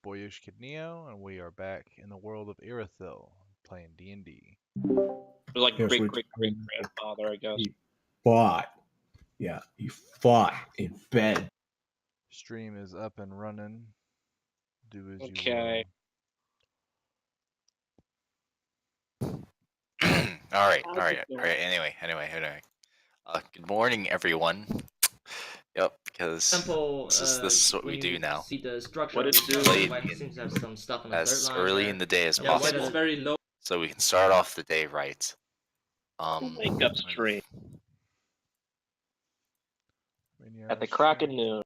boy Yoshikidneo, and we are back in the world of Irathil, playing D&D. Like Yes, great we- great great grandfather, I guess. He fought. Yeah, he fought in bed. Stream is up and running. Do as you Okay. All right. Anyway. Good morning, everyone. Yep, because Example, this is what when we do you now. see the structure What of did the you building, Play it might seems to have some stuff on the third as line early there. in the day as Yeah, why that's possible, very low. so we can start off the day right. Wake up stream at the crack of noon.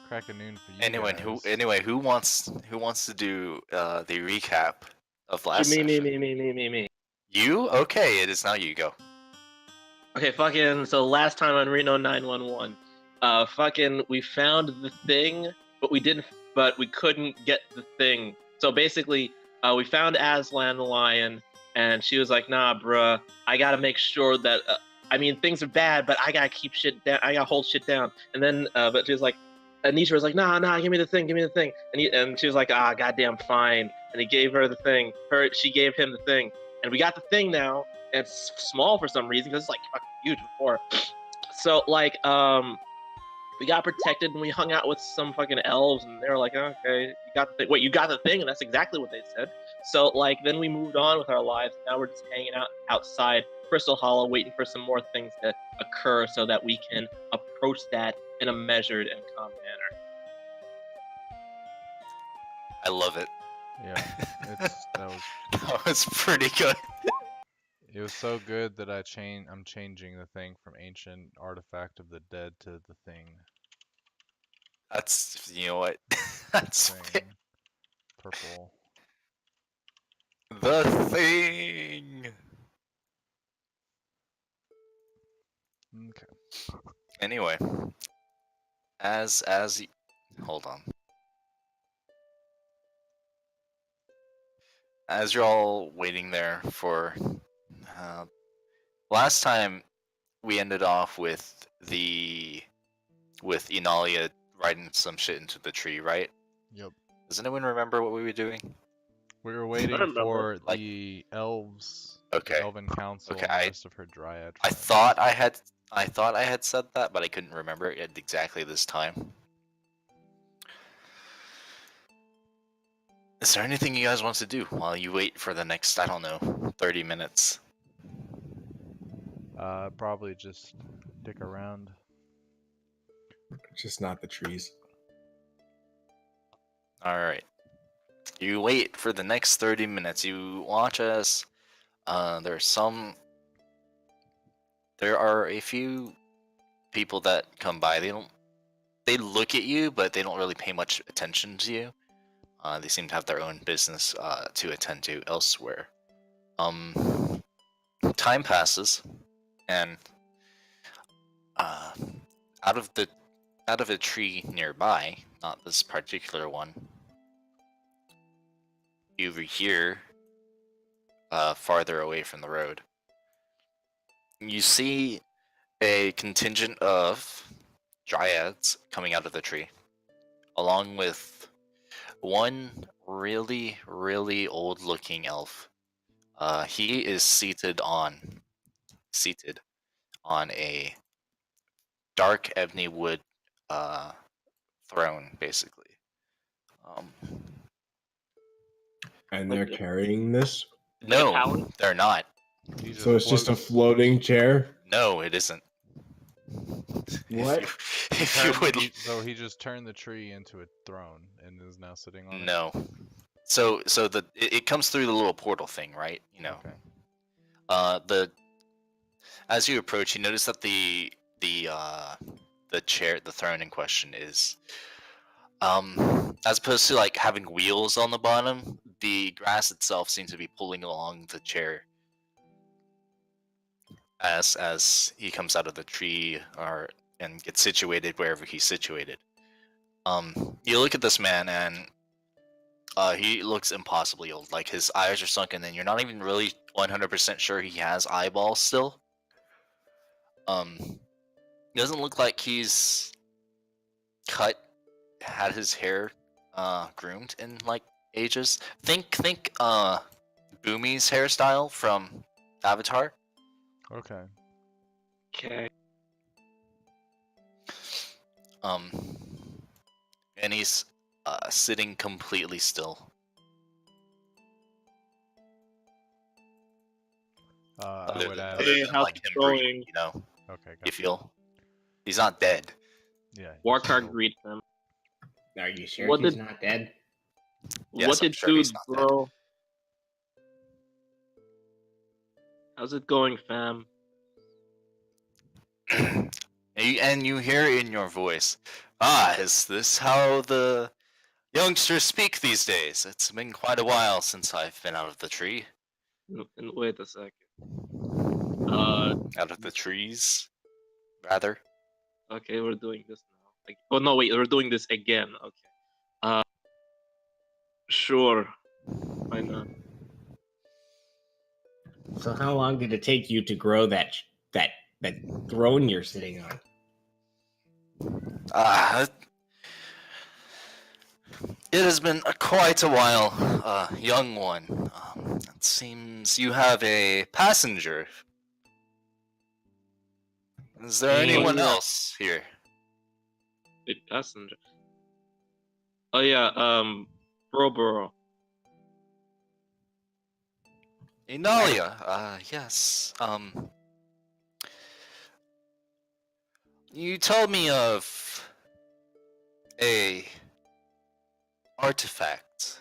Crack of noon for you Anyway, guys. who wants to do the recap of last Me. session? You? Okay, it is now you go. Okay, fucking. So last time on Reno 911, fucking, we found the thing, but we couldn't get the thing. So basically, we found Aslan the lion, and she was like, "Nah, bruh, I gotta make sure that. I mean, things are bad, but I gotta keep shit down. I gotta hold shit down." And then, but she was like, Anisha was like, "Nah, give me the thing. And she was like, "Ah, goddamn, fine." And he gave her the thing. She gave him the thing, and we got the thing now. And it's small for some reason because it's like fucking huge before. So like we got protected and we hung out with some fucking elves and they were like, okay, you got the thing. Wait, you got the thing? And that's exactly what they said. So like then we moved on with our lives. Now we're just hanging out outside Crystal Hollow, waiting for some more things to occur so that we can approach that in a measured and calm manner. I love it. Yeah, That was pretty good. it was so good that I'm changing the thing from ancient artifact of the dead to the thing. That's, you know what? That's Thing. Purple. the thing. Okay. Anyway, hold on. As you're all waiting there for last time, we ended off with Inalia riding some shit into the tree, right? Yep. Does anyone remember what we were doing? We were waiting remember. for the elves, Okay. the Elven Council, Okay, and the rest of her dryad I friends. thought I had said that, but I couldn't remember it exactly this time. Is there anything you guys want to do while you wait for the next, I don't know, 30 minutes? Probably just dick around. Just not the trees. Alright. You wait for the next 30 minutes. You watch as there are a few people that come by. They look at you, but they don't really pay much attention to you. They seem to have their own business to attend to elsewhere. Time passes, and out of a tree nearby, not this particular one, you hear farther away from the road. You see a contingent of dryads coming out of the tree, along with one really, really old-looking elf. He is seated on a dark ebony wood throne, basically. And they're carrying this? No, they're not. So it's just a floating chair? No, it isn't. What? If you would... So he just turned the tree into a throne and is now sitting on it? No. So it comes through the little portal thing, right? You know. Okay. As you approach, you notice that the chair, the throne in question is as opposed to like having wheels on the bottom, the grass itself seems to be pulling along the chair as he comes out of the tree and gets situated wherever he's situated. You look at this man and he looks impossibly old. Like his eyes are sunken, and you're not even really 100% sure he has eyeballs still. It doesn't look like he's cut had his hair groomed in like ages. Think Boomy's hairstyle from Avatar. Okay. Okay. Um, and he's sitting completely still. I Other would than, ask. other Hey, than how's like it him breathing, going? you know, Okay, you gotcha. feel he's not dead. Yeah. Warcard greets him. Are you sure What he's did not dead? Yes, what I'm did sure he's dudes, not dead. bro? How's it going, fam? And you hear in your voice, is this how the youngsters speak these days? It's been quite a while since I've been out of the tree. Wait a second. Out of the trees, rather. Okay, we're doing this now. Oh no, wait, we're doing this again. Okay. Sure. Why not? So how long did it take you to grow that throne you're sitting on? Ah, it has been quite a while, young one. It seems you have a passenger. Is there Hey. anyone yeah. else here? A passenger. Oh yeah, bro. Inalia, yes. You told me of a artifact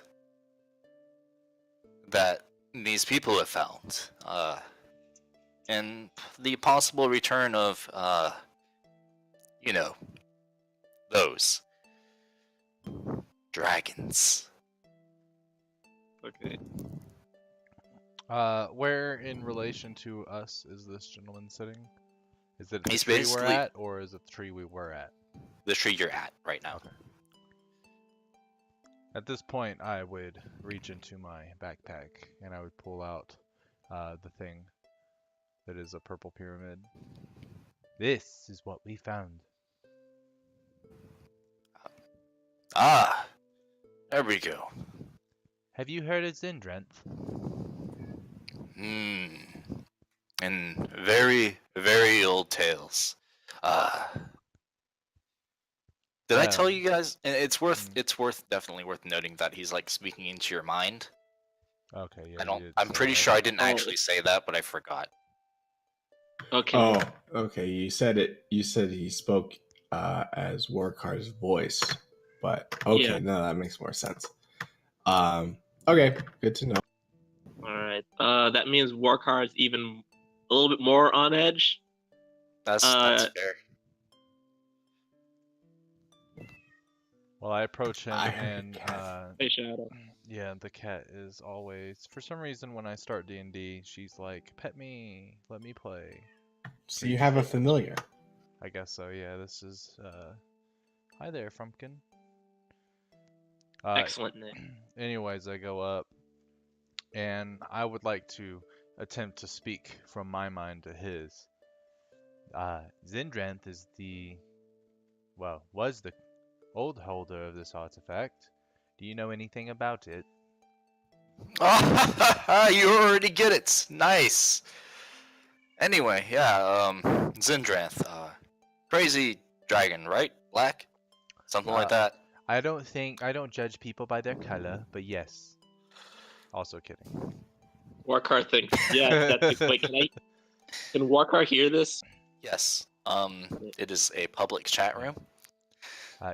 that these people have found. And the possible return of, you know, those dragons. Okay. Where in relation to us is this gentleman sitting? Is it the He's tree we're basically at, or is it the tree we were at? the tree you're at right now. Okay. At this point, I would reach into my backpack and I would pull out the thing that is a purple pyramid. This is what we found. Ah, there we go. Have you heard of Zindranth? And very, very old tales. Did I tell Well, you guys? And it's definitely worth noting that he's like speaking into your mind. okay, yeah, I you don't. did I'm say pretty that. sure I didn't Oh. actually say that, but I forgot. Okay. Oh, okay. You said it. You said he spoke as Warkar's voice, but okay, Yeah. no, that makes more sense. Okay, good to know. Alright. That means Warcard's even a little bit more on edge. That's fair. Well, I approach him I heard a and cat. Hey, Shadow. yeah, the cat is always, for some reason, when I start D&D, she's like, "Pet me, let me play." So you have a familiar. I guess so. Yeah, this is hi there, Frumpkin. Excellent name. Anyways, I go up and I would like to attempt to speak from my mind to his. Zindranth is was the old holder of this artifact. Do you know anything about it? Oh, you already get it. Nice. Anyway, yeah. Zindranth, crazy dragon, right? Black, something like that. I don't judge people by their color, but yes. Also kidding. Warcard thinks, yeah, that's wait, can Warcard hear this? Yes. It is a public chat room.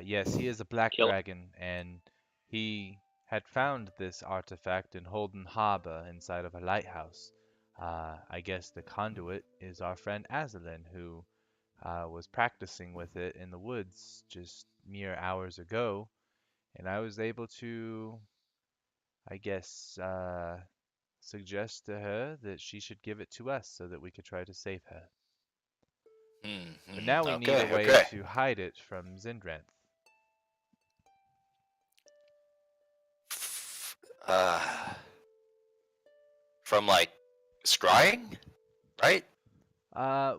Yes, he is a black Kill. dragon, and he had found this artifact in Holden Harbor inside of a lighthouse. I guess the conduit is our friend Azalin, who was practicing with it in the woods just mere hours ago, and I was able to, I guess, suggest to her that she should give it to us so that we could try to save her. But now we need a way to hide it from Zindranth. From like scrying, right? Uh,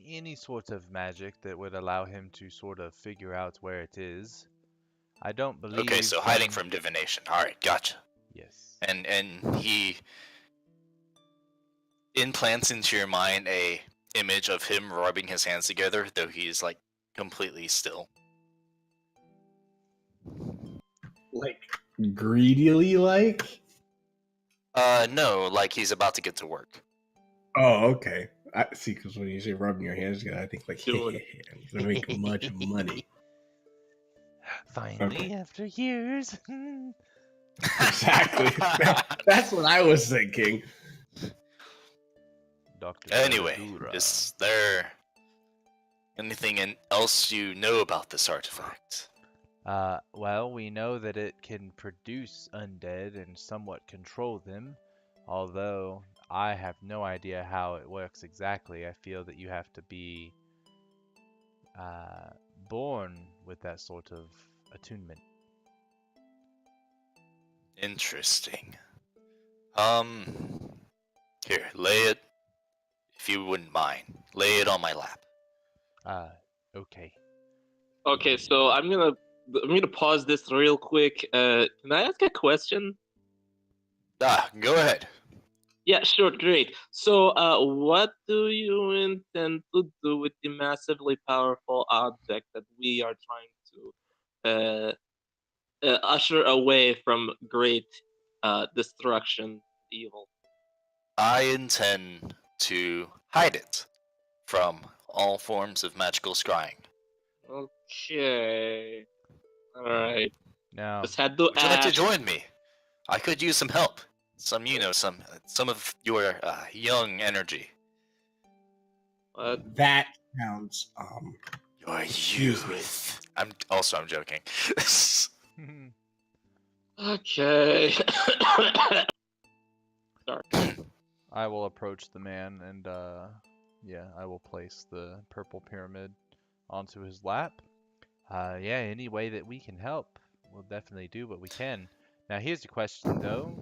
any sort of magic that would allow him to sort of figure out where it is. I don't believe. Okay, so hiding from divination. All right, gotcha. Yes. And he implants into your mind a image of him rubbing his hands together, though he's like completely still. Like greedily, like. No, like he's about to get to work. Oh, okay. I see. Because when you say rubbing your hands together, I think like, Doing I'm gonna make much money. Finally, Okay. after years. Exactly. That's what I was thinking. Dr. Anyway, Caradura. is there anything else you know about this artifact? Well, we know that it can produce undead and somewhat control them, although I have no idea how it works exactly. I feel that you have to be born with that sort of attunement. Interesting. Here, lay it, if you wouldn't mind. Lay it on my lap. Okay. Okay, so I'm gonna pause this real quick. Can I ask a question? Go ahead. Yeah, sure, great. So, what do you intend to do with the massively powerful object that we are trying to usher away from great destruction, evil? I intend to hide it from all forms of magical scrying. Okay. Alright. Now, Just had to Would you like to ask. join me? I could use some help. Some of your young energy. What? That sounds Your Excuse me. youth. I'm joking. Okay. I will approach the man and, yeah, I will place the purple pyramid onto his lap. Yeah, any way that we can help, we'll definitely do what we can. Now, here's the question, though.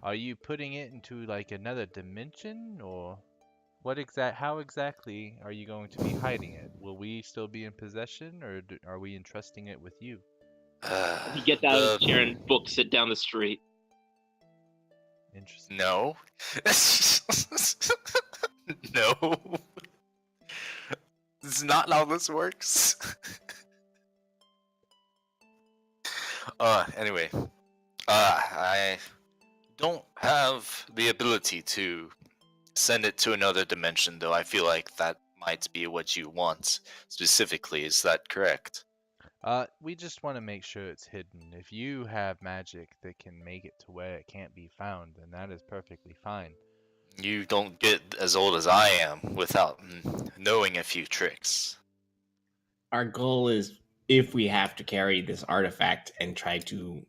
Are you putting it into, like, another dimension, or how exactly are you going to be hiding it? Will we still be in possession, or are we entrusting it with you? He gets out of his chair and books it down the street. Interesting. No. No. It's not how this works. Anyway. I don't have the ability to send it to another dimension, though I feel like that might be what you want specifically. Is that correct? We just want to make sure it's hidden. If you have magic that can make it to where it can't be found, then that is perfectly fine. You don't get as old as I am without knowing a few tricks. our goal is, if we have to carry this artifact and try to,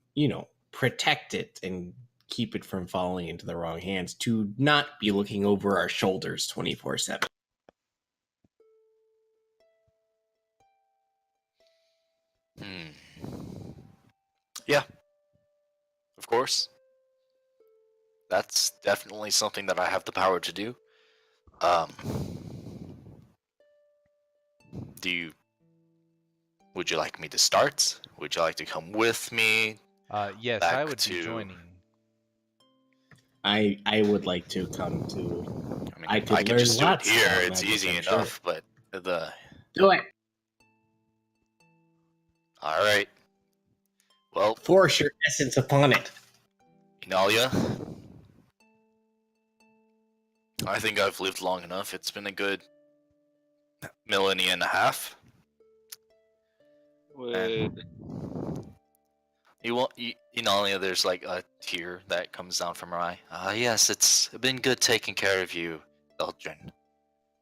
protect it and keep it from falling into the wrong hands, to not be looking over our shoulders 24/7. Yeah, of course. That's definitely something that I have the power to do. Would you like me to start? Would you like to come with me? Yes, I would be joining. I would like to come to. I mean, I could I could learn just do it lots here. about It's magic, easy I'm enough, sure. but Do it. all right. Well, Force your essence upon it. Inalia, I think I've lived long enough. It's been a good millennia and a half. Wait. Inalia, there's like a tear that comes down from her eye. Yes, it's been good taking care of you, Eldrin.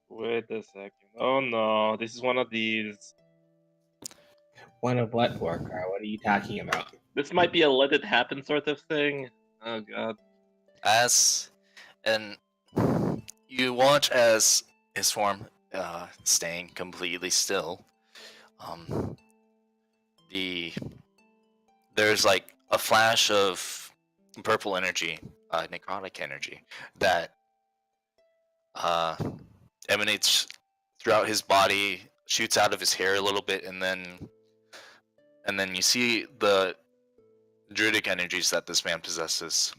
Wait a second. Oh no, this is one of these. One of what, Warcar? What are you talking about? This might be a let it happen sort of thing. Oh god. And you watch as his form staying completely still. There's like a flash of purple energy, necrotic energy, that emanates throughout his body, shoots out of his hair a little bit, and then and then you see the druidic energies that this man possesses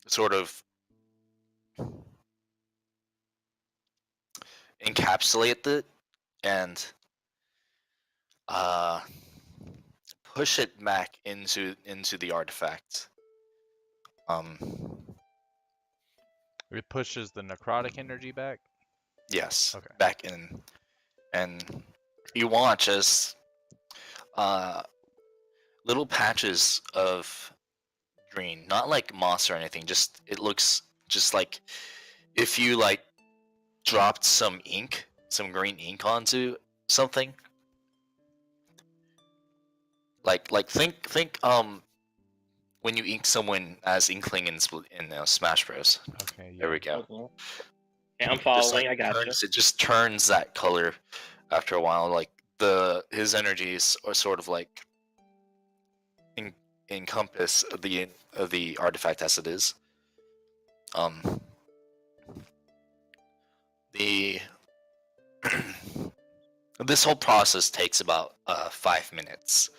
sort of encapsulate it and uh, push it back into the artifact. It pushes the necrotic energy back. Yes, Okay. back in, and you watch as little patches of green, not like moss or anything. Just it looks just like if you like dropped some ink, some green ink onto something. Like think when you ink someone as Inkling in Smash Bros. Okay. There Yeah. we go. Okay. Yeah, I'm Just following. like I got you. it just turns that color after a while. Like his energies are sort of like encompass the artifact as it is. The this whole process takes about 5 minutes.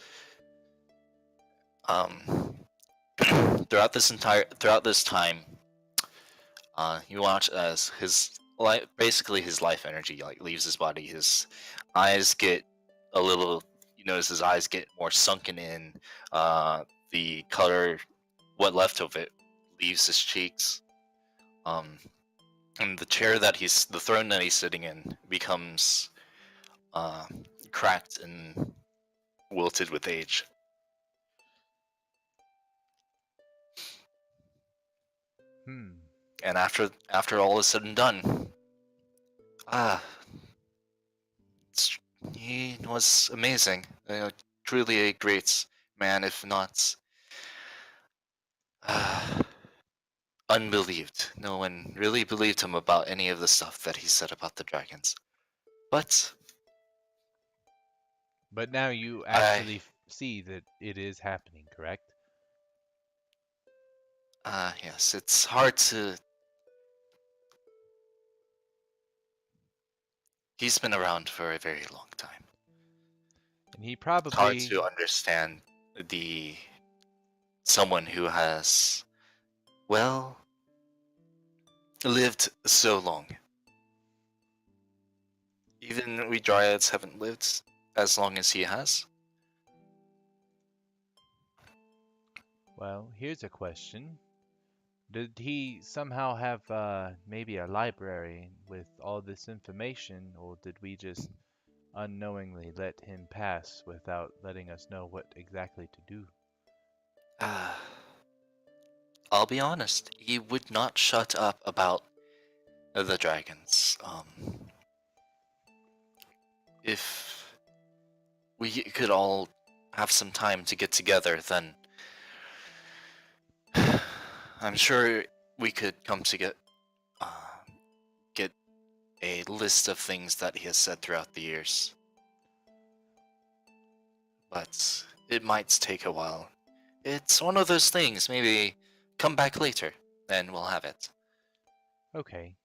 Throughout this time, you watch as his life, basically his life energy, like leaves his body. His eyes get a little. You notice his eyes get more sunken in. The color, what left of it, leaves his cheeks. And the throne that he's sitting in becomes cracked and wilted with age. And after all is said and done, he was amazing. Truly a great man, if not unbelieved. No one really believed him about any of the stuff that he said about the dragons. But now you actually see that it is happening, correct? yes, it's hard to. He's been around for a very long time. And he It's hard probably to understand someone who has, well, lived so long. Even we dryads haven't lived as long as he has. Well, here's a question. Did he somehow have maybe a library with all this information, or did we just unknowingly let him pass without letting us know what exactly to do? I'll be honest, he would not shut up about the dragons. If we could all have some time to get together, then I'm sure we could come to get a list of things that he has said throughout the years. But it might take a while. It's one of those things. Maybe come back later, and we'll have it. Okay.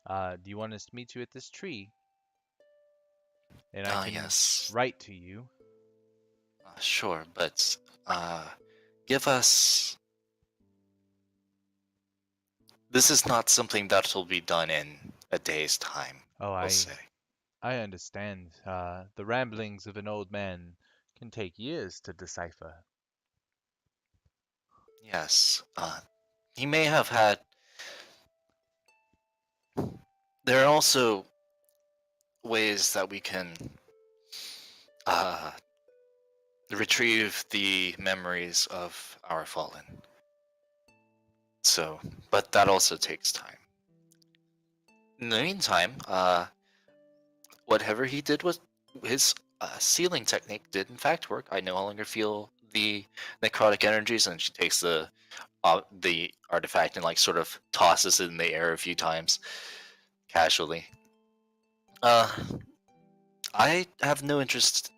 Do you want us to meet you at this tree? And I can Yes. write to you. Sure, but give us. This is not something that'll be done in a day's time. Oh, I'll say. I understand. The ramblings of an old man can take years to decipher. Yes. He may have had. There are also ways that we can retrieve the memories of our fallen. So, but that also takes time. In the meantime, whatever he did with his sealing technique did in fact work. I no longer feel the necrotic energies, and she takes the artifact and like sort of tosses it in the air a few times, casually. I have no interest.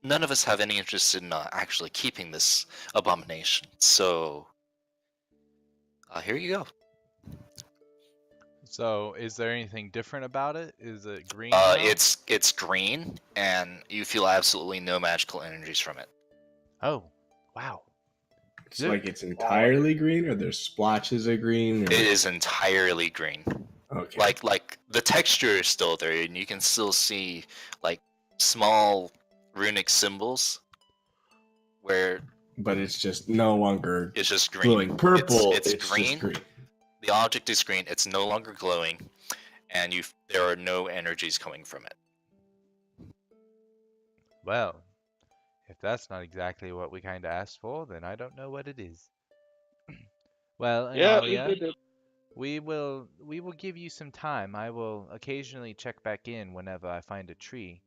None of us have any interest in actually keeping this abomination. So, here you go. So, is there anything different about it? Is it green now? It's green, and you feel absolutely no magical energies from it. Oh, wow. It's Look. like it's entirely green, or there's splotches of green. Or... It is entirely green. Okay. Like the texture is still there, and you can still see like small runic symbols where But it's just no longer it's just green. glowing purple. It's It's green. just green. The object is green. It's no longer glowing, and there are no energies coming from it. Well, if that's not exactly what we kind of asked for, then I don't know what it is. Well, Yeah, we Analia, did it. we will give you some time. I will occasionally check back in whenever I find a tree.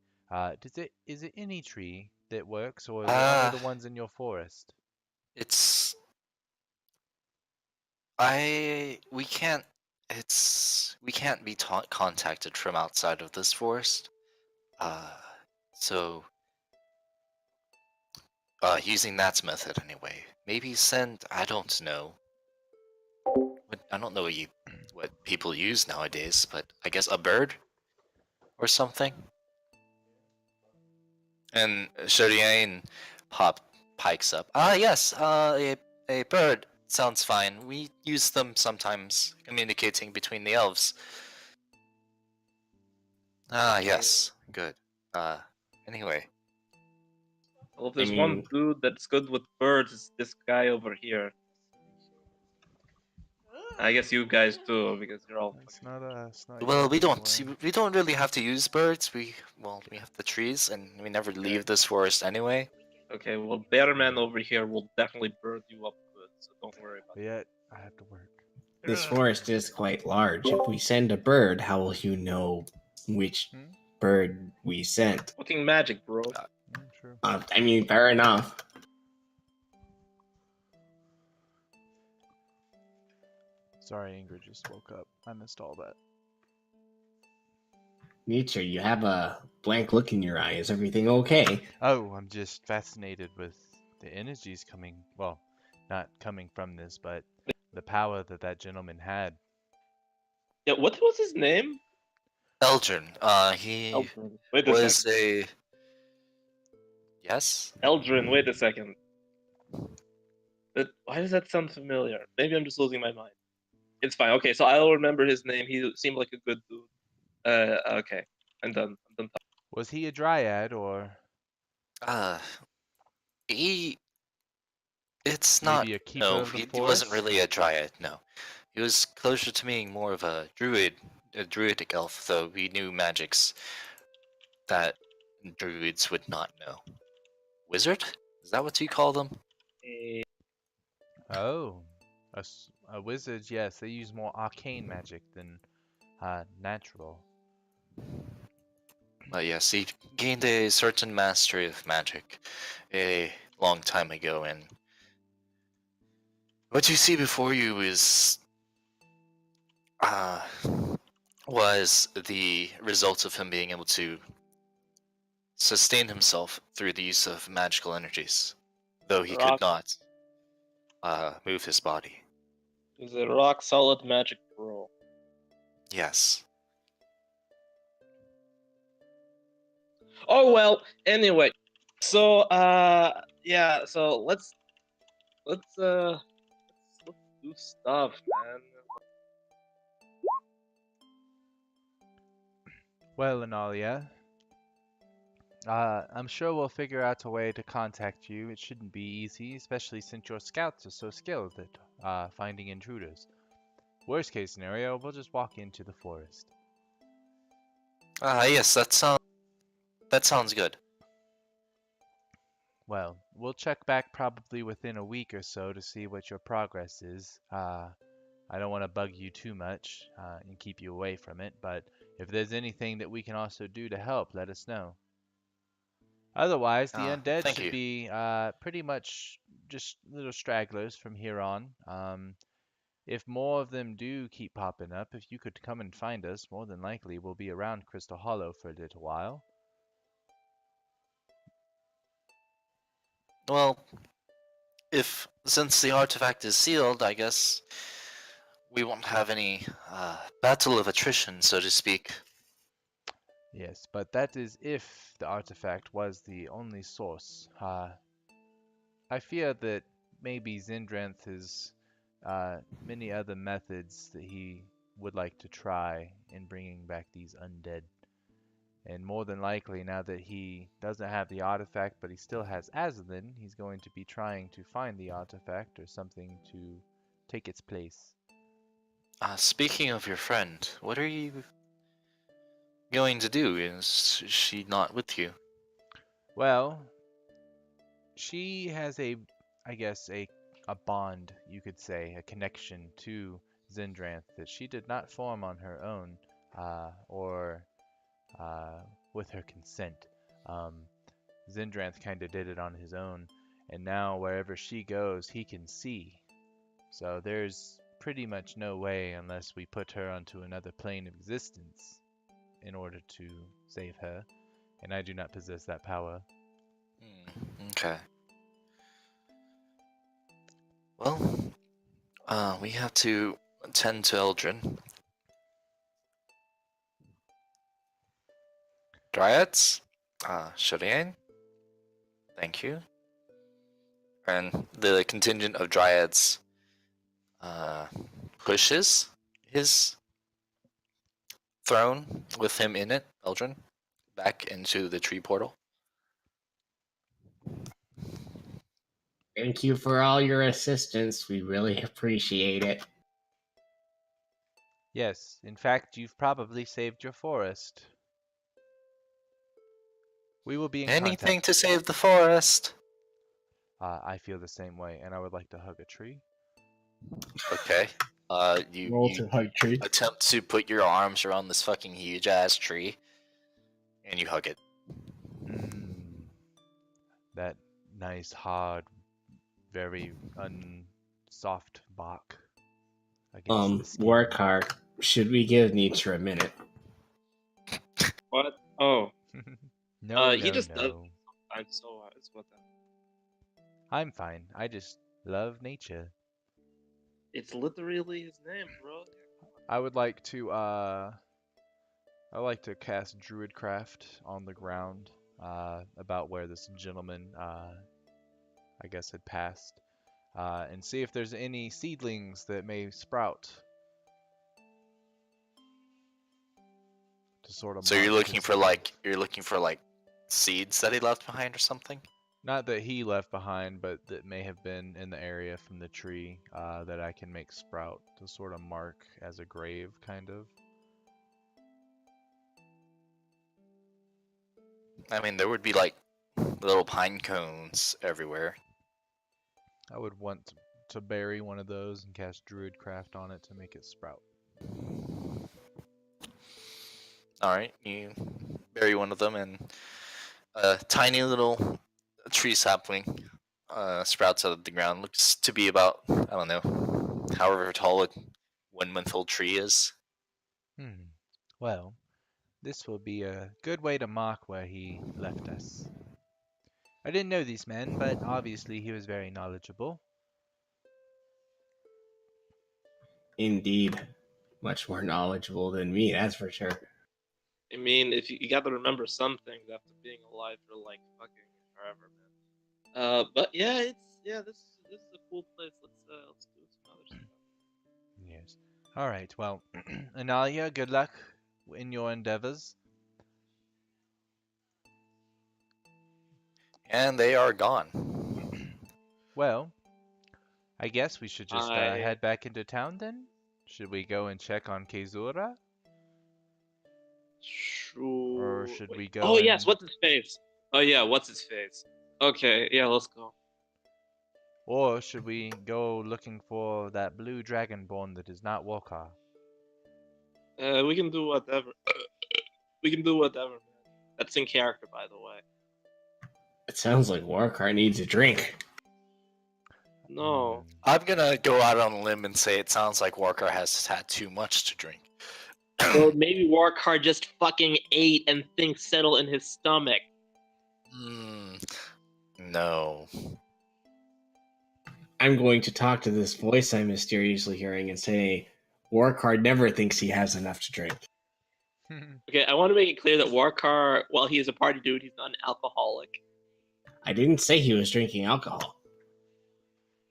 Is it any tree that works, or is it only the ones in your forest? It's we can't be contacted from outside of this forest. So using that method anyway. Maybe send, I don't know. I don't know what people use nowadays, but I guess a bird or something. And Shuriane pikes up. Ah, yes, a bird sounds fine. We use them sometimes, communicating between the elves. Ah, yes, good. Anyway, Well, if I there's one mean, dude that's good with birds, it's this guy over here. I guess you guys too, because you're all. It's not well, we exactly don't we don't really have to use birds. We have the trees, and we never leave this forest anyway. Okay, well, Bearman over here will definitely bird you up good, so don't worry about But yet, I have to work. this forest is quite large. If we send a bird, how will you know which Hmm? bird we sent? it. Fucking magic, bro. True. I mean, fair enough. Sorry, Ingrid just woke up. I missed all that. Nietzsche, you have a blank look in your eye. Is everything okay? Oh, I'm just fascinated with the energies coming, well, not coming from this, but the power that gentleman had. Yeah, what was his name? Eldrin, he Eldrin. Wait a was second. a yes. Eldrin, wait a second. Why does that sound familiar? Maybe I'm just losing my mind. It's fine. Okay, so I'll remember his name. He seemed like a good dude. Okay. I'm done. I'm done. Was he a dryad or Uh, he it's not. maybe a keeper No, of the he wasn't forest? really a dryad. No, he was closer to being more of a druid, a druidic elf. Though he knew magics that druids would not know. Wizard? Is that what you call them? Oh, a wizard, yes, they use more arcane magic than natural. But yes, he gained a certain mastery of magic a long time ago, and what you see before you is uh, was the result of him being able to sustain himself through the use of magical energies, though he could Rock not move his body. is a rock solid magic bro. Yes. Oh well. Anyway, so yeah. So let's do stuff, man. Well, Analia, I'm sure we'll figure out a way to contact you. It shouldn't be easy, especially since your scouts are so skilled at finding intruders. Worst case scenario, we'll just walk into the forest. Yes, that sounds good. Well, we'll check back probably within a week or so to see what your progress is. I don't want to bug you too much and keep you away from it, but if there's anything that we can also do to help, let us know. Otherwise, the undead Thank should you. be pretty much just little stragglers from here on. If more of them do keep popping up, if you could come and find us, more than likely we'll be around Crystal Hollow for a little while. Well, if since the artifact is sealed, I guess we won't have any battle of attrition, so to speak. Yes, but that is if the artifact was the only source. I fear that maybe Zindranth has many other methods that he would like to try in bringing back these undead. And more than likely, now that he doesn't have the artifact, but he still has Azalin, he's going to be trying to find the artifact or something to take its place. Speaking of your friend, what are you going to do? Is she not with you? Well, she has I guess, a bond, you could say, a connection to Zindranth that she did not form on her own, or uh, with her consent. Um, Zindranth kind of did it on his own, and now wherever she goes, he can see. So there's pretty much no way unless we put her onto another plane of existence in order to save her, and I do not possess that power. Okay. Well, we have to attend to Eldrin. Dryads? Shurian? Thank you. And the contingent of Dryads pushes his throne with him in it, Eldrin, back into the tree portal. Thank you for all your assistance. We really appreciate it. Yes, in fact, you've probably saved your forest. We will be in Anything contact. to save the forest. I feel the same way, and I would like to hug a tree. Okay. You Roll to hug tree. attempt to put your arms around this fucking huge ass tree, and you hug it. That nice, hard, very soft bark against the skin. Work hard. Should we give nature a minute? What? Oh, No, he no, just does. no. So it's what the. I'm fine. I just love nature. It's literally his name, bro. I would like to cast Druidcraft on the ground, about where this gentleman, I guess, had passed, and see if there's any seedlings that may sprout to sort of So you're mark looking his for growth. like seeds that he left behind or something? Not that he left behind, but that may have been in the area from the tree, that I can make sprout to sort of mark as a grave, kind of. I mean, there would be like little pine cones everywhere. I would want to bury one of those and cast Druidcraft on it to make it sprout. Alright, you bury one of them, and a tiny little tree sapling sprouts out of the ground. Looks to be about, I don't know, however tall a 1 month old tree is. Well, this will be a good way to mark where he left us. I didn't know these men, but obviously he was very knowledgeable. Indeed. Much more knowledgeable than me, that's for sure. I mean, if you got to remember some things after being alive for like fucking forever, man. But yeah, this is a cool place. Let's do some other stuff. Yes. All right. Well, Analia, good luck in your endeavors. And they are gone. Well, I guess we should just I- head back into town then. Should we go and check on Kezura? Sure. Or should Wait. we go Oh yes, and- what's his face? Oh yeah, what's his face? Okay, yeah, let's go. Or should we go looking for that blue dragonborn that is not Wokar? We can do whatever. We can do whatever, man. That's in character, by the way. It sounds like Warcar needs a drink. No. I'm gonna go out on a limb and say it sounds like Walker has had too much to drink. Or maybe Warcard just fucking ate and things settle in his stomach. No. I'm going to talk to this voice I'm mysteriously hearing and say, Warcard never thinks he has enough to drink. Okay, I want to make it clear that Warcard, while he is a party dude, he's not an alcoholic. I didn't say he was drinking alcohol.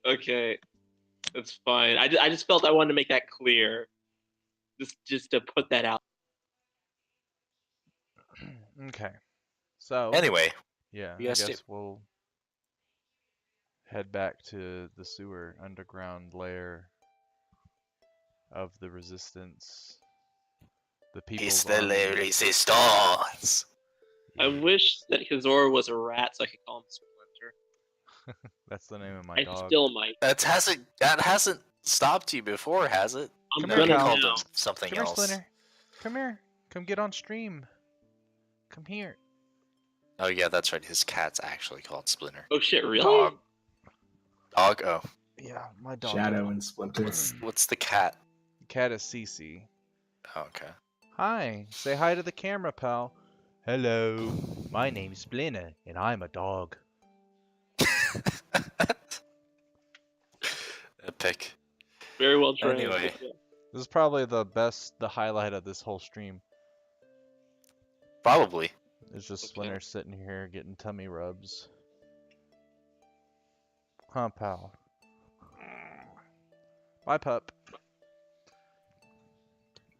Okay, that's fine. I just felt I wanted to make that clear, just to put that out. Okay. So, Anyway, yeah, you I guys do. guess we'll head back to the sewer underground lair of the resistance. The It's people's the army. resistance. I wish that Kazor was a rat so I could call him Splinter. That's the name of my I dog. still might. That hasn't stopped you before, has it? I'm Come No, here, gonna you Cal. called now. him something Come here, else. Splinter. Come here. Come get on stream. Come here. Oh yeah, that's right. His cat's actually called Splinter. Oh shit, really? Dog. Dog. Oh, Yeah, my dog. Shadow and Splinter. what's the cat? Cat is Cece. Oh, okay. Hi. Say hi to the camera, pal. Hello. My name's Splinter, and I'm a dog. Epic. Very well trained. Anyway. This is probably the highlight of this whole stream. Probably. It's just Okay. Splinter sitting here getting tummy rubs. Huh, pal? Bye, pup.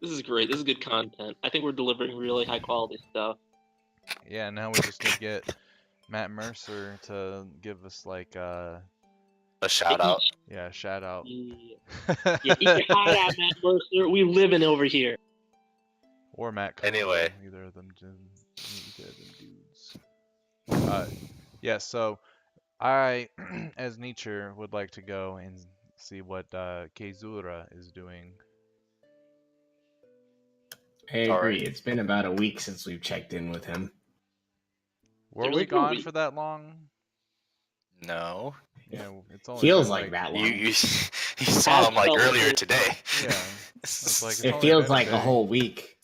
This is great. This is good content. I think we're delivering really high quality stuff. Yeah, now we just need to get Matt Mercer to give us like A shout out. yeah, shout out. Yeah, eat your heart out, Matt Mercer. We living over here. Or Matt. Anyway. Costello, either of them, either of them dudes. Yeah. So I, as Nietzsche, would like to go and see what Keizura is doing. I agree. Alright. It's been about a week since we've checked in with him. Were really we been a gone week? for that long? No. Yeah, it's only Feels been, like that long. You saw him like felt earlier it. today. Yeah. It's like it's It only feels been a like a day. whole week.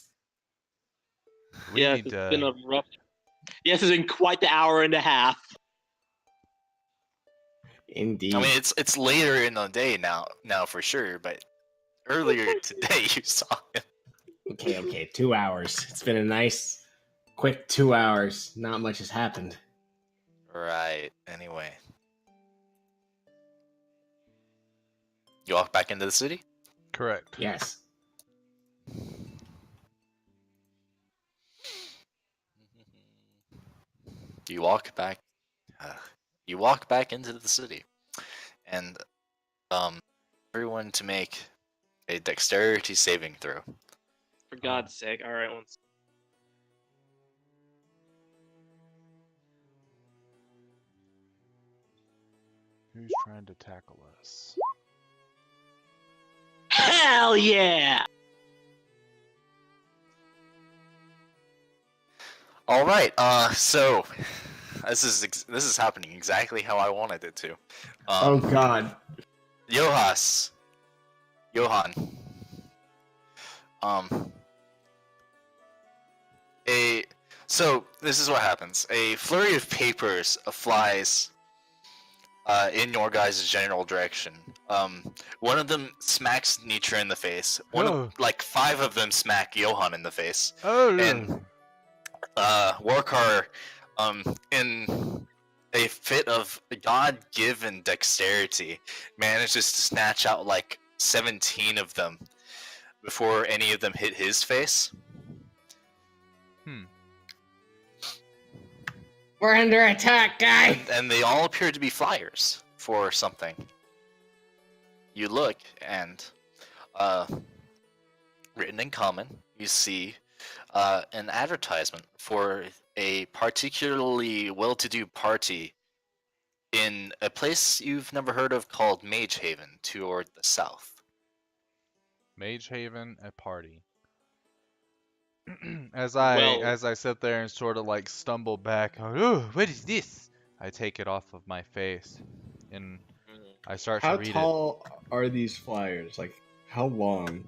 We Yes, need it's to. been a rough. Yes, it's been quite the hour and a half. Indeed. I mean, it's later in the day now for sure, but earlier today you saw him. Okay, 2 hours. It's been a nice, quick 2 hours. Not much has happened. Right. Anyway, you walk back into the city. Correct. Yes. You walk back. You walk back into the city, and everyone to make a dexterity saving throw. For God's sake. All right, once. Who's trying to tackle us? Hell yeah! All right. So this is happening exactly how I wanted it to. Oh God. Johan. So this is what happens. A flurry of papers flies in your guys' general direction. One of them smacks Nietzsche in the face. Like 5 of them smack Johan in the face. Oh, And Warkar, in a fit of God-given dexterity, manages to snatch out like 17 of them before any of them hit his face. We're under attack, guy! And they all appear to be flyers for something. You look, and written in common, you see an advertisement for a particularly well-to-do party in a place you've never heard of called Mage Haven, toward the south. Mage Haven, a party. As I sit there and sort of like stumble back, oh, what is this? I take it off of my face, and I start How to read tall are these flyers? Like, how long?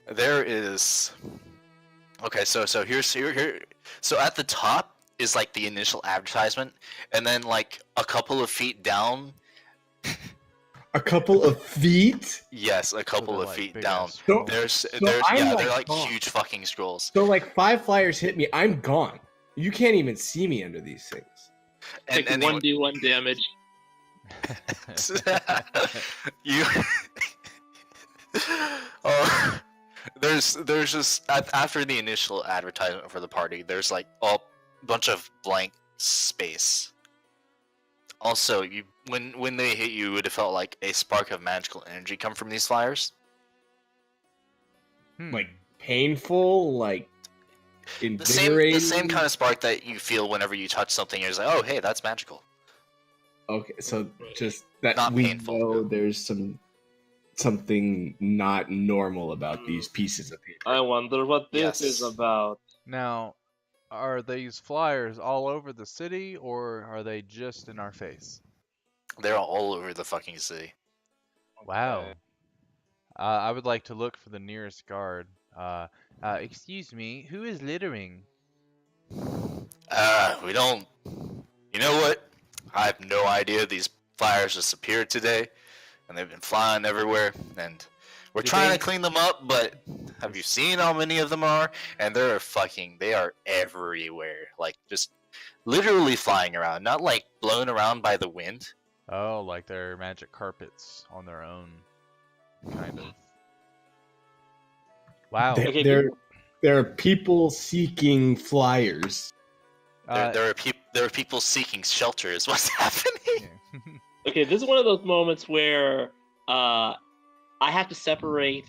There is. Okay, so here's here. So at the top is like the initial advertisement, and then like a couple of feet down. A couple of feet? Yes, a it. couple They're of like feet big down. ass So- scrolls. There's I'm yeah, like, they're like oh. huge fucking scrolls. So, like, 5 flyers hit me, I'm gone. You can't even see me under these things. And Take 1d1 damage. You. Oh, there's just after the initial advertisement for the party, there's like a bunch of blank space. Also, when they hit you, it would have felt like a spark of magical energy come from these flyers. Like painful, like The invigorating. same kind of spark that you feel whenever you touch something. You're just like, oh, hey, that's magical. Okay, so just that Not we painful. know there's something not normal about these pieces of paper. I wonder what this Yes. is about. Now, are these flyers all over the city, or are they just in our face? They're all over the fucking city. Wow. Okay. I would like to look for the nearest guard. Excuse me, who is littering? We don't. You know what? I have no idea. These flyers just appeared today, and they've been flying everywhere. And we're Did trying they- to clean them up, but have you seen how many of them are? And they are everywhere. Like just literally flying around, not like blown around by the wind. Oh, like they're magic carpets on their own, kind of. Wow. Okay, There are people seeking flyers. There are people seeking shelter. Is what's happening. Yeah. Okay, this is one of those moments where I have to separate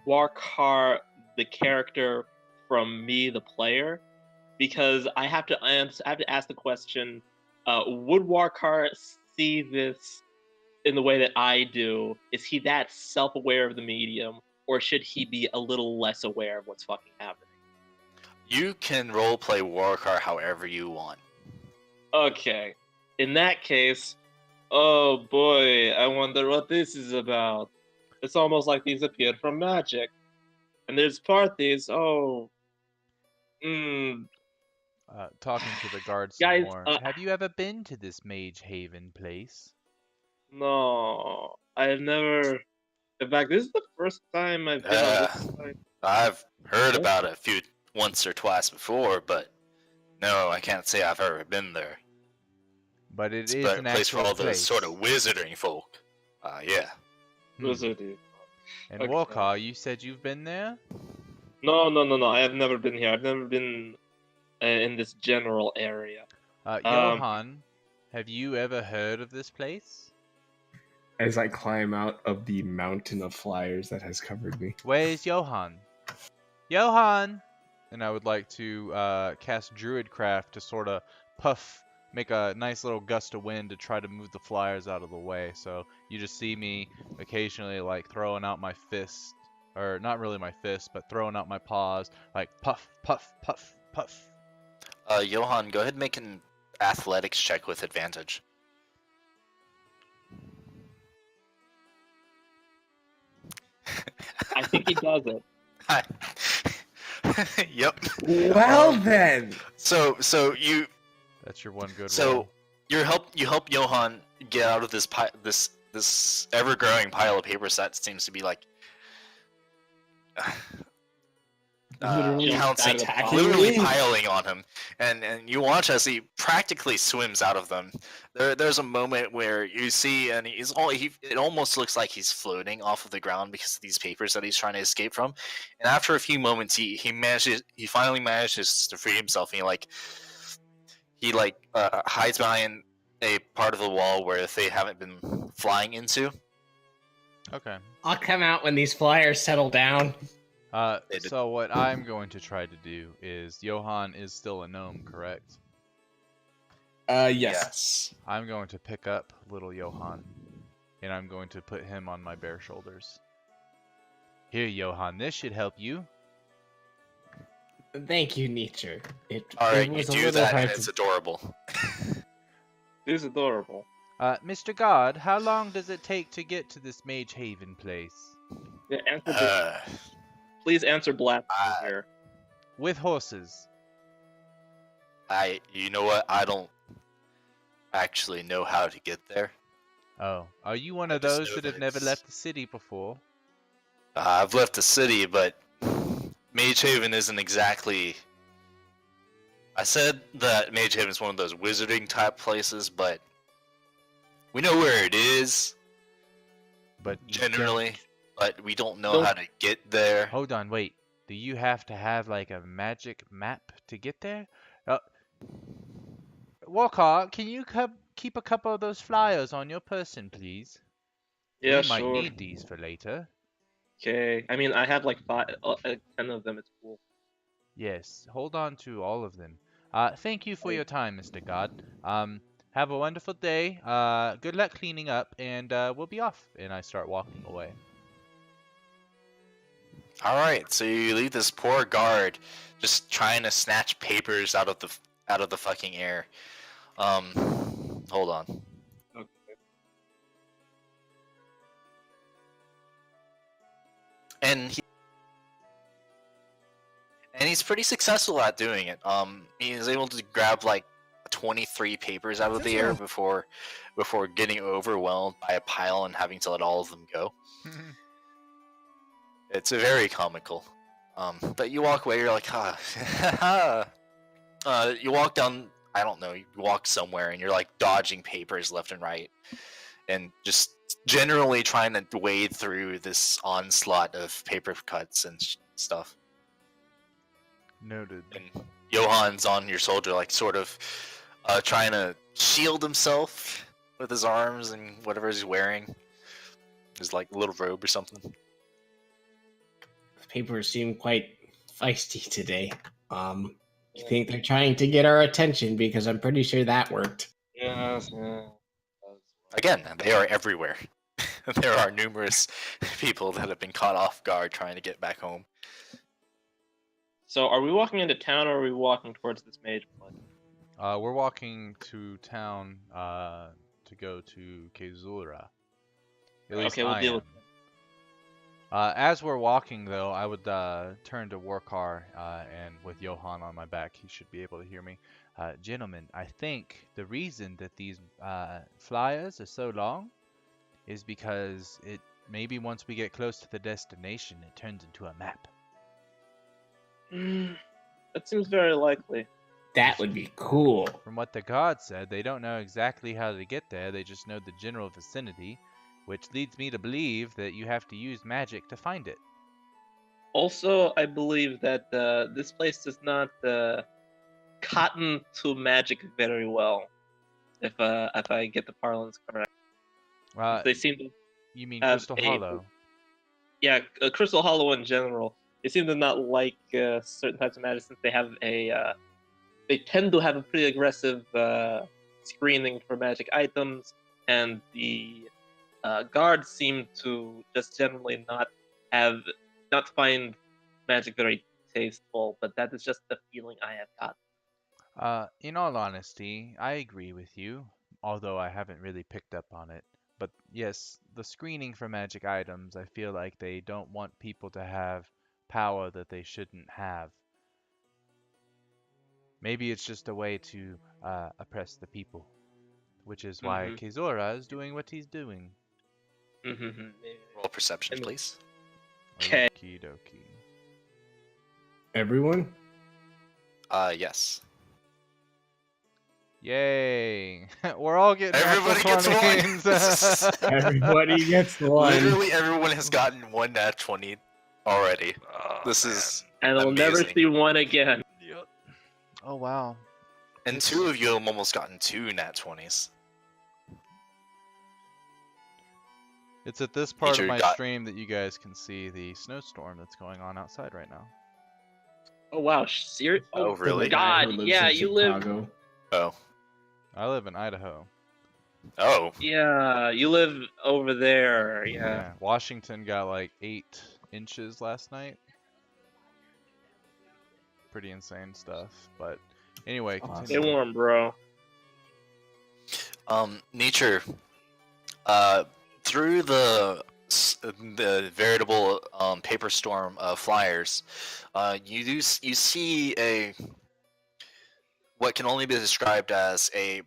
Warkar, the character, from me, the player, because I have to ask the question: would Warkar see this in the way that I do? Is he that self-aware of the medium, or should he be a little less aware of what's fucking happening? You can roleplay Warcar however you want. Okay, in that case, oh boy, I wonder what this is about. It's almost like these appeared from magic. And there's parties, Talking to the guards some Guys, more. Have you ever been to this Mage Haven place? no, I've never. In fact, this is the first time I've been on this side. I've heard What? about it once or twice before, but no, I can't say I've ever been there. But it It's is a an place for actual all those place. sort of wizarding folk. Yeah. Wizardy. And Okay. Walker, you said you've been there? No, I have never been here. I've never been in this general area. Johan, have you ever heard of this place? As I climb out of the mountain of flyers that has covered me. Where's Johan? Johan! And I would like to cast Druidcraft to sort of make a nice little gust of wind to try to move the flyers out of the way. So you just see me occasionally like throwing out my fist, or not really my fist, but throwing out my paws, like puff, puff, puff, puff. Johan, go ahead and make an athletics check with advantage. I think he does it. Yep. Well then, So you That's your one good So- roll. you help Johan get out of this ever growing pile of papers that seems to be like Literally pouncing, attacking literally me. piling on him, and you watch as he practically swims out of them. There's a moment where you see, and it almost looks like he's floating off of the ground because of these papers that he's trying to escape from. And after a few moments, he finally manages to free himself, and he hides behind a part of the wall where they haven't been flying into. Okay. I'll come out when these flyers settle down. They did- So what I'm going to try to do is, Johan is still a gnome, correct? yes. I'm going to pick up little Johan, and I'm going to put him on my bare shoulders. Here, Johan, this should help you. Thank you, Nietzsche. All right, you was a do little that, hard and to- it's adorable. This is adorable. Mr. God, how long does it take to get to this Mage Haven place? Yeah, please answer Black here. With horses. You know what? I don't actually know how to get there. Oh, are you one of just those know that have that never it's- left the city before? I've left the city, but Mage Haven isn't exactly. I said that Mage Haven is one of those wizarding type places, but We know where it is, But you generally, don't- but we don't know Don't- how to get there. Hold on, wait. Do you have to have like a magic map to get there? Walker, can you keep a couple of those flyers on your person, please? Yeah, We might sure. need these for later. Okay. I mean, I have like 10 of them. It's cool. Yes, hold on to all of them. Thank you for your time, Mr. God. Have a wonderful day. Good luck cleaning up, and we'll be off. And I start walking away. All right, so you leave this poor guard just trying to snatch papers out of the fucking air. Hold on. Okay. And he's pretty successful at doing it. He is able to grab like 23 papers out of the air before getting overwhelmed by a pile and having to let all of them go. It's a very comical. But you walk away, you're like, you walk down, I don't know, you walk somewhere and you're like dodging papers left and right, and just generally trying to wade through this onslaught of paper cuts and stuff. Noted. And Johan's on your shoulder, like sort of trying to shield himself with his arms and whatever he's wearing. His like little robe or something. The papers seem quite feisty today. You think they're trying to get our attention because I'm pretty sure that worked. Yes. Yeah. Again, they are everywhere. There are numerous people that have been caught off guard trying to get back home. So, are we walking into town, or are we walking towards this mage place? We're walking to town to go to Kezura. At least Okay, we'll I deal am. with As we're walking, though, I would turn to Warkar, and with Johan on my back, he should be able to hear me. Gentlemen, I think the reason that these flyers are so long is because maybe once we get close to the destination, it turns into a map. That seems very likely. That would be cool. From what the guard said, they don't know exactly how to get there, they just know the general vicinity, which leads me to believe that you have to use magic to find it. Also, I believe that this place does not cotton to magic very well. If I get the parlance correct, they seem to You mean have Crystal a- Hollow? yeah, Crystal Hollow in general. They seem to not like certain types of magic since they have they tend to have a pretty aggressive screening for magic items, and the guards seem to just generally not find magic very tasteful. But that is just the feeling I have got. In all honesty, I agree with you, although I haven't really picked up on it. But yes, the screening for magic items, I feel like they don't want people to have power that they shouldn't have. Maybe it's just a way to oppress the people, which is why Kezora is doing what he's doing. Roll perception, please. Okay. Okie dokie. Everyone? Yes. Yay! We're all getting Everybody natural gets one. 20s. Everybody gets one. Literally everyone has gotten one nat 20 already. This is And I'll never amazing. see one again. Yep. Oh wow. And two of you have almost gotten two nat 20s. It's at this part Nature of my got- stream that you guys can see the snowstorm that's going on outside right now. Oh wow, serious? Oh, really? God, Who lives yeah, in you live. Chicago. Oh. I live in Idaho. Oh. Yeah, you live over there. Yeah. Washington got like 8 inches last night. Pretty insane stuff. But anyway, Awesome. Stay continue. warm, bro. Nature. Through the veritable paper storm of flyers, you see what can only be described as a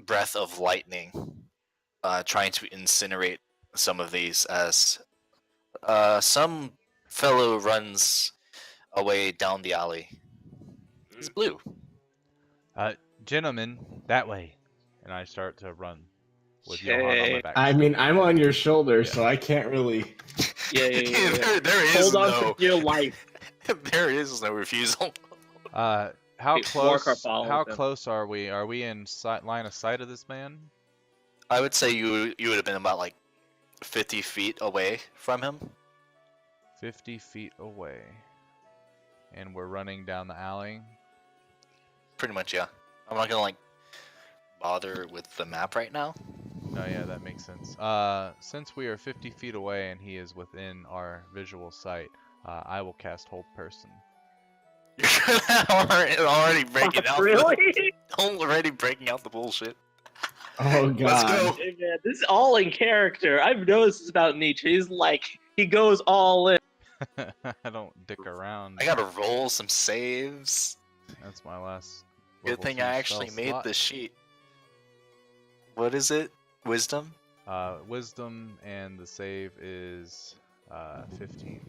breath of lightning, trying to incinerate some of these as some fellow runs away down the alley. It's blue. Gentlemen, that way. And I start to run. with Johan on my back. I mean, I'm on your shoulder, Yeah. so I can't really. Yeah. There is Hold on no. for your life. There is no refusal. How Wait, Warcar close? follows How him. close are we? Are we in line of sight of this man? I would say you would have been about like 50 feet away from him. 50 feet away. And we're running down the alley. Pretty much, yeah. I'm not gonna like bother with the map right now. No, yeah, that makes sense. Since we are 50 feet away and he is within our visual sight, I will cast Hold Person. You're already breaking out. Really? Already breaking out the bullshit. Oh god. Let's go. Hey, man, this is all in character. I've noticed this about Nietzsche. He's like, he goes all in. I don't dick around. I gotta roll some saves. That's my last. Good level thing 2 I actually spell made slot. this sheet. What is it? Wisdom? Wisdom, and the save is 15.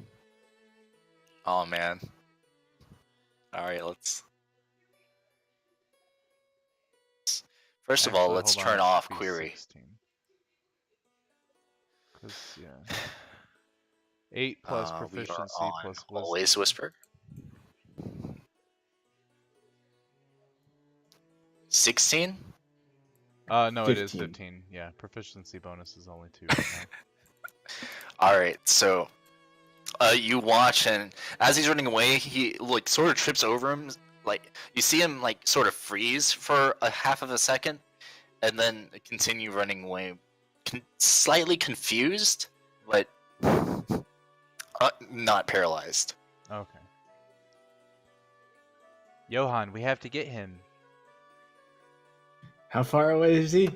Oh man. Alright, let's. First of all, Actually, let's hold on, turn it off should be query. 16. 'Cause, yeah. 8 plus We are proficiency on plus Always wisdom. Whisper. 16? No, it is 15. 15. Yeah, proficiency bonus is only 2 right now. Alright, so you watch, and as he's running away, he like sort of trips over him. Like you see him like sort of freeze for a half of a second, and then continue running away, slightly confused, but not paralyzed. Okay. Johan, we have to get him. How far away is he?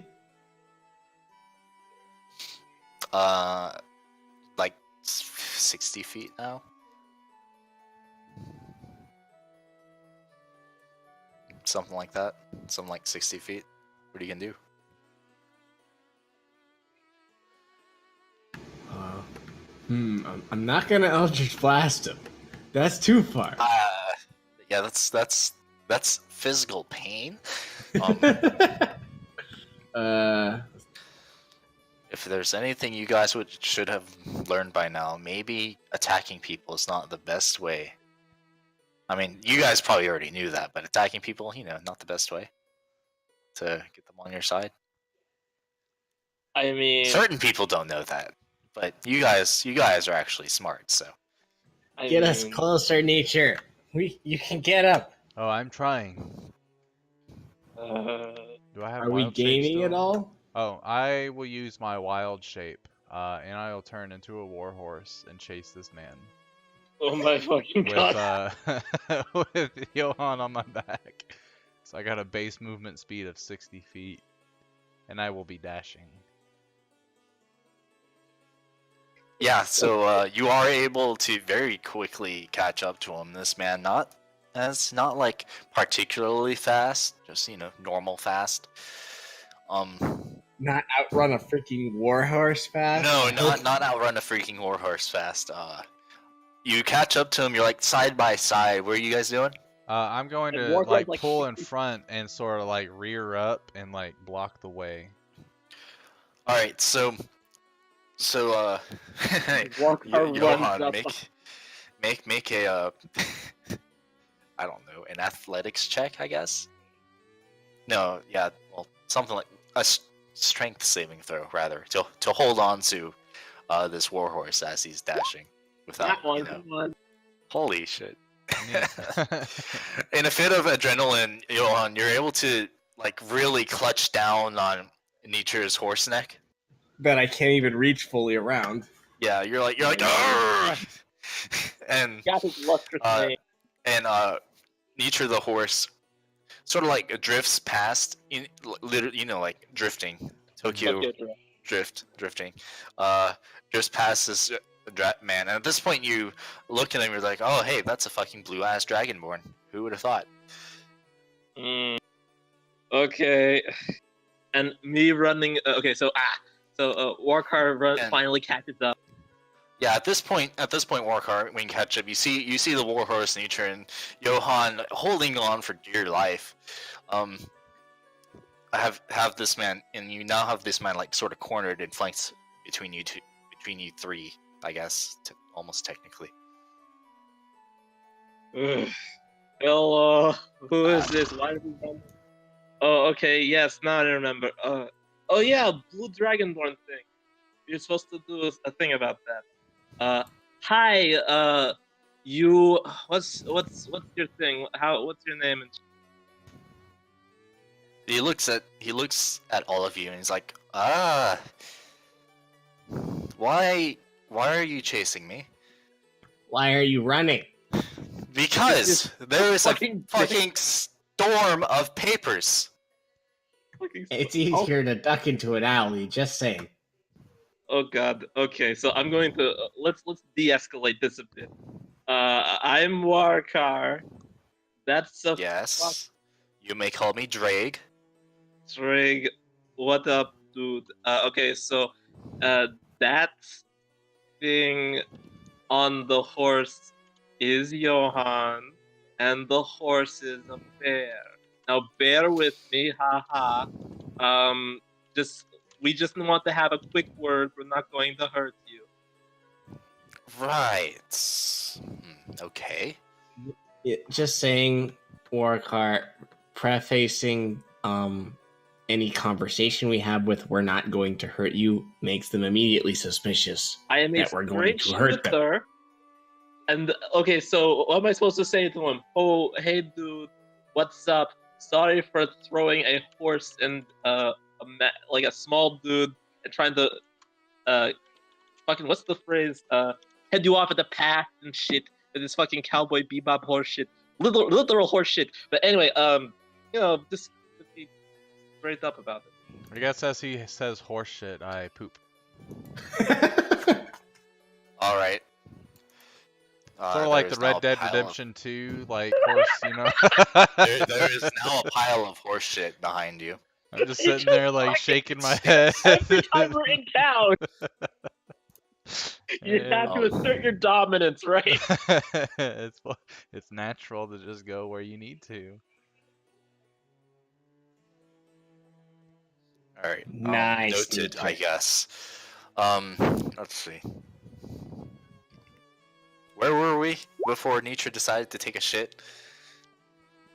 Like 60 feet now. Something like that. Something like 60 feet. What are you gonna do? I'm not gonna Eldritch Blast him. That's too far. Yeah, that's physical pain. If there's anything you guys should have learned by now, maybe attacking people is not the best way. I mean, you guys probably already knew that, but attacking people, not the best way to get them on your side. I mean, Certain people don't know that, but you guys are actually smart, so. Get us closer, nature. You can get up. Oh, I'm trying. Do I have Are we wild shape gaining at still? all? Oh, I will use my wild shape, and I'll turn into a warhorse and chase this man. Oh my fucking god. With Johan on my back. So I got a base movement speed of 60 feet, and I will be dashing. Yeah, so you are able to very quickly catch up to him. This man not like particularly fast, just normal fast. Not outrun a freaking warhorse fast? No, not outrun a freaking warhorse fast. You catch up to him. You're like side by side. What are you guys doing? I'm going And to Warcar's like like pull in front and sort of like rear up and like block the way. All right, so Warcar Johan, runs up. make a I don't know, an athletics check, I guess. No, yeah, well, something like a strength saving throw, rather, to hold on to this warhorse as he's dashing without, That one, come on. Holy shit! Yeah. In a fit of adrenaline, Johan, you're able to like really clutch down on Nietzsche's horse neck. That I can't even reach fully around. Yeah, you're like "Arrgh!" and Got his lustrous name. and Nietzsche the horse sort of like drifts past, literally, like drifting, Tokyo drifting, drifts past this man, and at this point you look at him, you're like, oh hey, that's a fucking blue ass dragonborn. Who would have thought? Okay. And me running. So Warcar finally catches up. Yeah, at this point, Warcar, when you catch up, you see the warhorse Nietzsche and Johan holding on for dear life. have this man, and you now have this man like sort of cornered and flanked between you three, I guess, almost technically. Ugh. Hello, who is this? Why did we run? Oh, okay, yes, now I remember. Oh yeah, Blue Dragonborn thing. You're supposed to do a thing about that. Hi, you. What's your thing? What's your name? He looks at all of you and he's like, why are you chasing me? Why are you running? Because there is a fucking fucking storm of papers. It's easier to duck into an alley, just saying. Oh god. Okay, so I'm going to let's de-escalate this a bit. I'm Warkar. That's a Yes. You may call me Drake. Trig. What up, dude? Okay, so that thing on the horse is Johan, and the horse is a bear. Now bear with me, haha. We just want to have a quick word. We're not going to hurt you. Right. Okay. Just saying, Warcart, prefacing any conversation we have with "we're not going to hurt you" makes them immediately suspicious I am that we're going to hurt them. shooter. And okay, so what am I supposed to say to him? Oh, hey, dude, what's up? Sorry for throwing a horse and like a small dude and trying to fucking what's the phrase? Head you off at the path and shit with this fucking cowboy bebop horse shit, literal horse shit. But anyway, just be straight up about it. I guess as he says horse shit, I poop. All right. Sort of like the Red Dead Redemption 2, like horse, you know. there is now a pile of horse shit behind you. I'm just sitting there like shaking my head. Every time we're in town, you have to assert your dominance, right? It's natural to just go where you need to. All right. Nice. Noted, I guess. Let's see. Where were we before Nietzsche decided to take a shit?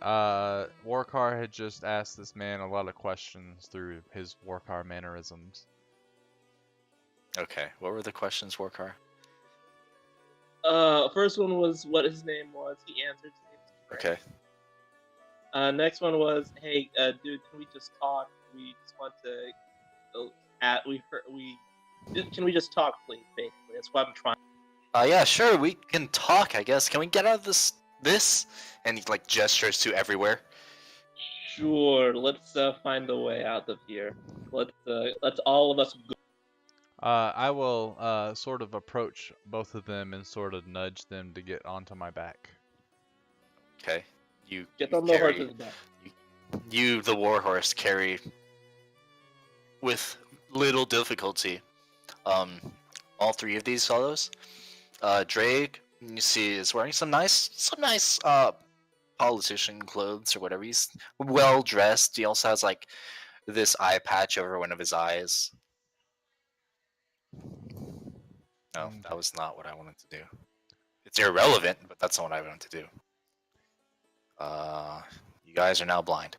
Warcar had just asked this man a lot of questions through his Warcar mannerisms. Okay, what were the questions, Warcar? First one was what his name was. He answered. Okay. Next one was, hey, dude, can we just talk? We just want to. Can we just talk, please? Basically, that's what I'm trying. Yeah, sure, we can talk, I guess. Can we get out of this? And he, like, gestures to everywhere. Sure, let's find a way out of here. Let's all of us go. I will sort of approach both of them and sort of nudge them to get onto my back. Okay. You Get on the horse's back. You, the warhorse, carry with little difficulty all three of these fellows. Drake, you see, is wearing some nice politician clothes or whatever. He's well dressed. He also has like this eye patch over one of his eyes. No, that was not what I wanted to do. It's irrelevant, but that's not what I wanted to do. You guys are now blind.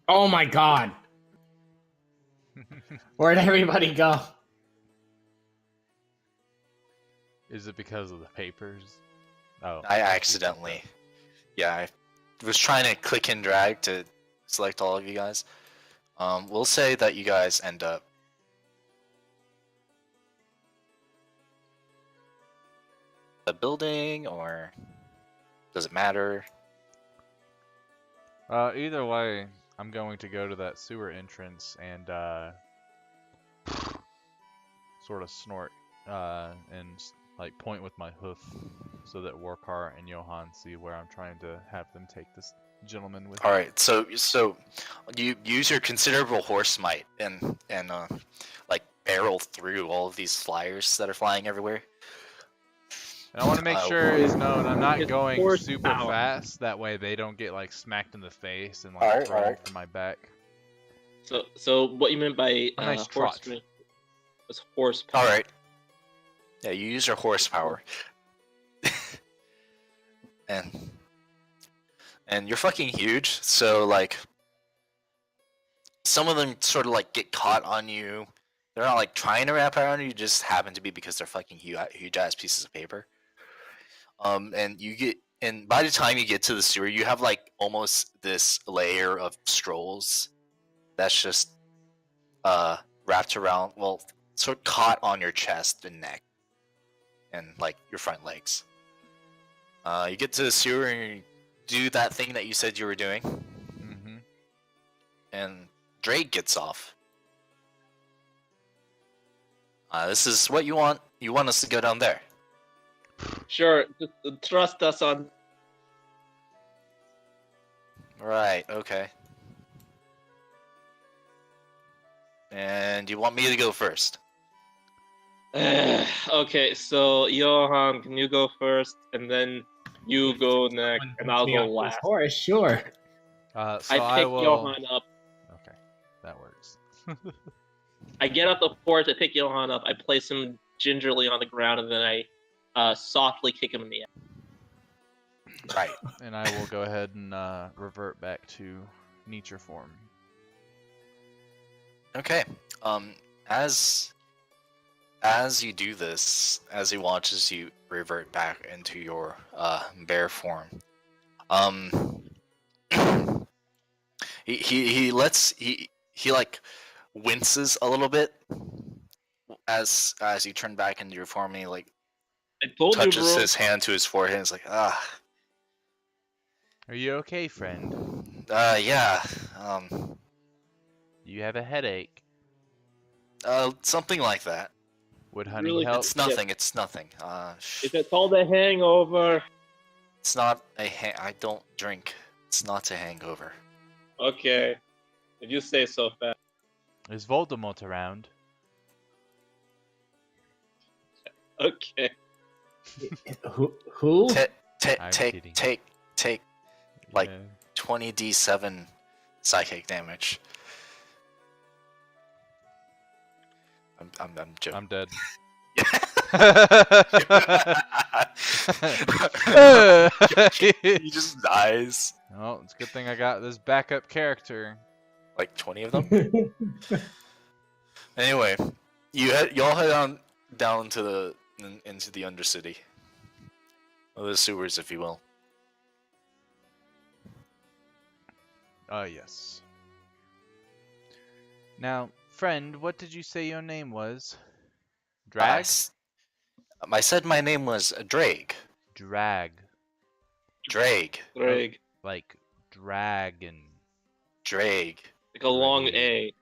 Oh my god! Where'd everybody go? Is it because of the papers? Oh. I accidentally. Yeah, I was trying to click and drag to select all of you guys. We'll say that you guys end up the building, or does it matter? Either way, I'm going to go to that sewer entrance and sort of snort and like point with my hoof so that Warcar and Johan see where I'm trying to have them take this gentleman with. All right, so you use your considerable horse might and like barrel through all of these flyers that are flying everywhere. And I want to make sure it's known I'm not It's going horse super power. fast. That way they don't get like smacked in the face and like thrown from my back. So what you meant by A nice horse trot. strength was horsepower. All right. Yeah, you use your horsepower, and you're fucking huge. So like, some of them sort of like get caught on you. They're not like trying to wrap around you. Just happen to be because they're fucking huge ass pieces of paper. And by the time you get to the sewer, you have like almost this layer of strolls that's just wrapped around, well, sort of caught on your chest and neck and like your front legs. You get to the sewer and you do that thing that you said you were doing, Mm-hmm. and Drake gets off. This is what you want. You want us to go down there? Sure, just trust us on. Right. Okay. And you want me to go first? Okay, so Johan, can you go first, and then you go next, and I'll go last. Horse, sure. So I pick will. Johan up. Okay, that works. I get off the horse. I pick Johan up. I place him gingerly on the ground, and then I softly kick him in the ass. Right. And I will go ahead and revert back to nature form. Okay. As you do this, as he watches you revert back into your bear form, he like winces a little bit as you turn back into your form, and he like I told you, touches bro. his hand to his forehead and is like, ah, Are you okay, friend? yeah, Do you have a headache? something like that. Would honey Really? help? It's nothing. It's nothing. Is it called a hangover? It's not I don't drink. It's not a hangover. Okay, if you say so fast. Is Voldemort around? Okay. Who? I'm kidding. Take like Yeah. 20d7 psychic damage. I'm joking. I'm dead. He just dies. Well, it's a good thing I got this backup character. Like 20 of them. Anyway, y'all head on down into the undercity, or the sewers, if you will. Yes. Now, friend, what did you say your name was? Drag? I said my name was Drake. Drag. Drake. Greg. Like dragon. Drake. Like a long Greg. A.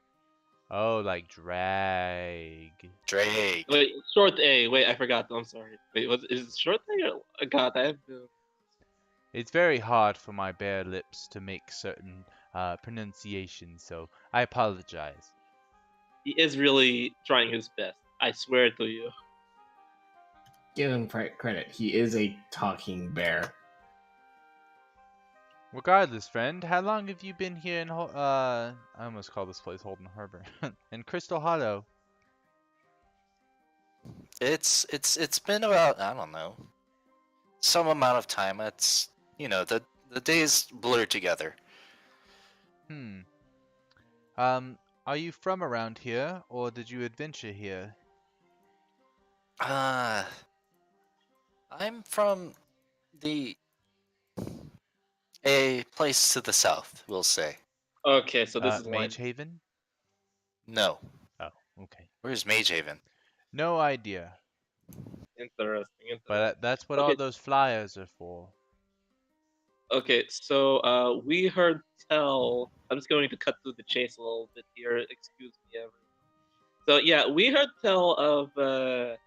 Oh, like drag. Drake. Wait, short A. Wait, I forgot. I'm sorry. Wait, is it short A or God? I have to. It's very hard for my bare lips to make certain pronunciations, so I apologize. He is really trying his best. I swear to you. Give him credit. He is a talking bear. Regardless, friend, how long have you been here in I almost call this place Holden Harbor. In Crystal Hollow? It's been about, I don't know, some amount of time. It's, the days blur together. Are you from around here, or did you adventure here? I'm from a place to the south, we'll say. Okay, so this is one. Mage Haven? No. Oh, okay. Where's Mage Haven? No idea. Interesting. But that's what Okay. all those flyers are for. Okay, so we heard tell. I'm just going to cut through the chase a little bit here. Excuse me, everyone. So yeah, we heard tell of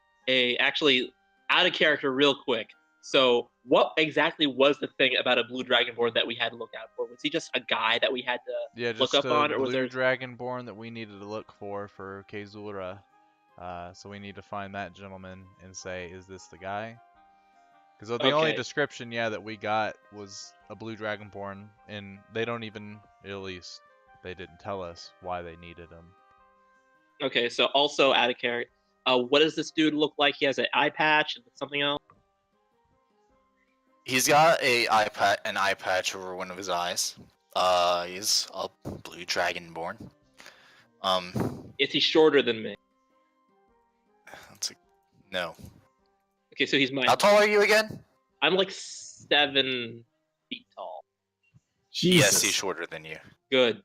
actually out of character real quick. So what exactly was the thing about a blue dragonborn that we had to look out for? Was he just a guy that we had to Just look up a on, or was blue there? dragonborn that we needed to look for Kezura. So we need to find that gentleman and say, is this the guy? Because the only Okay. description, that we got was a blue dragonborn, and they don't even release they didn't tell us why they needed them. Okay, so also out of character. What does this dude look like? He has an eye patch and something else. He's got an eye patch over one of his eyes. He's a blue dragonborn. Is he shorter than me? No. Okay, so he's my. How tall are you again? I'm like 7 feet tall. Jesus. Yes, he's shorter than you. Good.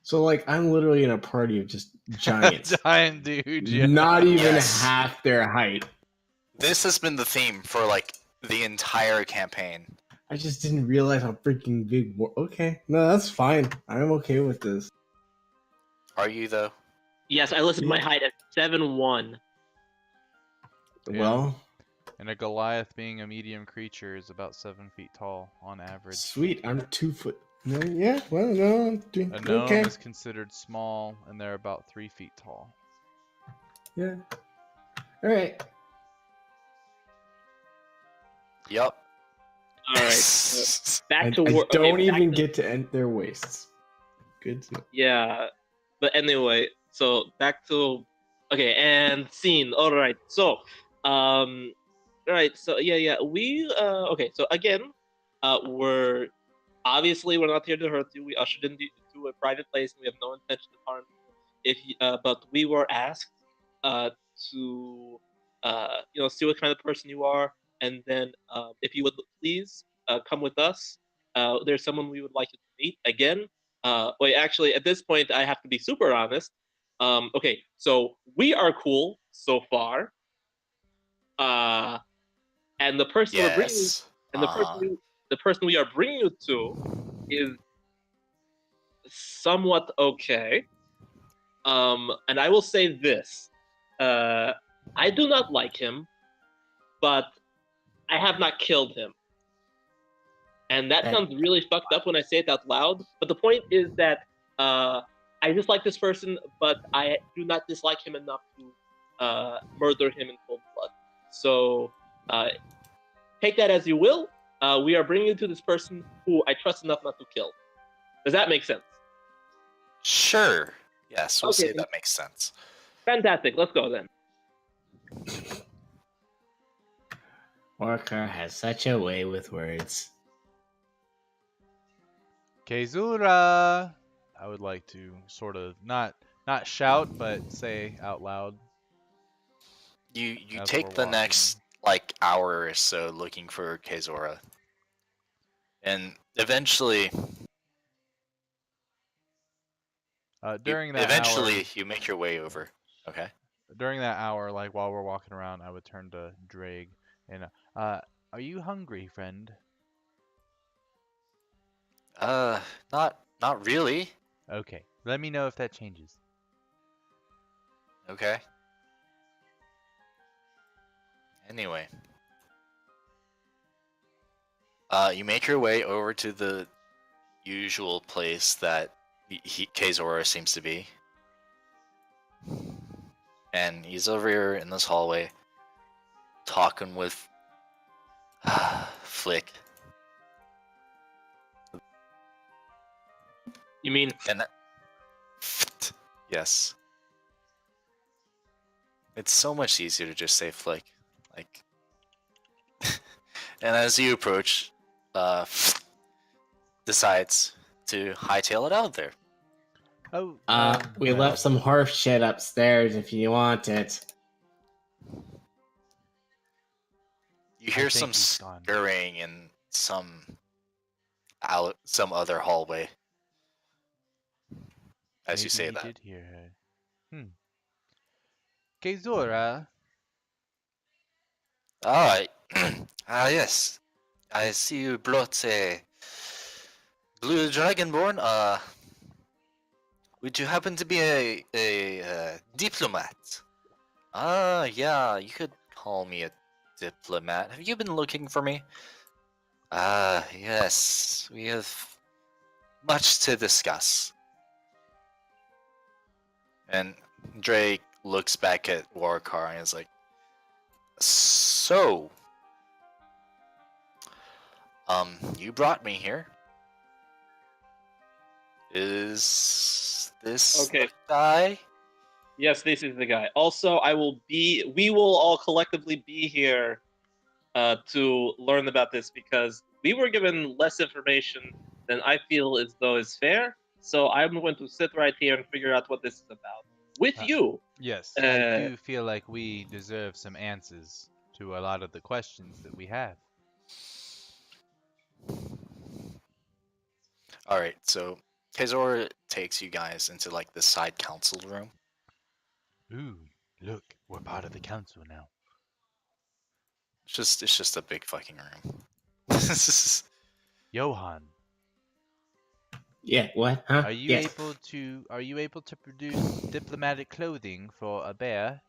So like I'm literally in a party of just giants. Giant dude, yeah. Not even Yes. half their height. This has been the theme for like the entire campaign. I just didn't realize how freaking big. Okay, no, that's fine. I'm okay with this. Are you though? Yes, I listed my height at 7'1". Yeah. Well, And a Goliath, being a medium creature, is about 7 feet tall on average. sweet. I'm 2 foot. No, yeah, well, no, I'm doing A gnome okay. is considered small, and they're about 3 feet tall. Yeah. All right. Yup. All right, so back to I work. don't even get to end their waists. Good to know. Yeah, but anyway, so back to okay, and scene. All right, so all right, so yeah, we okay, so again, we're obviously we're not here to hurt you. We ushered into a private place, and we have no intention of harm you. But we were asked to see what kind of person you are, and then if you would please come with us. There's someone we would like you to meet again. Wait, actually, at this point, I have to be super honest. Okay, so we are cool so far. And the person we're bringing, Yes. and the person we are bringing you to is somewhat okay. And I will say this: I do not like him, but I have not killed him. And that sounds really fucked up when I say it out loud. But the point is that I dislike this person, but I do not dislike him enough to murder him in cold blood. So take that as you will. We are bringing you to this person who I trust enough not to kill. Does that make sense? Sure. Yes, we'll Okay. say that makes sense. Fantastic. Let's go then. Orca has such a way with words. Kezura! I would like to sort of not shout, but say out loud. You As take we're the walking. next like hour or so looking for Kezora. And eventually During that eventually hour, you make your way over. Okay. during that hour, like while we're walking around, I would turn to Drake and, are you hungry, friend? Not really. Okay, let me know if that changes. Okay. Anyway. You make your way over to the usual place that Kezora seems to be. And he's over here in this hallway talking with Flick. You mean And yes. It's so much easier to just say Flick. Like and as you approach, decides to hightail it out there. Oh, We no. left some horse shit upstairs if you want it. You hear think some he's gone. scurrying in some other hallway. As you Maybe say he that. did hear her. Kezura, Alright. Yes. I see you brought a blue dragonborn. Would you happen to be a diplomat? Yeah, you could call me a diplomat. Have you been looking for me? Yes. We have much to discuss. And Drake looks back at Warcar and is like, so, You brought me here. Is this Okay. the guy? Yes, this is the guy. Also, we will all collectively be here to learn about this because we were given less information than I feel as though is fair. So I'm going to sit right here and figure out what this is about with Uh, you. Yes, I do feel like we deserve some answers to a lot of the questions that we have. All right, so Kezora takes you guys into like the side council room. Ooh, look, we're part of the council now. It's just a big fucking room. Johan, Yeah, what? Huh? are you Yeah. able to produce diplomatic clothing for a bear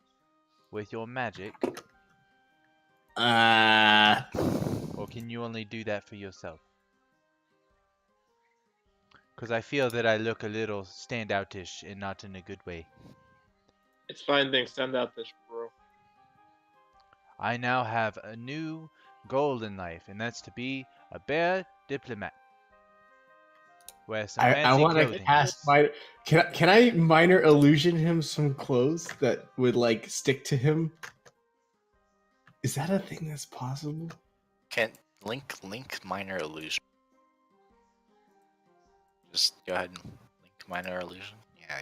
with your magic, or can you only do that for yourself? Because I feel that I look a little standoutish and not in a good way. It's fine being stand out this, bro. I now have a new goal in life, and that's to be a bear diplomat. Wear some I fancy want to clothing. cast my. Can I minor illusion him some clothes that would like stick to him? Is that a thing that's possible? Can't link minor illusion. Just go ahead and link minor illusion. Yeah.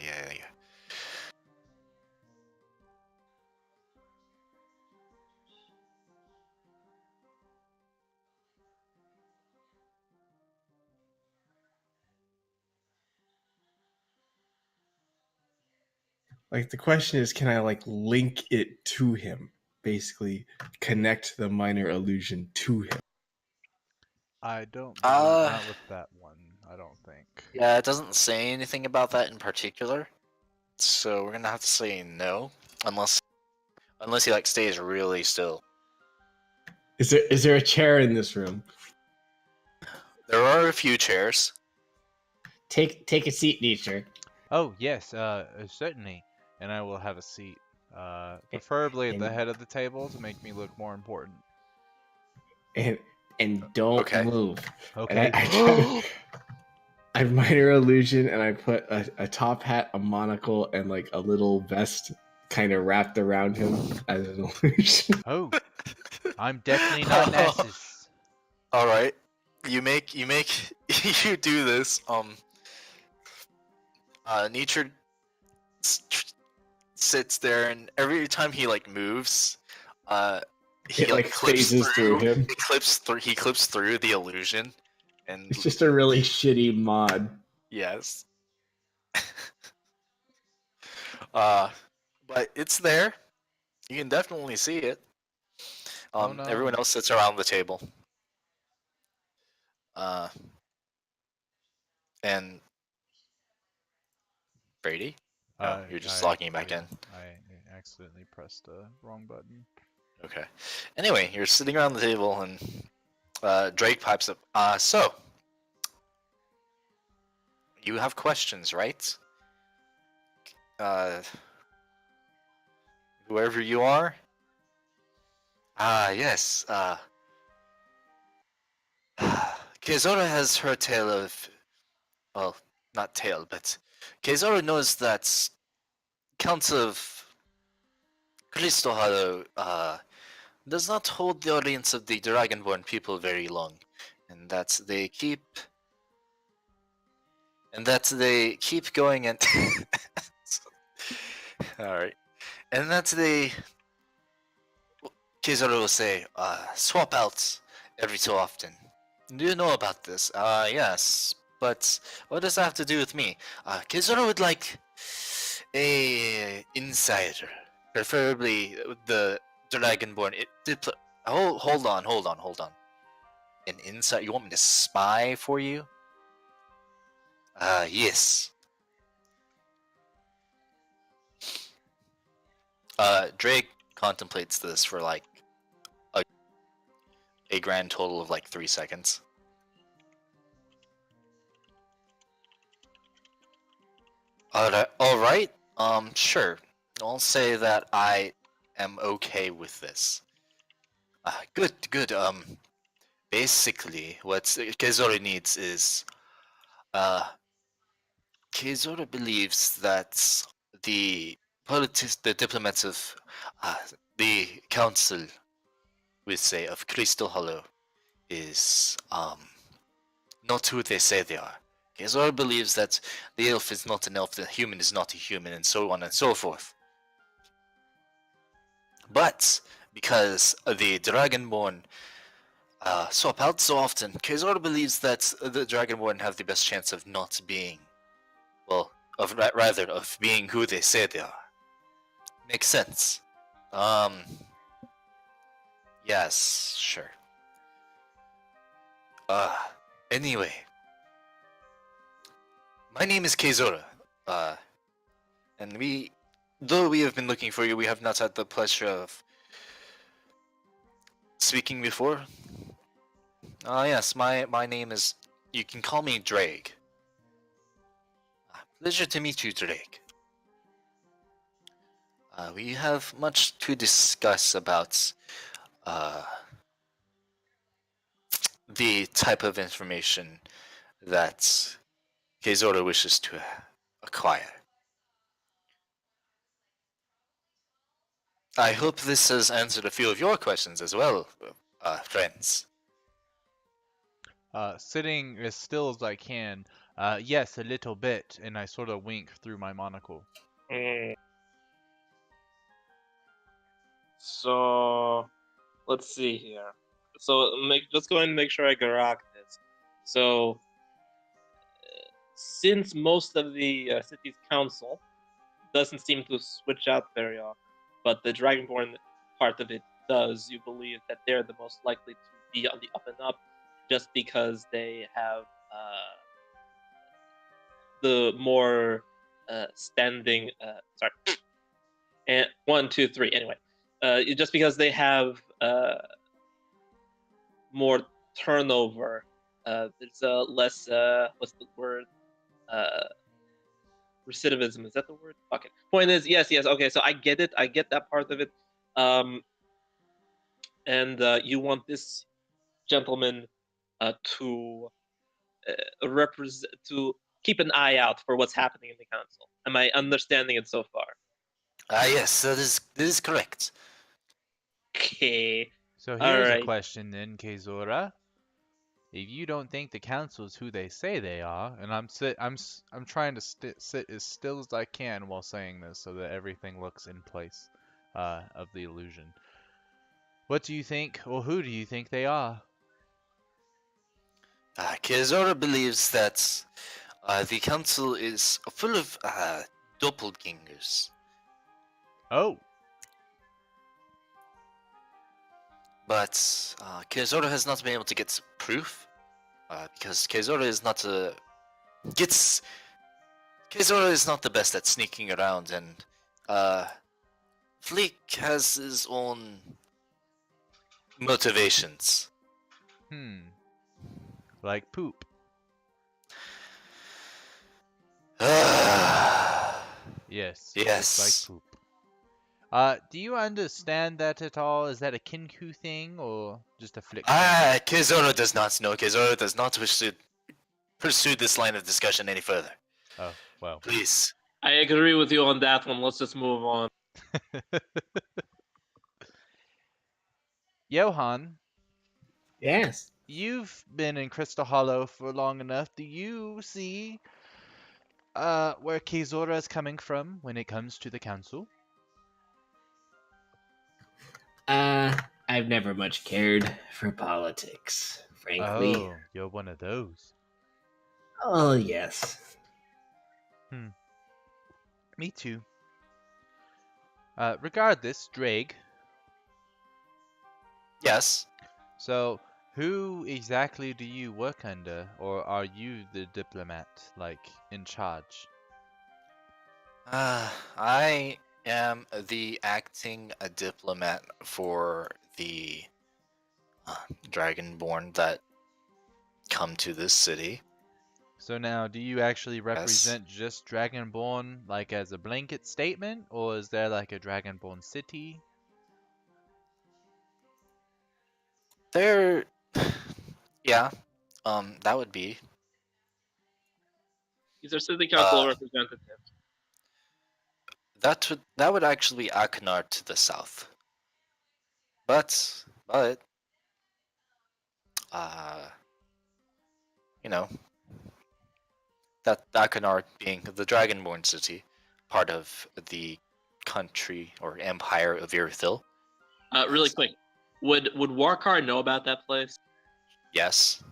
Like the question is, can I like link it to him? Basically, connect the minor illusion to him. I don't believe Uh, not with that one. I don't think. Yeah, it doesn't say anything about that in particular, so we're gonna have to say no, unless he like stays really still. Is there a chair in this room? There are a few chairs. Take a seat, Nietzsche. Oh yes, certainly, and I will have a seat, preferably at the and- head of the table to make me look more important. And don't Okay. move. Okay. And I minor illusion, and I put a top hat, a monocle, and like a little vest kind of wrapped around him as an illusion. Oh, I'm definitely not Nasus. All right, you make you do this. Nature sits there, and every time he like moves, he It like like clips phases through him. He clips through the illusion, and It's just a really shitty mod. yes. But it's there. You can definitely see it. Oh no. Everyone else sits around the table. And Brady? No, you're just logging back in. I accidentally pressed the wrong button. Okay. Anyway, you're sitting around the table, and Drake pipes up. So you have questions, right? Whoever you are. Yes. Kezora has her tale of, well, not tale, but Kezora knows that Count of Cristohalo does not hold the audience of the Dragonborn people very long, and that they keep going and all right, and that they Kezora will say swap out every so often. Do you know about this? Yes, but what does that have to do with me? Kezora would like a insider, preferably the Dragonborn. Hold on. An insider? You want me to spy for you? Yes. Drake contemplates this for like a grand total of like 3 seconds. All right. Sure. I'll say that I am okay with this. Good. basically, what Kezora needs is, Kezora believes that the diplomats of uh, the council, we say, of Crystal Hollow is not who they say they are. Kezora believes that the elf is not an elf, the human is not a human, and so on and so forth. But because the Dragonborn swap out so often, Kezora believes that the Dragonborn have the best chance of not being, well, rather of being who they say they are. Makes sense. Um, yes, sure. Uh, anyway, my name is Kezora. And though we have been looking for you, we have not had the pleasure of speaking before. Yes, my name is. You can call me Drake. Pleasure to meet you, Drake. We have much to discuss about the type of information that Kezora wishes to acquire. I hope this has answered a few of your questions as well, friends. Sitting as still as I can. Yes, a little bit, and I sort of wink through my monocle. So let's see here. So let's go ahead and make sure I garrock this. So since most of the city's council doesn't seem to switch out very often, but the Dragonborn part of it does, you believe that they're the most likely to be on the up and up, just because they have the more standing. Sorry, and 1, 2, 3. Anyway, just because they have more turnover. There's less. What's the word? Recidivism. Is that the word? Fuck it. Point is, yes. Okay, so I get it. I get that part of it. And you want this gentleman to represent, to keep an eye out for what's happening in the council. Am I understanding it so far? Yes, that is correct. Okay. So here's a Alright. question then, Kezora. If you don't think the council's who they say they are, and I'm trying to sit as still as I can while saying this so that everything looks in place of the illusion. What do you think, or who do you think they are? Kezora believes that the council is full of doppelgangers. Oh, But Kezora has not been able to get proof because Kezora is not the best at sneaking around, and Fleek has his own motivations. like poop. Yes, Yes. just like poop. Do you understand that at all? Is that a Kinku thing or just a flick? Kezora does not know. Kezora does not wish to pursue this line of discussion any further. Oh, well. Please. I agree with you on that one. Let's just move on. Johan, Yes. you've been in Crystal Hollow for long enough. Do you see where Kezora is coming from when it comes to the council? I've never much cared for politics, frankly. Oh, you're one of those. Oh, yes. Me too. Regardless, Drake. Yes. So, who exactly do you work under, or are you the diplomat, like, in charge? I am the acting diplomat for the Dragonborn that come to this city. So now, do you actually represent just Dragonborn, like, as a blanket statement, or is there, like, a Dragonborn city? There Yeah. That would be. He's our city council Uh, representative. that would actually be Akinar to the south. But uh, you know, that Akinar being the Dragonborn city, part of the country or empire of Irathil. Really quick, would Warcar know about that place? Yes.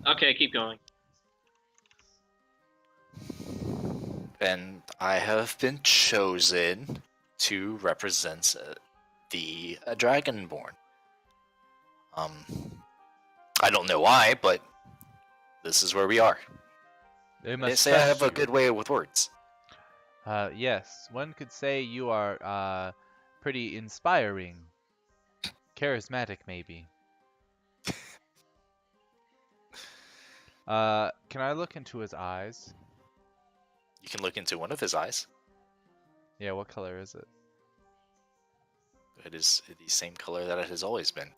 Okay, keep going. And I have been chosen to represent the Dragonborn. I don't know why, but this is where we are. They They must say I have trust a you. good way with words. Yes, one could say you are pretty inspiring. Charismatic, maybe. Can I look into his eyes? You can look into one of his eyes. Yeah, what color is it? It is the same color that it has always been.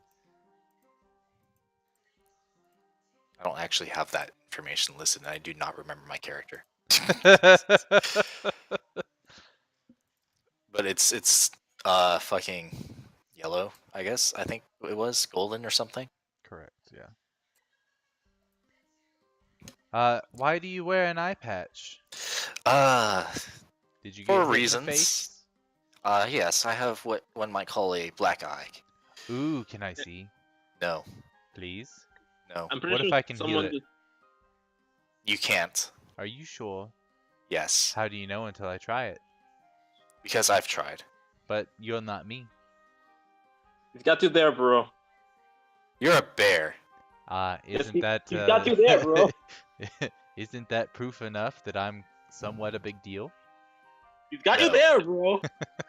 I don't actually have that information listed, and I do not remember my character. But it's fucking yellow, I guess. I think it was golden or something. Correct, yeah. Why do you wear an eye patch? Uh Did you for get hit in the reasons. face? Yes, I have what one might call a black eye. Ooh, can I see? No, Please? no, I'm pretty What sure if I can heal someone it? did- you can't. Are you sure? Yes, How do you know until I try it? because I've tried. But you're not me. He's got you there, bro. You're a bear. Isn't that he's got you there, bro. isn't that proof enough that I'm somewhat a big deal? He's got you No. there, bro.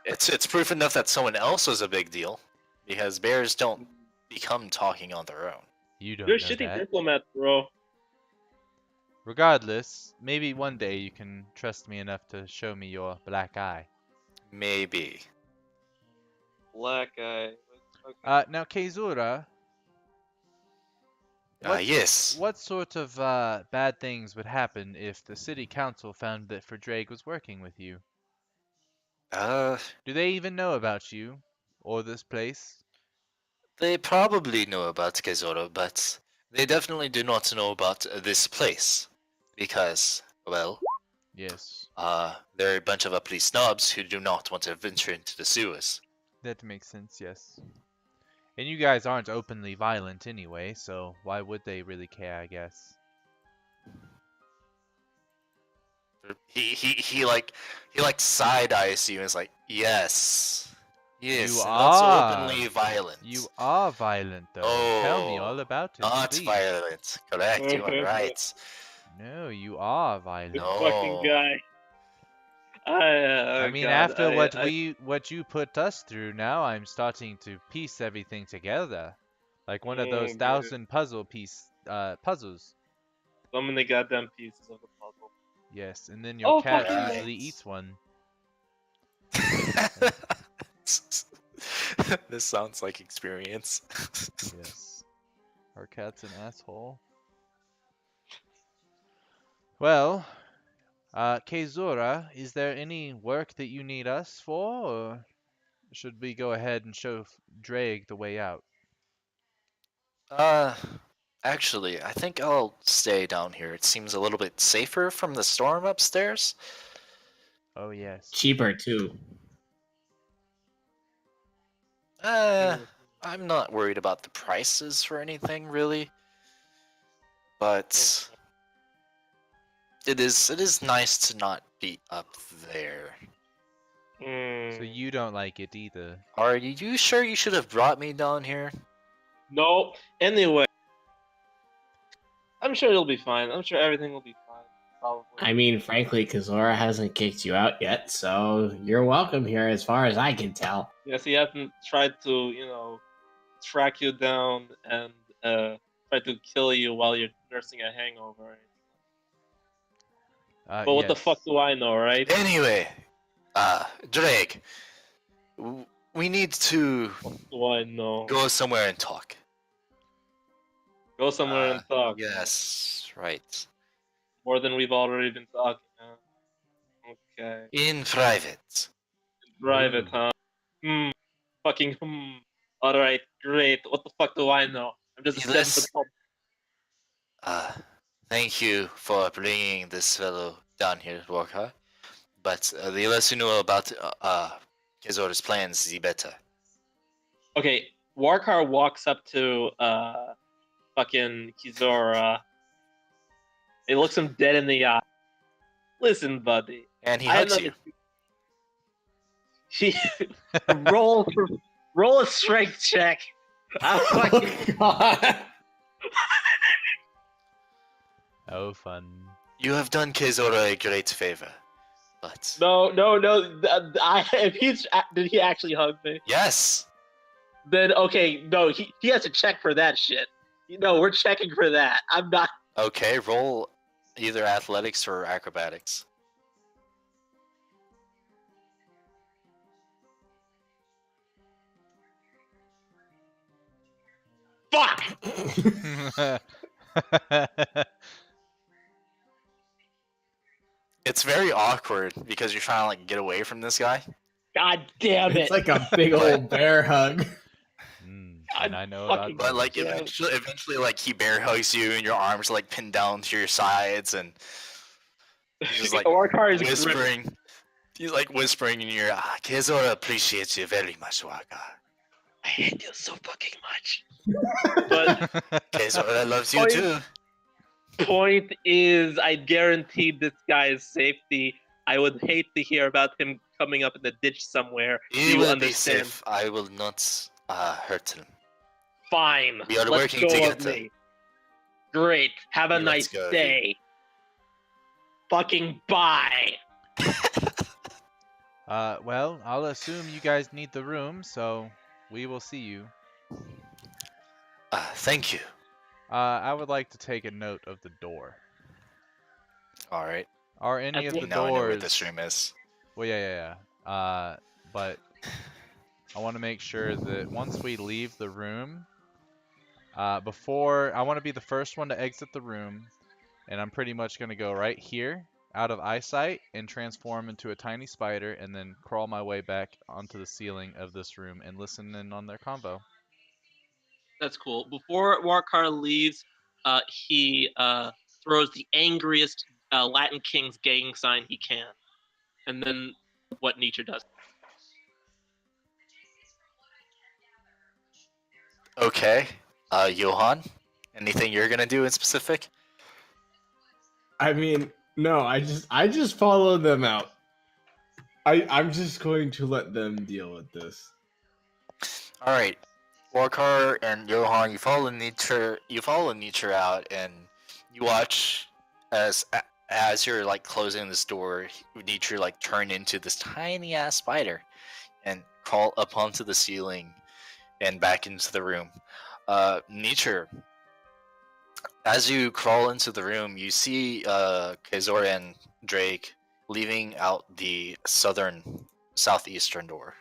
It's proof enough that someone else was a big deal, because bears don't become talking on their own. You don't You're a know shitty that. diplomat, bro. Regardless, maybe one day you can trust me enough to show me your black eye. Maybe. Black guy. Okay. Now Keizura, Yes. what sort of bad things would happen if the city council found that Frederik was working with you? Do they even know about you or this place? They probably know about Kezoro, but they definitely do not know about this place. Because, well, Yes, they're a bunch of uppity snobs who do not want to venture into the sewers. that makes sense, yes. And you guys aren't openly violent anyway, so why would they really care, I guess? He like side eyes you and is like, yes. Yes, You and not so are. openly violent. You are violent, though. Tell me all Oh, about it, not please. violent. Correct, you are right. No, you are violent. This No. fucking guy. I mean, God, after I- what you put us through, now I'm starting to piece everything together, like one of those dude. 1,000 puzzles. So many goddamn pieces of the puzzle. Yes, and then your cat fucking usually Right. eats one. This sounds like experience. Yes, our cat's an asshole. Well, Keizura, is there any work that you need us for, or should we go ahead and show Drake the way out? Uh, Actually, I think I'll stay down here. It seems a little bit safer from the storm upstairs. Oh, yes. Cheaper too. I'm not worried about the prices for anything really, but it is nice to not be up there. So you don't like it either. Are you sure you should have brought me down here? No. Anyway. I'm sure it'll be fine. I'm sure everything will be fine. Probably. I mean, frankly, Kazora hasn't kicked you out yet, so you're welcome here as far as I can tell. Yes, he hasn't tried to, track you down and try to kill you while you're nursing a hangover. But what the Yes. fuck do I know, right? Anyway, Drake, we need to What do I know? go somewhere and talk. Go somewhere and talk. Yes, right. More than we've already been talking. Okay. In private. Private, huh? Fucking Alright, great. What the fuck do I know? I'm just a Yes. 7 foot tall. Thank you for bringing this fellow down here, Walker. But the less you know about Kizora's plans, the better. Okay, Warkar walks up to fucking Kizora. He looks him dead in the eye. Listen, buddy. And he I hugs know you. She roll a strength check. I'm fucking Oh god. Oh, fun. You have done Kizora a great favor. But no. If did he actually hug me? yes. Then okay, no, he has to check for that shit. We're checking for that. I'm not. Okay, roll either athletics or acrobatics. Fuck. It's very awkward because you're trying to like get away from this guy. God damn it. It's like a big old bear hug. And I know fucking- about But like Yeah. eventually like he bear hugs you and your arms like pinned down to your sides and he's just like Warkar is grim. whispering. He's like whispering in your ear, Kizora appreciates you very much, Waka. I hate you so fucking much. But Kizora loves you Point- too. point is, I guaranteed this guy's safety. I would hate to hear about him coming up in the ditch somewhere. He You will be understand? safe. I will not hurt him. Fine. We are Let working go together. of me. Great. Have a Let's nice go, day. Fucking bye. Well, I'll assume you guys need the room, so we will see you. Thank you. I would like to take a note of the door. All right. Are any of the Now I know where doors? this room is. Well, yeah. But I want to make sure that once we leave the room, before I want to be the first one to exit the room, and I'm pretty much gonna go right here, out of eyesight, and transform into a tiny spider, and then crawl my way back onto the ceiling of this room and listen in on their convo. That's cool. Before Warkar leaves, he throws the angriest Latin King's gang sign he can. And then what Nietzsche does. Okay. Johan, anything you're gonna do in specific? I mean, no, I just follow them out. I'm just going to let them deal with this. All right. Warkar and Johan, you follow Nietzsche out, and you watch as you're like closing this door, Nietzsche like turn into this tiny ass spider and crawl up onto the ceiling and back into the room. Nietzsche, as you crawl into the room, you see Kazor and Drake leaving out the southeastern door.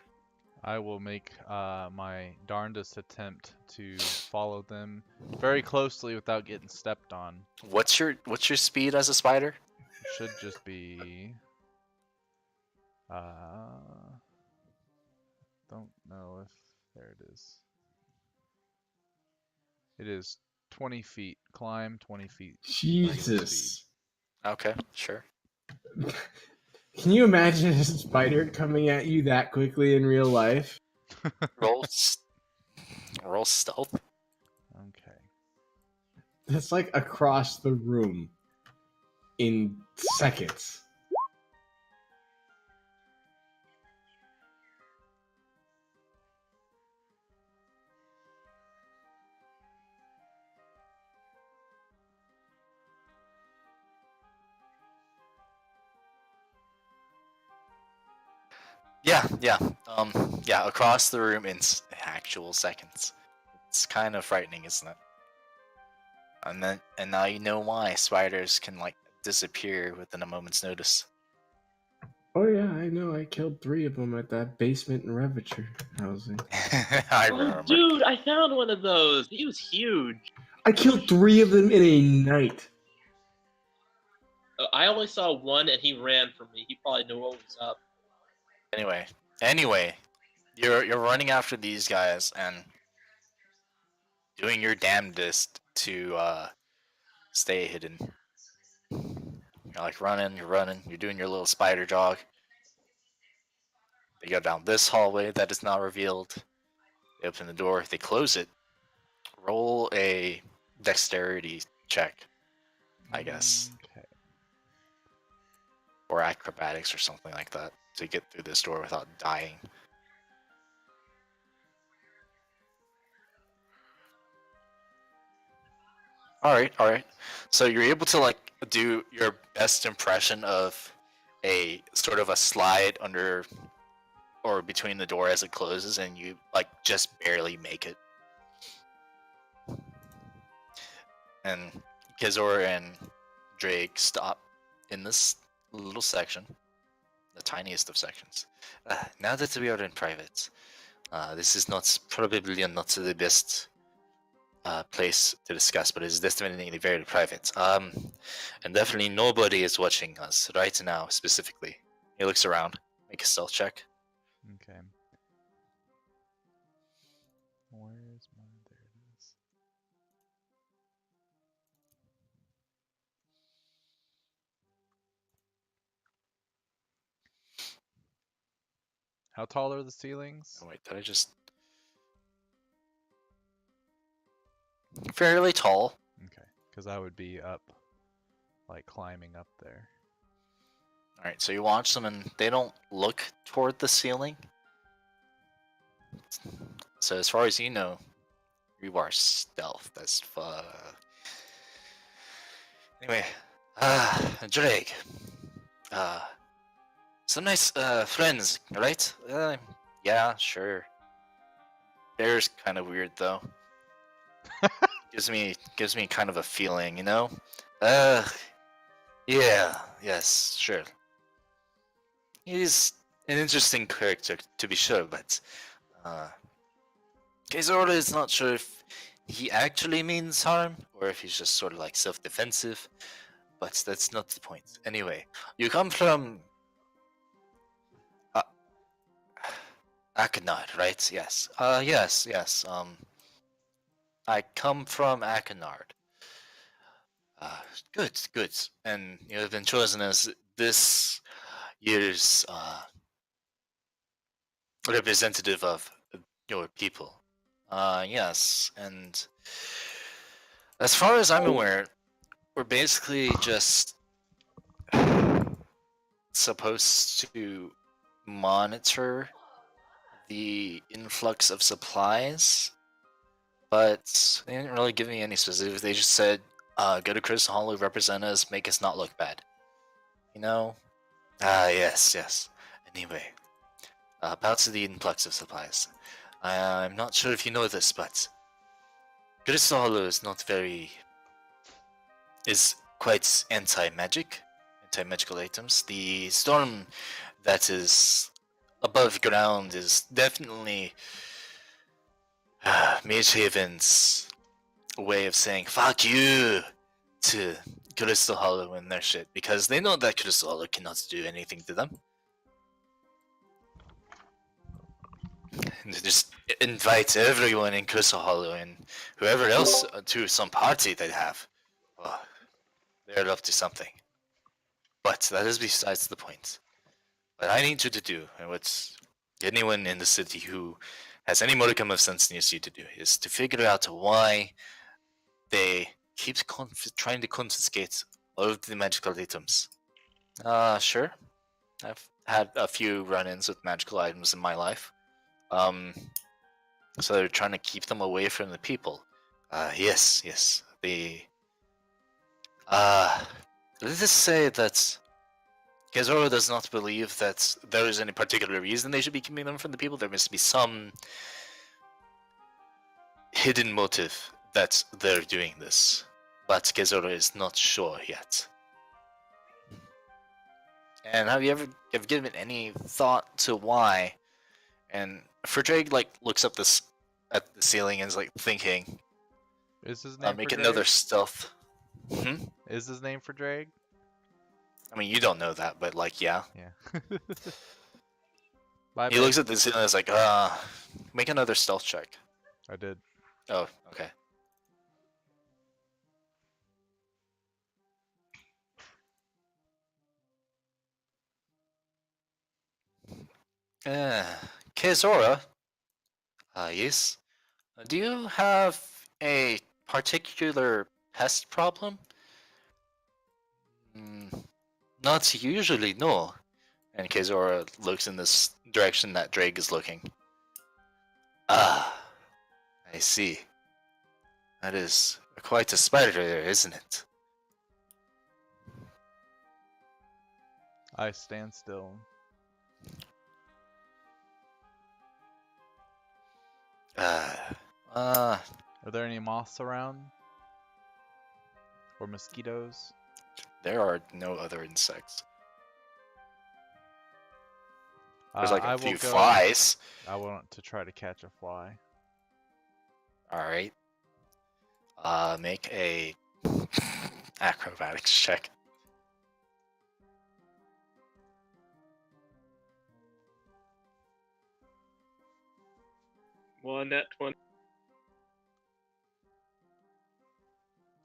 I will make my darndest attempt to follow them very closely without getting stepped on. What's your speed as a spider? It should just be. Don't know if there it is. It is 20 feet climb, 20 feet. Jesus. Okay, sure. Can you imagine a spider coming at you that quickly in real life? Roll stealth. Okay. That's like across the room in seconds. Yeah, across the room in actual seconds. It's kind of frightening, isn't it? And now you know why spiders can like disappear within a moment's notice. Oh yeah, I know. I killed 3 of them at that basement in Revature housing. I Oh, remember. dude, I found one of those. He was huge. I killed 3 of them in a night. I only saw one, and he ran from me. He probably knew what was up. Anyway, you're running after these guys and doing your damnedest to stay hidden. You're like running, you're doing your little spider jog. They go down this hallway that is now revealed. They open the door, they close it. Roll a dexterity check, I guess. Okay. Or acrobatics or something like that to get through this door without dying. Alright. So you're able to like do your best impression of a sort of a slide under or between the door as it closes, and you like just barely make it. And Kizor and Drake stop in this little section, the tiniest of sections. Now that we are in private, this is probably not the best place to discuss, but it's definitely very private. And definitely nobody is watching us right now specifically. He looks around, make a stealth check. Okay. Where's my... There it is. How tall are the ceilings? Oh wait, did I just... Fairly tall. Okay, because I would be up, like climbing up there. Alright, so you watch them and they don't look toward the ceiling. So as far as you know, you are stealth as fuck. Anyway, Drake. Some nice friends, right? Yeah, sure. Bear's kind of weird though. gives me kind of a feeling, you know? Yeah, yes, sure. He's an interesting character to be sure, but Kazora is not sure if he actually means harm or if he's just sort of like self-defensive, but that's not the point. Anyway, you come from Akenard, right? Yes. Yes. I come from Akenard. Good. And you have been chosen as this year's representative of your people. Yes, and as far as I'm aware, we're basically just supposed to monitor the influx of supplies, but they didn't really give me any specifics. They just said, go to Crystal Hollow, represent us, make us not look bad. You know? Yes. Anyway, about the influx of supplies. I'm not sure if you know this, but Crystal Hollow is quite anti-magical items. The storm that is above ground is definitely Mage Haven's way of saying fuck you to Crystal Hollow and their shit, because they know that Crystal Hollow cannot do anything to them. And they just invite everyone in Crystal Hollow and whoever else to some party they have. Well, they're up to something. But that is besides the point. What I need you to do, and what anyone in the city who has any modicum of sense needs you to do, is to figure out why they keep trying to confiscate all of the magical items. Sure. I've had a few run-ins with magical items in my life. So they're trying to keep them away from the people. Yes. Let's just say that Kazoro does not believe that there is any particular reason they should be keeping them from the people. There must be some hidden motive that they're doing this. But Kazoro is not sure yet. And have you ever given any thought to why? And Drake looks up at the ceiling and is thinking, Is his name Make for another Drake? stealth. Hmm? Is his name for Drake? I mean, you don't know that, but like, yeah. Yeah. Bye, He babe. looks at the ceiling and is like, make another stealth check. I did. Oh, okay. Kezora? Yes. Do you have a particular pest problem? Mm, not usually, no. And Kezora looks in this direction that Drake is looking. Ah, I see. That is quite a spider there, isn't it? I stand still. Are there any moths around? Or mosquitoes? There are no other insects. There's like I a will few go. flies. I want to try to catch a fly. Alright. Make a acrobatics check. One net 20.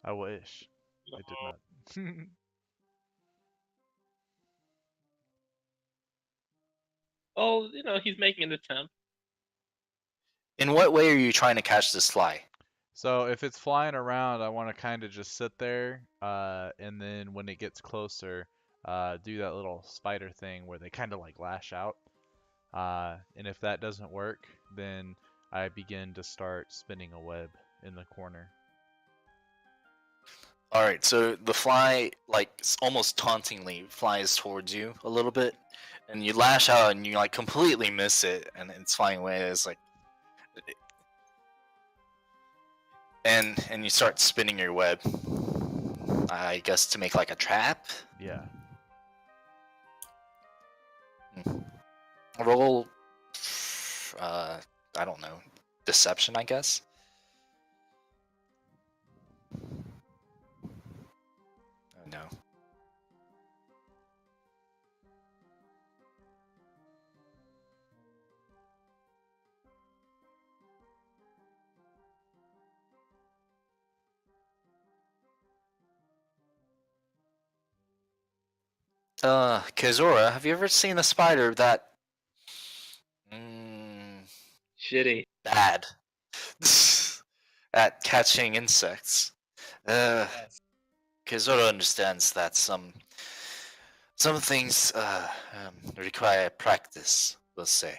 I wish. I did not. Oh, he's making an attempt. In what way are you trying to catch this fly? So if it's flying around, I want to kind of just sit there, and then when it gets closer, do that little spider thing where they kind of like lash out. And if that doesn't work, then I begin to start spinning a web in the corner. Alright, so the fly, like, almost tauntingly flies towards you a little bit, and you lash out and you, like, completely miss it, and it's flying away. It's like... And you start spinning your web. I guess to make, like, a trap? Yeah. Roll... I don't know. Deception, I guess? Oh, no. Kezora, have you ever seen a spider that... Shitty. bad at catching insects? Kezora understands that some things require practice, we'll say.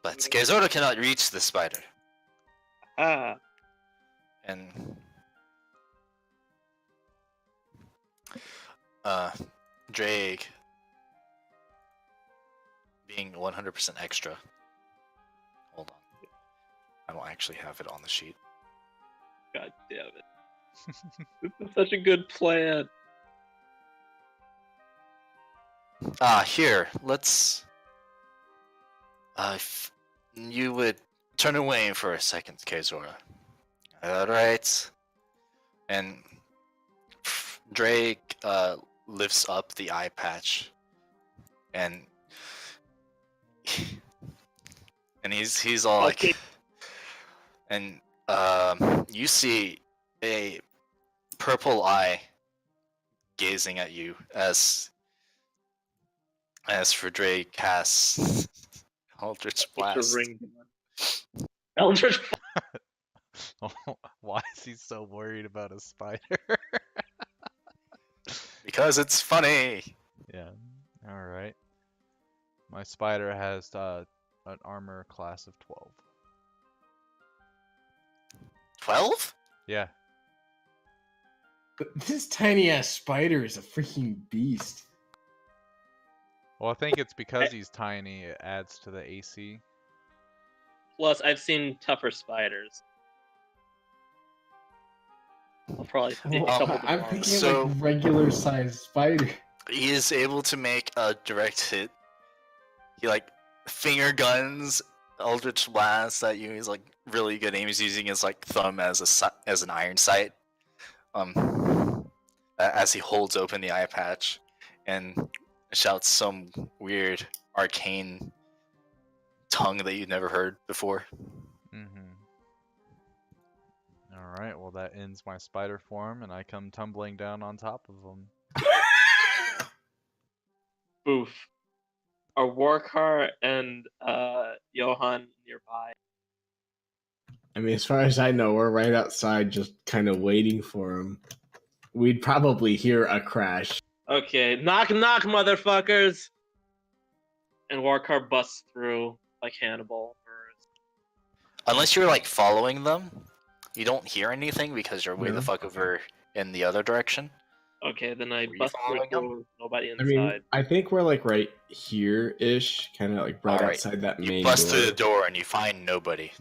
But Kezora cannot reach the spider. Ah. And Drake, being 100% extra. Hold on. I don't actually have it on the sheet. God damn it. This is such a good plan. Here, let's... if you would turn away for a second, Kezora. Alright. And Drake lifts up the eye patch, and he's all Okay. like, and you see a purple eye gazing at you as for Drake casts Eldritch Blast. Eldritch. Why is he so worried about a spider? Because it's funny. Yeah. All right. My spider has an armor class of 12. 12? Yeah. This tiny ass spider is a freaking beast. Well, I think it's because he's tiny, it adds to the AC. Plus, I've seen tougher spiders. I'll probably take a couple I'm tomorrow. thinking So- like regular sized spider. He is able to make a direct hit. He like finger guns Eldritch Blast at you. He's like really good aim. He's using his like thumb as an iron sight. As he holds open the eye patch and shouts some weird arcane tongue that you've never heard before. Mm-hmm. All right. Well, that ends my spider form, and I come tumbling down on top of them. Boof. Are Warkar and Johan nearby? I mean, as far as I know, we're right outside, just kind of waiting for him. We'd probably hear a crash. Okay, knock knock, motherfuckers! And Warkar busts through like Hannibal. Unless you're like following them, you don't hear anything because you're way No. the fuck over in the other direction. Okay, then I Were you bust through following him? with nobody I inside. mean, I think we're like right here-ish, kind of like right Alright, outside that You main bust door. through the door and you find nobody.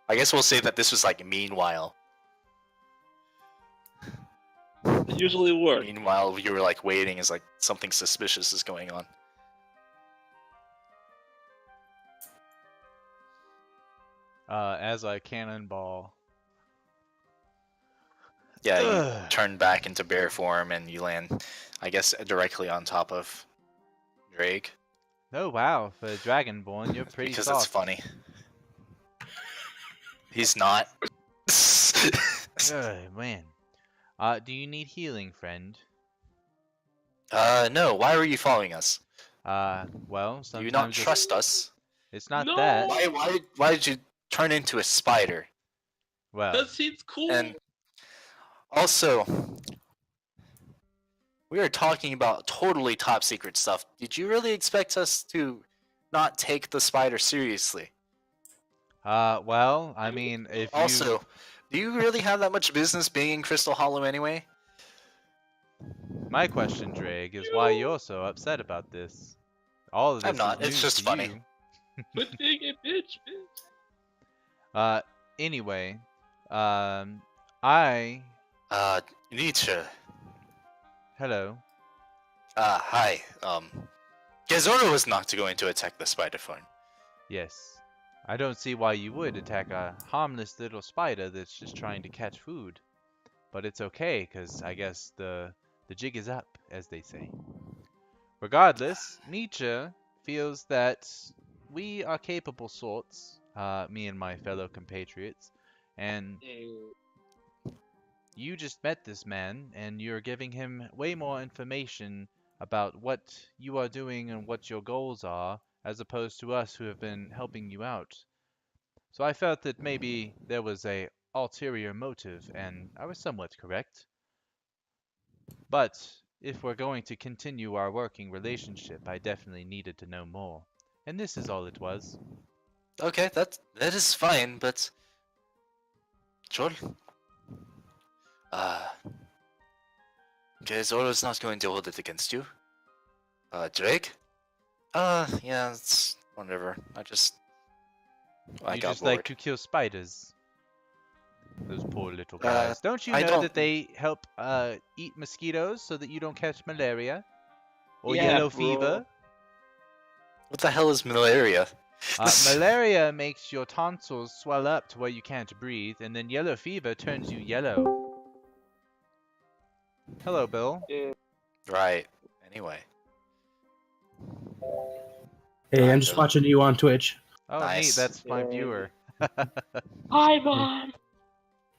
I guess we'll say that this was like meanwhile. It usually works. Meanwhile, you were like waiting as like something suspicious is going on. As I cannonball. Yeah, you Ugh. turn back into bear form and you land, I guess, directly on top of Drake Oh wow, for a Dragonborn, you're pretty because soft. it's funny. He's not. Oh man. Do you need healing, friend? No. Why were you following us? Well, Do sometimes you not trust us? it's not No! that. Why did you turn into a spider? Well, That seems cool. And also, we are talking about totally top secret stuff. Did you really expect us to not take the spider seriously? well, I mean, if you Also, do you really have that much business being in Crystal Hollow anyway? my question, Drake, is why you're so upset about this. All of this I'm not, is it's news just to funny. you. Quit being a bitch. Anyway, I Nietzsche. hello. Hi. Gezora was not going to attack the spider farm. Yes. I don't see why you would attack a harmless little spider that's just trying to catch food. But it's okay, 'cause I guess the jig is up, as they say. Regardless, Nietzsche feels that we are capable sorts, me and my fellow compatriots, and you just met this man, and you're giving him way more information about what you are doing and what your goals are, as opposed to us who have been helping you out. So I felt that maybe there was a ulterior motive, and I was somewhat correct. But if we're going to continue our working relationship, I definitely needed to know more. And this is all it was. Okay, that is fine, but sure. Gezora's not going to hold it against you. Drake? Yeah, it's whatever. I You got just bored. like to kill spiders. Those poor little guys. Don't you I know don't- that they help eat mosquitoes so that you don't catch malaria? Or Yeah, yellow bro. fever? What the hell is malaria? Malaria makes your tonsils swell up to where you can't breathe, and then yellow fever turns you yellow. Hello, Bill. Right. Anyway. Hey, I'm Alright, just Bill. watching you on Twitch. Oh, Nice. neat. That's my Yay. viewer. Hi, Mom.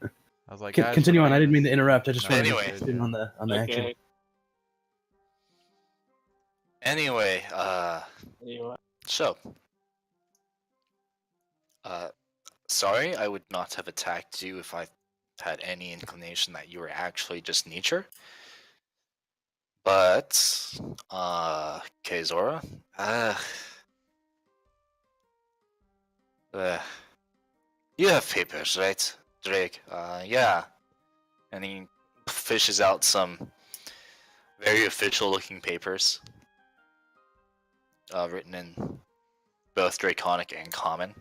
I was like, Con- guys, continue we're on. I didn't mean to famous. interrupt. I just No, wanted Anyway. to get in on the action. Okay. Anyway, Anyway. so. Sorry, I would not have attacked you if I had any inclination that you were actually just nature. But, Kezora? You have papers, right, Drake? Yeah. And he fishes out some very official-looking papers, written in both Draconic and Common,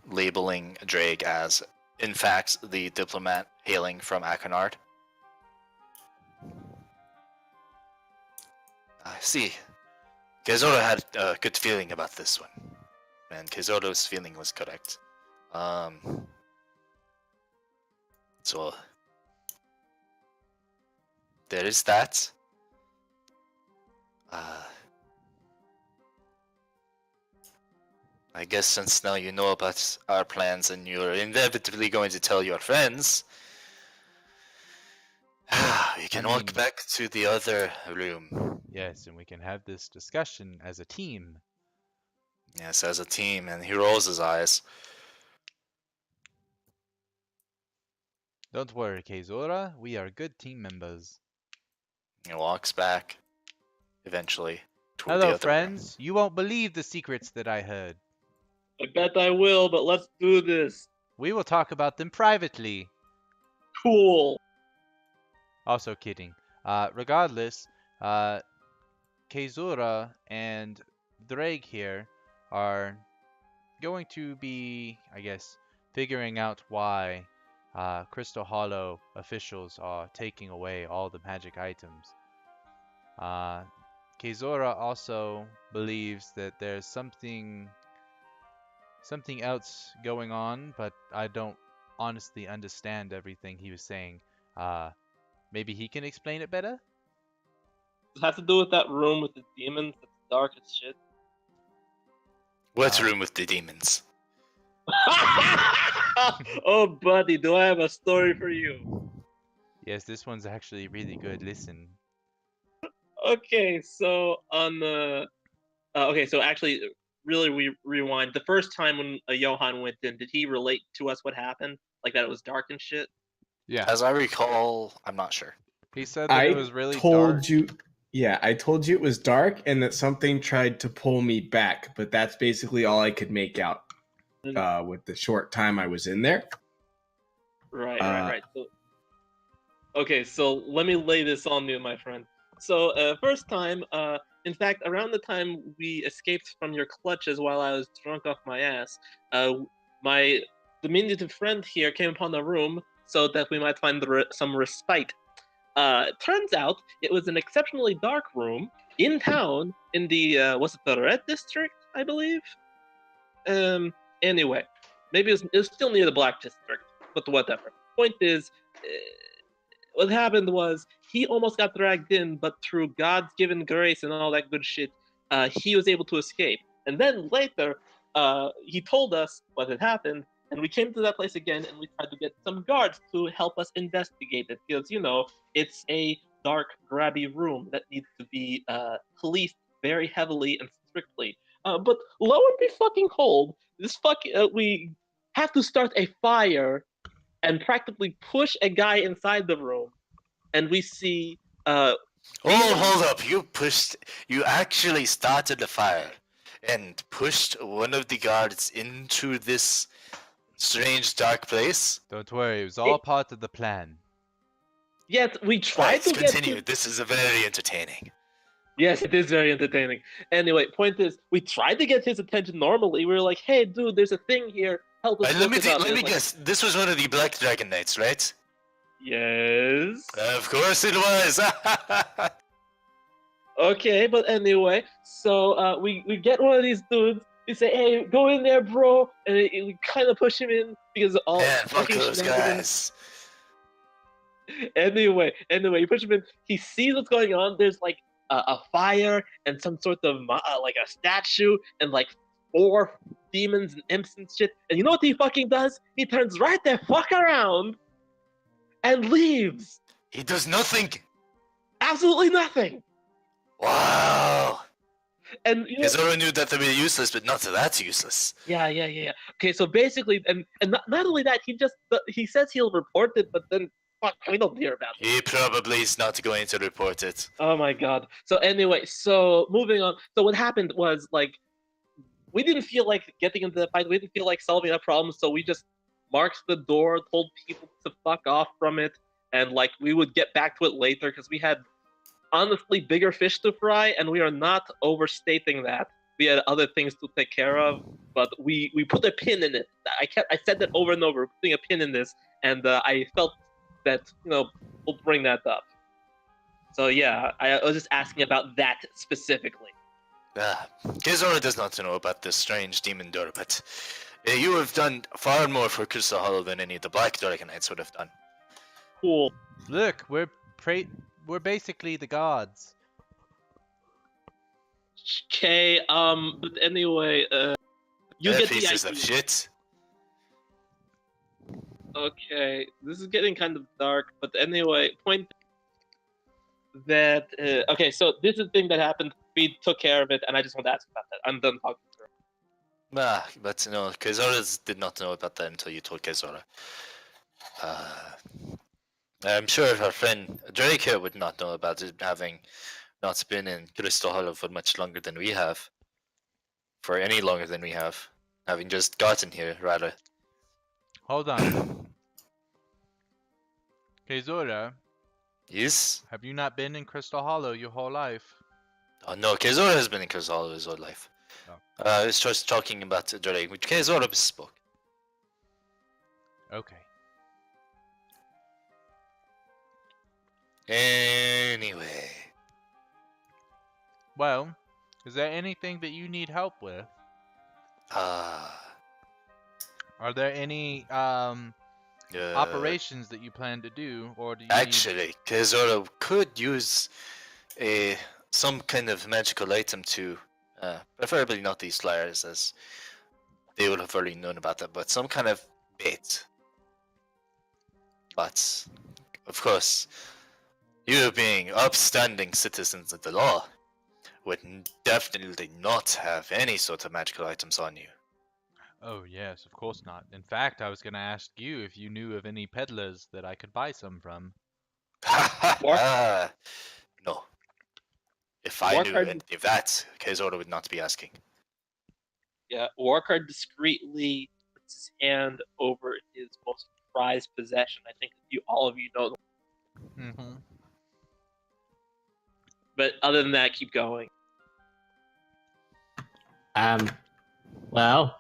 labeling Drake as, in fact, the diplomat hailing from Akenard. I see. Kezora had a good feeling about this one, and Kezora's feeling was correct. So there is that. I guess since now you know about our plans and you're inevitably going to tell your friends, you can walk mean- back to the other room. Yes, and we can have this discussion as a team. Yes, as a team, and he rolls his eyes. Don't worry, Kezora. We are good team members. He walks back, eventually, toward the Hello, other room. friends. You won't believe the secrets that I heard. I bet I will, but let's do this. We will talk about them privately. Cool. Also kidding. Regardless, Kezura and Drake here are going to be, I guess, figuring out why Crystal Hollow officials are taking away all the magic items. Kezora also believes that there's something else going on, but I don't honestly understand everything he was saying. Maybe he can explain it better? Does it have to do with that room with the demons that's dark as shit? What Uh, room with the demons? Oh, buddy, do I have a story for you? Yes, this one's actually really good. Listen. Okay, so on the okay, so actually, really, we rewind. The first time when Johan went in, did he relate to us what happened? Like that it was dark and shit. Yeah. As I recall, I'm not sure. He said that it I was really told dark. you. Yeah, I told you it was dark and that something tried to pull me back, but that's basically all I could make out with the short time I was in there. Right. So, okay, so let me lay this on you, my friend. So, first time, in fact, around the time we escaped from your clutches while I was drunk off my ass, my diminutive friend here came upon the room so that we might find some respite. Turns out it was an exceptionally dark room in town in the was it the Red District, I believe. Anyway, maybe it was still near the Black District, but whatever. Point is, what happened was he almost got dragged in, but through God's given grace and all that good shit, he was able to escape. And then later, he told us what had happened, and we came to that place again, and we tried to get some guards to help us investigate it, because it's a dark, grabby room that needs to be policed very heavily and strictly. But lo and be fucking hold, we have to start a fire and practically push a guy inside the room, and we see Hold up! You actually started the fire and pushed one of the guards into this strange dark place. Don't worry, it was all part of the plan. yes, we tried Right, to continue. get This is very entertaining. yes, it is very entertaining. Anyway, point is, we tried to get his attention normally. We were like, hey dude, there's a thing here, help us Let look it up. me Like, guess. This was one of the Black Dragon Knights, right? yes. Of course it was. Okay, but anyway, so we get one of these dudes. We say, "Hey, go in there, bro," and we kind of push him in because all Man, fuck fucking those shenanigans. guys. Anyway, you push him in. He sees what's going on. There's like a fire and some sort of like a statue and like 4 demons and imps and shit. And you know what he fucking does? He turns right the fuck around and leaves. He does nothing. Absolutely nothing. Wow. And Kizoro knew that they were useless, but not that useless. Yeah. Okay, so basically, and not only that, he says he'll report it, but then fuck, we don't hear about it. He probably is not going to report it. Oh my god. So anyway, so moving on. So what happened was like we didn't feel like getting into the fight. We didn't feel like solving that problem, so we just marked the door, told people to fuck off from it, and like we would get back to it later because we had honestly bigger fish to fry, and we are not overstating that. We had other things to take care of, but we put a pin in it. I said that over and over, putting a pin in this, and I felt that we'll bring that up. So yeah, I was just asking about that specifically. Kezora does not know about this strange demon door, but you have done far more for Crystal Hollow than any of the Black Dragonites would have done. Cool. Look, we're basically the gods. Okay, but anyway, you They're get the pieces idea. of shit. Okay, this is getting kind of dark, but anyway, point that okay, so this is the thing that happened. We took care of it, and I just want to ask about that. I'm done talking to her. But no, Kezora did not know about that until you told Kezora. I'm sure her friend Drake here would not know about it, having not been in Crystal Hollow for much longer than we have. For any longer than we have. Having just gotten here, rather. Hold on. Kezora, Yes? have you not been in Crystal Hollow your whole life? Oh no, Kezora has been in Crystal Hollow his whole life. Oh. I was just talking about Drake, which Kezora spoke. Okay. Anyway. Well, is there anything that you need help with? Are there any operations that you plan to do, or do you Actually, Kezora could use some kind of magical item to, preferably not these flyers, as they would have already known about that, but some kind of bait. But, of course, you being upstanding citizens of the law would definitely not have any sort of magical items on you. Oh, yes, of course not. In fact, I was going to ask you if you knew of any peddlers that I could buy some from. No. If I knew Warcard- any of that, Kezora would not be asking. Yeah, Warcard discreetly puts his hand over his most prized possession. I think all of you know. Mm-hmm. But other than that, keep going. Well,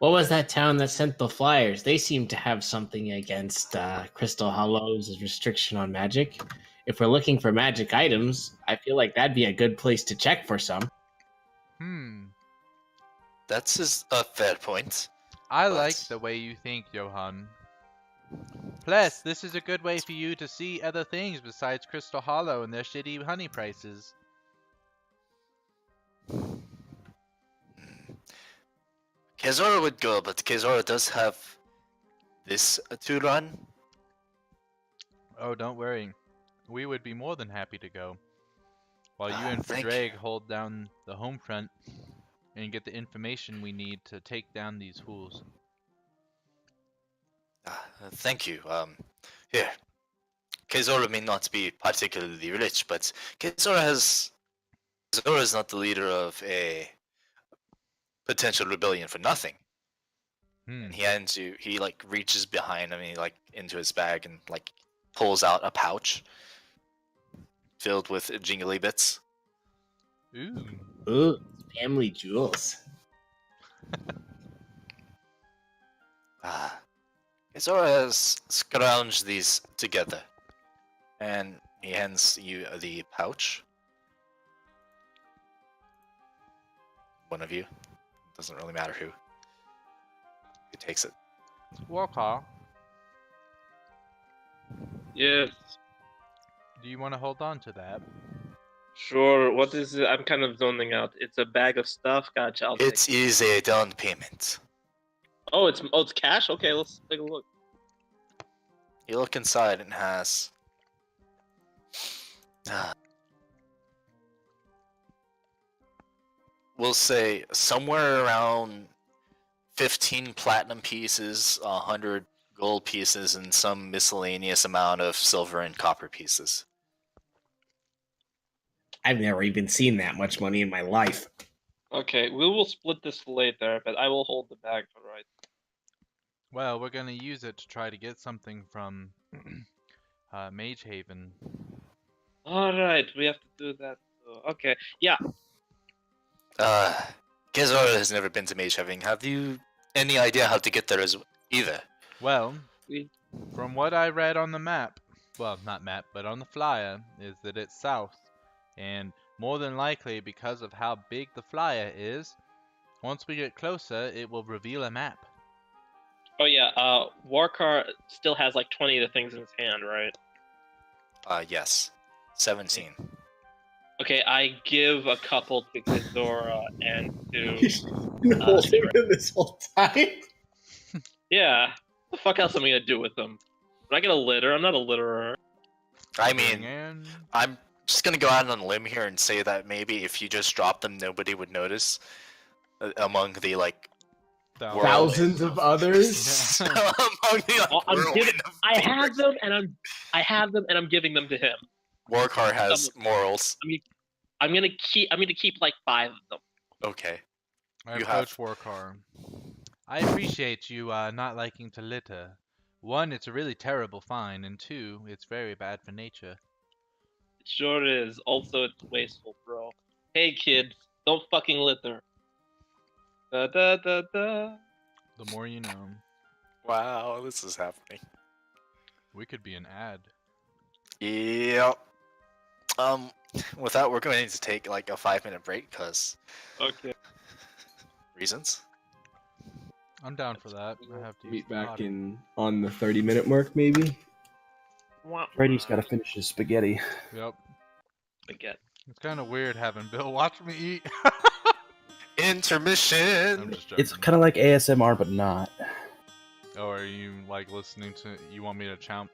what was that town that sent the flyers? They seem to have something against Crystal Hollow's restriction on magic. If we're looking for magic items, I feel like that'd be a good place to check for some. That's a fair point. I But- like the way you think, Johan. Plus, this is a good way for you to see other things besides Crystal Hollow and their shitty honey prices. Kezora would go, but Kezora does have this to run. Oh, don't worry. We would be more than happy to go. While you Ah, and thank Drake you. hold down the home front and get the information we need to take down these fools. Thank you. Here. Kezora may not be particularly rich, but Kezora is not the leader of a potential rebellion for nothing. And he like reaches behind him, like into his bag and like pulls out a pouch filled with jingly bits. Ooh. Ooh, family jewels. Kezora has scrounged these together, and he hands you the pouch. One of you, doesn't really matter who takes it. Walker, Yes, do you want to hold on to that? sure. What is it? I'm kind of zoning out. It's a bag of stuff. Gotcha. I'll take It is a down payment. Oh, it's cash. Okay, let's take a look. You look inside and has we'll say somewhere around 15 platinum pieces, 100 gold pieces, and some miscellaneous amount of silver and copper pieces. I've never even seen that much money in my life. Okay, we will split this later, but I will hold the bag for right. Well, we're going to use it to try to get something from Mage Haven. All right, we have to do that. Okay, yeah. Kezora has never been to Mage Haven. Have you any idea how to get there as either? Well, We- from what I read on the map, well, not map, but on the flyer, is that it's south. And More than likely, because of how big the flyer is, once we get closer, it will reveal a map. Oh yeah, Warcar still has like 20 of the things in his hand, right? Yes. 17. Okay, I give a couple to Ghidorah and to He's been holding it this whole time. yeah. What the fuck else am I gonna do with them? Am I gonna litter? I'm not a litterer. I Bring mean, in. I'm just gonna go out on a limb here and say that maybe if you just drop them, nobody would notice. Among the like Thousands of others. Yeah. among the like, Well, whirlwind of I have fingers. them, and I'm giving them to him. Warcar has morals. I'm gonna keep like 5 of them. Okay. I You approach have- Warcar. I appreciate you not liking to litter. 1, it's a really terrible fine, and 2, it's very bad for nature. It sure is. Also, it's wasteful, bro. Hey kids, don't fucking litter. Da da da da. The more you know. Wow, this is happening. We could be an ad. Yep. With that, we're going to take like a 5-minute break because Okay. reasons. I'm down for that. I have to use Meet the back potty. in on the 30-minute mark, maybe. Brady's got to finish his spaghetti. Yep. Again. It's kind of weird having Bill watch me eat. I'm Intermission. just joking. It's kind of like ASMR, but not. Oh, are you like listening to? You want me to chomp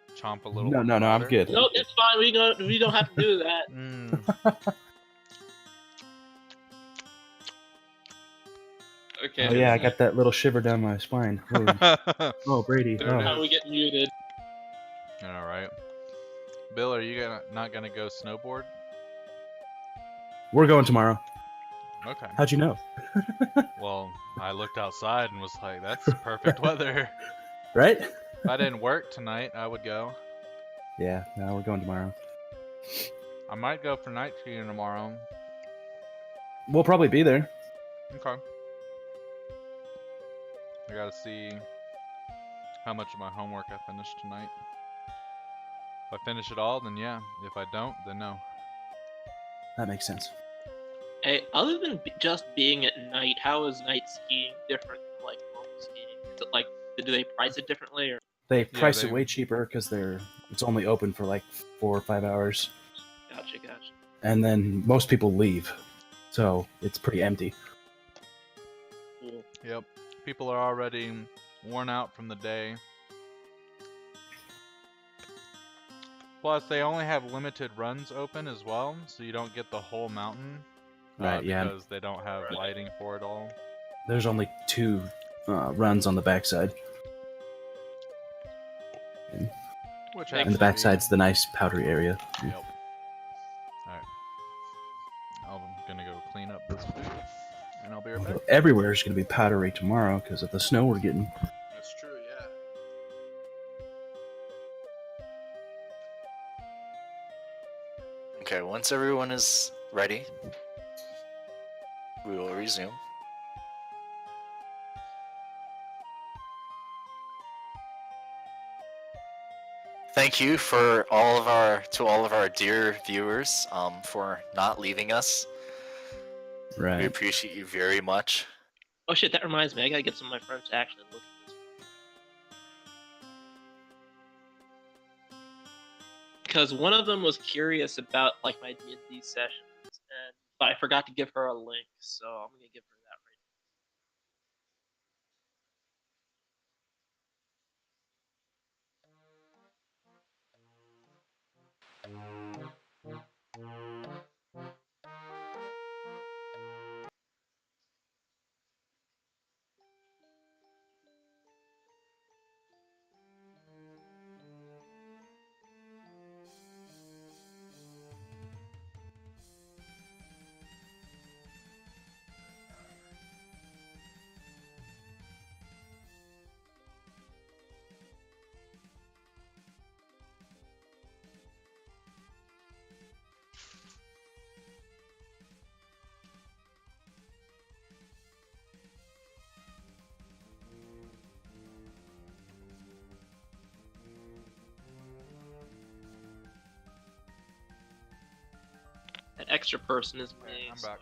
a little? No, I'm louder? good. No, it's fine. We don't have to do that. Mm. Okay. Oh yeah, I got that little shiver down my spine. Oh, Brady. There it Oh. How we get muted? All right. Bill, are you not gonna go snowboard? We're going tomorrow. Okay. How'd you know? Well, I looked outside and was like, "That's perfect weather." Right? If I didn't work tonight, I would go. Yeah, no, we're going tomorrow. I might go for night skiing tomorrow. We'll probably be there. Okay. I gotta see how much of my homework I finished tonight. If I finish it all, then yeah. If I don't, then no. That makes sense. Hey, other than just being at night, how is night skiing different from like normal skiing? Is it like do they price it differently or? They price they- it way cheaper because it's only open for like 4 or 5 hours, Gotcha. and then most people leave, so it's pretty empty. Cool. Yep. People are already worn out from the day. Plus, they only have limited runs open as well, so you don't get the whole mountain. Right, yeah. Because they don't have lighting for it all. There's only 2 runs on the backside, Which and the happens backside's the nice powdery area. Yep. Alright. I'm gonna go clean up this food, and I'll be right back. Although everywhere is going to be powdery tomorrow because of the snow we're getting. That's true, yeah. Okay, once everyone is ready, we will resume. Thank you for all of our dear viewers for not leaving us. We Right. appreciate you very much. Oh shit, that reminds me. I gotta get some of my friends to actually look at this. Because one of them was curious about like my D&D sessions, but I forgot to give her a link, so I'm gonna give her that right The extra person is me. I'm back.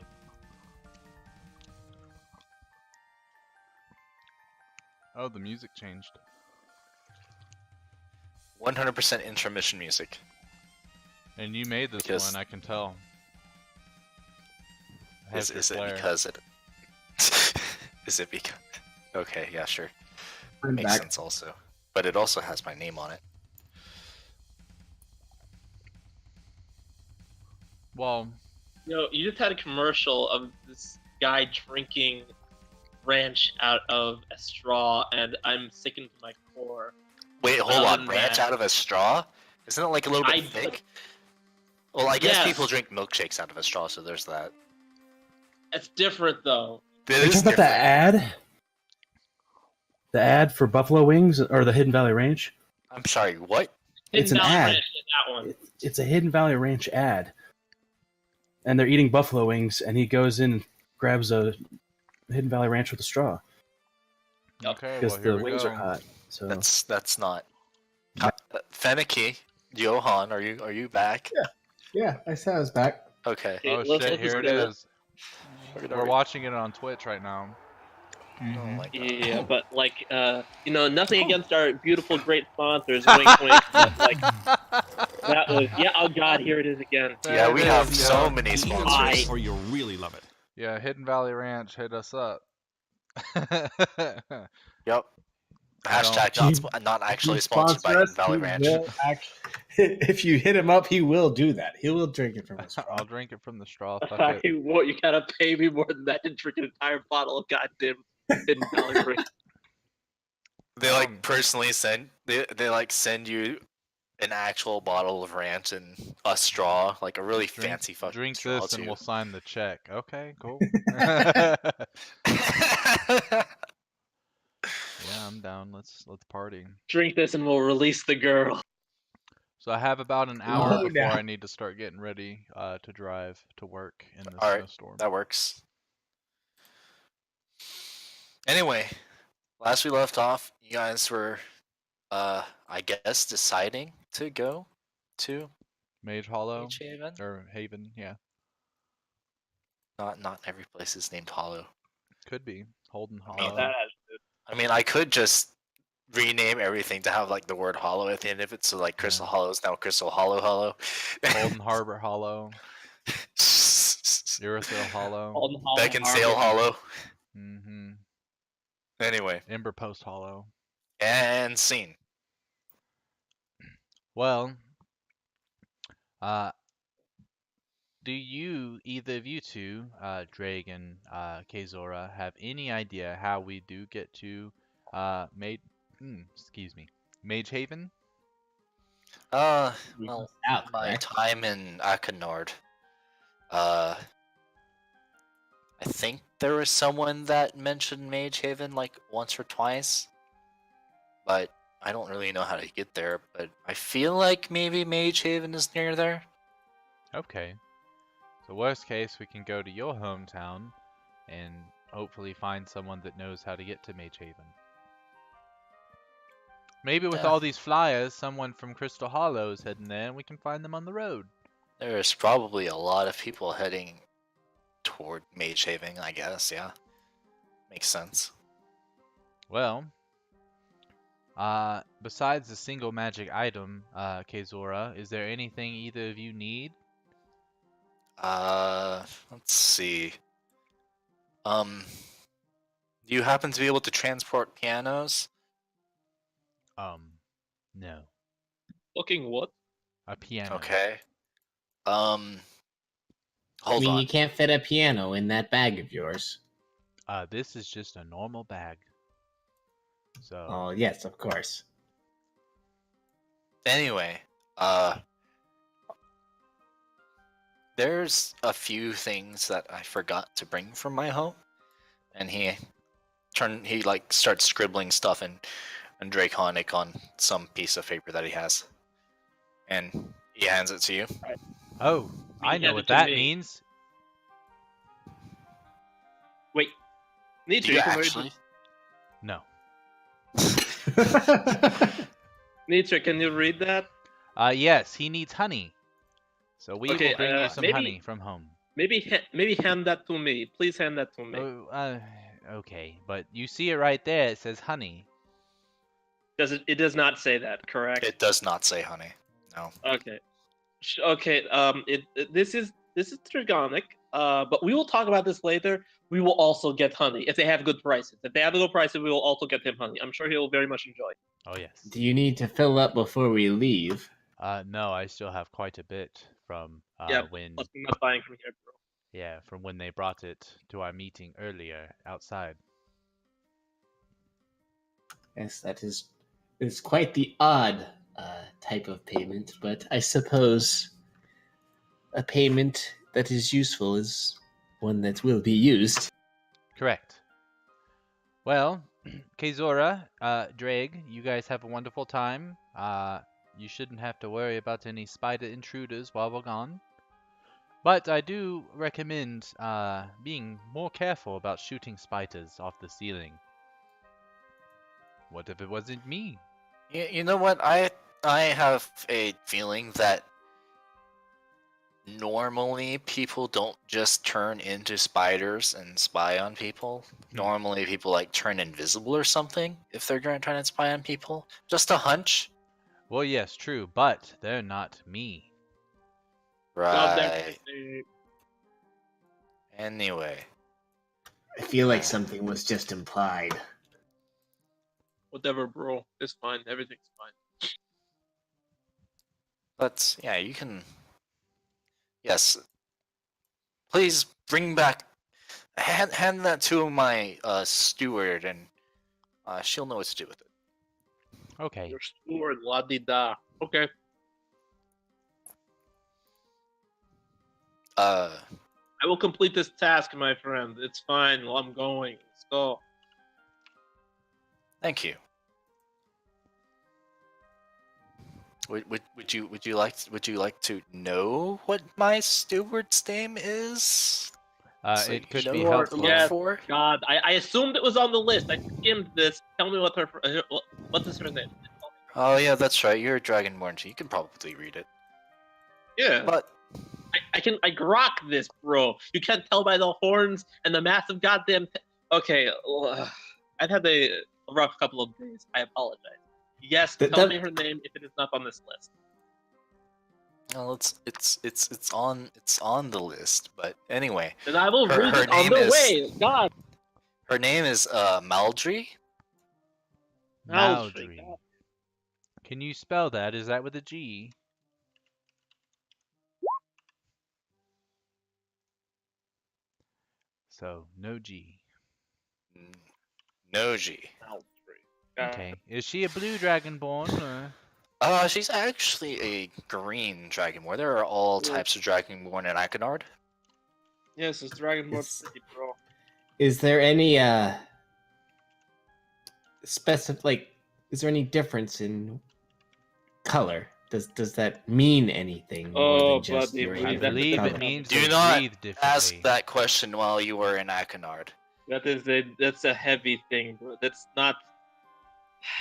Oh, the music changed. 100% intermission music. And you made this Because- one, I can tell. It has Is your it flair. because it? Is it because? Okay, yeah, sure. I'm Makes back. sense also. But it also has my name on it. Well, You just had a commercial of this guy drinking ranch out of a straw, and I'm sickened to my core. Wait, hold Other on. than Ranch that- out of a straw? Isn't it like a little bit thick? Well, I guess Yes. people drink milkshakes out of a straw, so there's that. It's different though. It Are you is talking about the different. ad? The ad for Buffalo Wings or the Hidden Valley Ranch? I'm sorry, what? It's Hidden an Valley ad. Ranch did that one. It's a Hidden Valley Ranch ad. And they're eating buffalo wings, and he goes in and grabs a Hidden Valley Ranch with a straw okay, because well here the we wings go. are hot. So That's not. Fenicky, Johan, are you back? Yeah, I said I was back. Okay. Oh Let's- shit, let's here it do that. is. We're watching it on Twitch right now. Oh my god. Yeah, but like, nothing against our beautiful, great sponsors. Wink, wink. But like, that was Oh God, here it is again. Yeah, we There it have is, so yeah. many The sponsors. answers, or you'll really love it. Yeah, Hidden Valley Ranch, hit us up. Yep. I Hashtag not actually He sponsored by sponsor Hidden Valley he Ranch. will if you hit him up, he will do that. He will drink it from a straw. I'll drink it from the straw. Fuck I it. won't. You gotta pay me more than that to drink an entire bottle of goddamn Hidden Valley Ranch. They like personally send they like send you an actual bottle of ranch and a straw, like a really Drink- fancy fucking Drink straw this and too. we'll sign the check. Okay, cool. Yeah, I'm down. Let's party. Drink this and we'll release the girl. So I have about an hour Oh, before no. I need to start getting ready to drive to work in this Alright, snowstorm. that works. Anyway, last we left off, you guys were I guess deciding to go to Mage Hollow Mage Haven. or Haven, yeah, Not every place is named Hollow. could be Holden mean, Hollow. I mean, I could just rename everything to have like the word Hollow at the end of it, so like Crystal Hollow is now Crystal Hollow. Holden Harbor Hollow, Irathil Hollow, Beckinsale Hollow. mm-hmm. Anyway, Ember Post Hollow. and scene. Well, do you, either of you two, Drake and Kezora, have any idea how we do get to Mage Haven? Well, Out, my correct? time in Akenord, I think there was someone that mentioned Mage Haven like once or twice, but I don't really know how to get there. But I feel like maybe Mage Haven is near there. Okay. So worst case, we can go to your hometown and hopefully find someone that knows how to get to Mage Haven. Maybe with Yeah. all these flyers, someone from Crystal Hollow is heading there and we can find them on the road. There's probably a lot of people heading toward Mage Haven, I guess. Yeah, makes sense. Well, besides the single magic item, Kezora, is there anything either of you need? Let's see. Do you happen to be able to transport pianos? No. Looking what? A piano. Okay. I Hold mean, on. you can't fit a piano in that bag of yours. This is just a normal bag. So, Oh, yes, of course. Anyway, there's a few things that I forgot to bring from my home, and he like starts scribbling stuff in Draconic on some piece of paper that he has, and he hands it to you. oh, I know hand what it to that me. means. Wait. Do Nitra, you can we- actually? No. Nitra, can you read that? Yes, he needs honey. So we Okay, will bring you some maybe- honey from home. Maybe hand that to me. Please hand that to me. Oh, okay, but you see it right there. It says honey. It does not say that, correct? It does not say honey. No. Okay. Okay. This is Trigonic. But we will talk about this later. We will also get honey if they have good prices. If they have good prices, we will also get him honey. I'm sure he will very much enjoy. Oh yes. Do you need to fill up before we leave? No, I still have quite a bit from Yeah, when. Plus, I'm not buying from here, bro. Yeah, from when they brought it to our meeting earlier outside. Yes, that is quite the odd type of payment, but I suppose a payment that is useful is one that will be used. Correct. Well, Kezora, Drake, you guys have a wonderful time. You shouldn't have to worry about any spider intruders while we're gone. But I do recommend being more careful about shooting spiders off the ceiling. What if it wasn't me? You know what? I have a feeling that normally people don't just turn into spiders and spy on people. Normally people like turn invisible or something if they're trying to spy on people. Just a hunch. Well, yes, true, but they're not me. Right. Anyway. I feel like something was just implied. Whatever, bro. It's fine. Everything's fine. But yeah, you can. Yes. Please bring back. Hand that to my steward, and she'll know what to do with it. Okay. Your steward, la di da. Okay. I will complete this task, my friend. It's fine. I'm going. Let's go. Thank you. Would you like to know what my steward's name is? So It you could know be what to helpful. look Yes. for? God, I assumed it was on the list. I skimmed this. Tell me what what is her name? Oh yeah, that's right. You're a Dragonborn, so you can probably read it. Yeah. But I grok this, bro. You can't tell by the horns and the massive goddamn. Okay, I've had a rough couple of days. I apologize. Yes, tell me her name if it is not on this list. well, it's on the list. But anyway, Then I will Her- read her it on name the is- way. God, her name is Maldry. Maldry. Can you spell that? Is that with a G? So, no G. Noji. Okay. Is she a blue dragonborn or? She's actually a green Dragonborn. There are all Yeah. types of Dragonborn in Iconard. Yes, it's Dragonborn It's- City, bro. Is there any is there any difference in color? Does that mean anything more Oh, than just buddy, your please, I favorite that's believe color? it means Do they not breathe differently. Ask that question while you were in Iconard. That's a heavy thing, bro. That's not.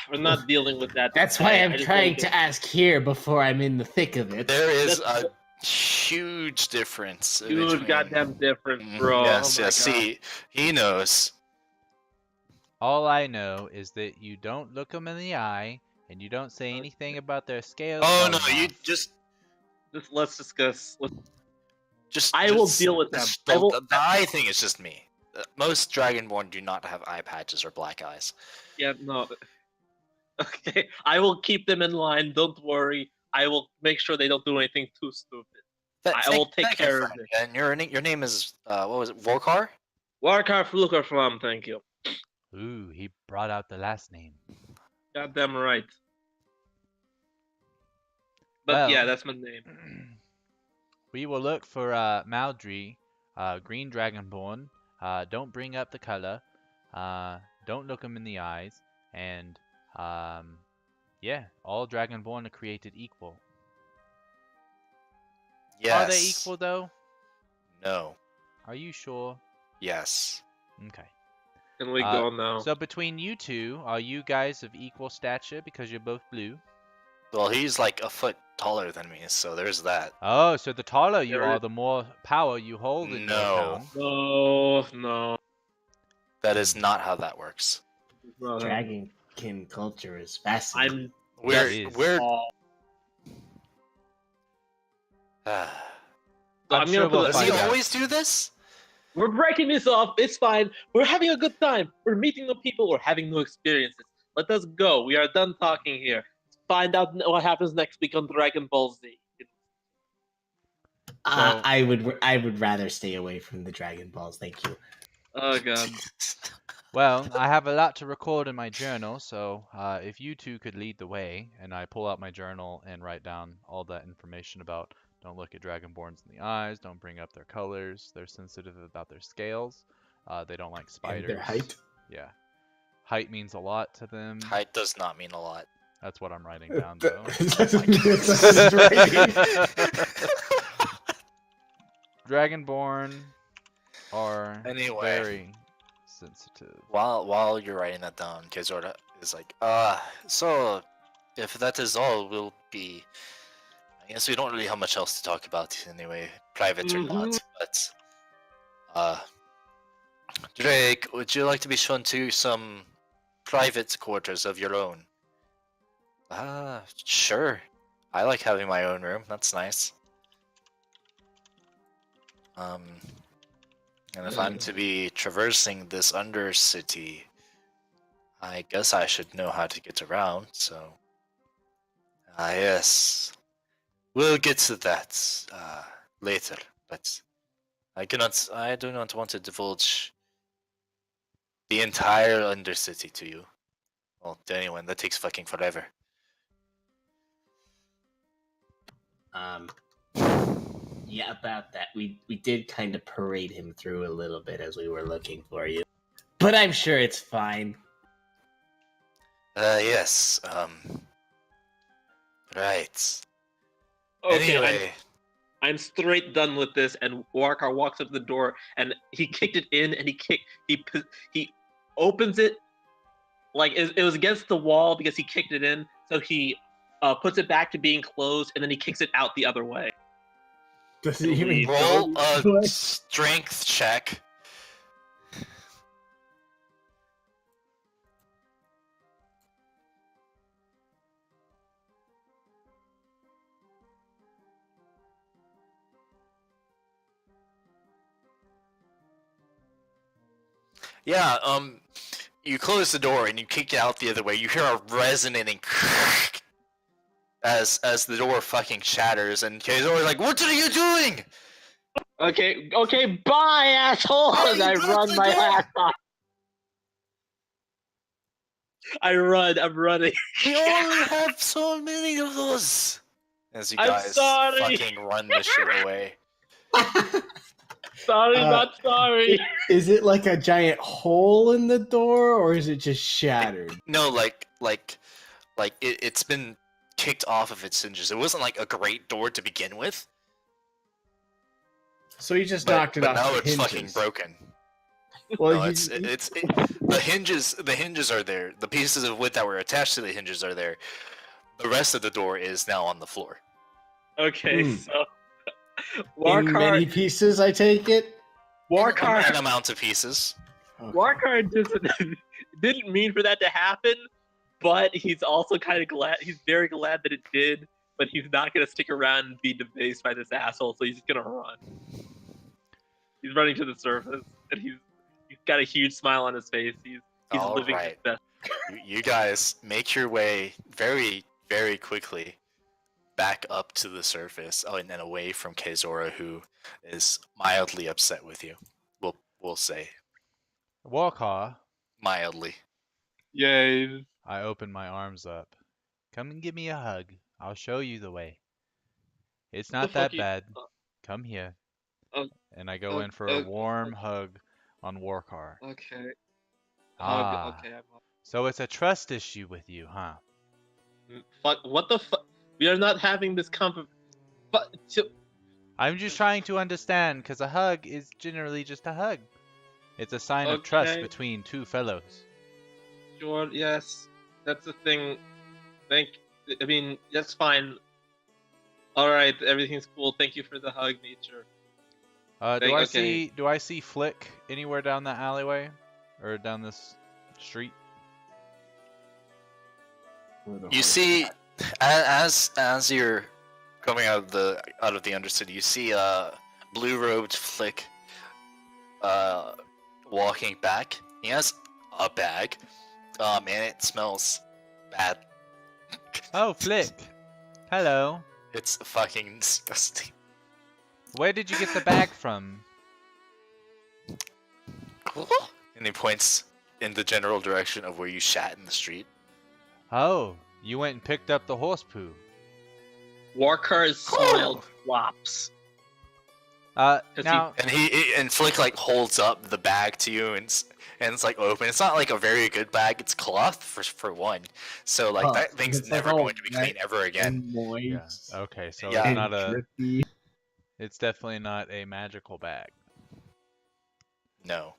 We're not dealing with that. That's why I I'm just trying wanted to ask here before I'm in the thick of it. There is That's- a huge difference. Huge between... goddamn difference, Mhm, bro. Yes, Oh my yes. God. See, he knows. All I know is that you don't look them in the eye and you don't say anything about their scales. Oh no, falling you off. Let's discuss. just. I will just- deal with them. just I will- The eye thing is just me. Most Dragonborn do not have eye patches or black eyes. Yeah, no. Okay, I will keep them in line. Don't worry. I will make sure they don't do anything too stupid. I will take Thank you, care of friend. it. And your name is what was it? Vorkar? Warkar Flukar from, thank you. Ooh, he brought out the last name. Goddamn right. But Well- yeah, that's my name. We will look for Maldry, green dragonborn. Don't bring up the color. Don't look him in the eyes. And yeah, all dragonborn are created equal. Yes. Are they equal though? No. Are you sure? Yes. Okay. Can we Uh, go now? So between you two, are you guys of equal stature because you're both blue? Well, he's like a foot taller than me, so there's that. Oh, so the taller you There are, is- the more power you hold in your No. town. No. That is not how that works. No. Dragonkin culture is fascinating. We're is. we're tall. I'm I'm sure gonna put we'll it- Does he find out. always do this? We're breaking this off. It's fine. We're having a good time. We're meeting new people. We're having new experiences. Let us go. We are done talking here. Find out what happens next week on Dragon Ball Z. I would rather stay away from the Dragon Balls. Thank you. Oh god. Well, I have a lot to record in my journal, so if you two could lead the way, and I pull out my journal and write down all that information about don't look at dragonborns in the eyes, don't bring up their colors, they're sensitive about their scales, they don't like spiders. And their height. Yeah. Height means a lot to them. Height does not mean a lot. That's what I'm writing down, though. Dragonborn are Anyway. very sensitive. While you're writing that down, Kezora is like, so if that is all, we'll be. I guess we don't really have much else to talk about anyway, private or not. But Drake, would you like to be shown to some private quarters of your own? Sure. I like having my own room. That's nice. And if I'm to be traversing this undercity, I guess I should know how to get around, so... yes. We'll get to that, later, but... I do not want to divulge the entire undercity to you. Well, to anyone, that takes fucking forever. Yeah, about that. We did kind of parade him through a little bit as we were looking for you. But I'm sure it's fine. Yes, right. Okay, Anyway, I'm straight done with this, and Warkar walks up to the door, and he kicked it in, and he opens it like it was against the wall because he kicked it in, so he puts it back to being closed, and then he kicks it out the other way. Does it even roll go? a strength check. Yeah, you close the door and you kick it out the other way. You hear a resonating as the door fucking shatters, and Kazor's like, "What are you doing?" Okay, bye, asshole! And I run my ass off. I'm running. We only have so many of those. As you I'm guys sorry. fucking run this shit away. Sorry, not sorry. Is it like a giant hole in the door, or is it just shattered? No, like it's been kicked off of its hinges. It wasn't like a great door to begin with. So you just But, knocked it but off now the it's hinges. fucking broken. Well, No, you- the hinges are there. The pieces of wood that were attached to the hinges are there. The rest of the door is now on the floor. Okay, so in many Warkar pieces, I take it. An Warkar amount of pieces. Okay. Warkar didn't mean for that to happen, but he's also kind of glad. He's very glad that it did, but he's not gonna stick around and be debased by this asshole. So he's just gonna run. He's running to the surface, and he's got a huge smile on his face. He's All living right. his best. You guys make your way very, very quickly back up to the surface. Oh, and then away from Kezora, who is mildly upset with you. We'll say Warcar, mildly. Yay! I open my arms up. Come and give me a hug. I'll show you the way. It's the not fuck that you- bad. Come here. And I go in for a warm hug on Warcar. Okay. Ah, Okay. so it's a trust issue with you, huh? Fuck. What the fuck? We are not having this But I'm just trying to understand, because a hug is generally just a hug. It's a sign of trust Okay. between two fellows. sure, yes, that's the thing. I mean, that's fine. All right, everything's cool. Thank you for the hug, nature. Okay. Do I see Flick anywhere down that alleyway, or down this street? You see, as you're coming out of the Undercity, you see a blue-robed Flick walking back. He has a bag, and it smells bad. Oh, Flick. Hello. It's fucking disgusting. Where did you get the bag from? And he points in the general direction of where you shat in the street. Oh, you went and picked up the horse poo. Warcar's smile flops. Now, And Flick like holds up the bag to you and it's like open. It's not like a very good bag. It's cloth for one. So like that thing's it's like never all going to be clean ever again. yeah. Moist Okay, so Yeah. it's not a. drippy. It's definitely not a magical bag. No.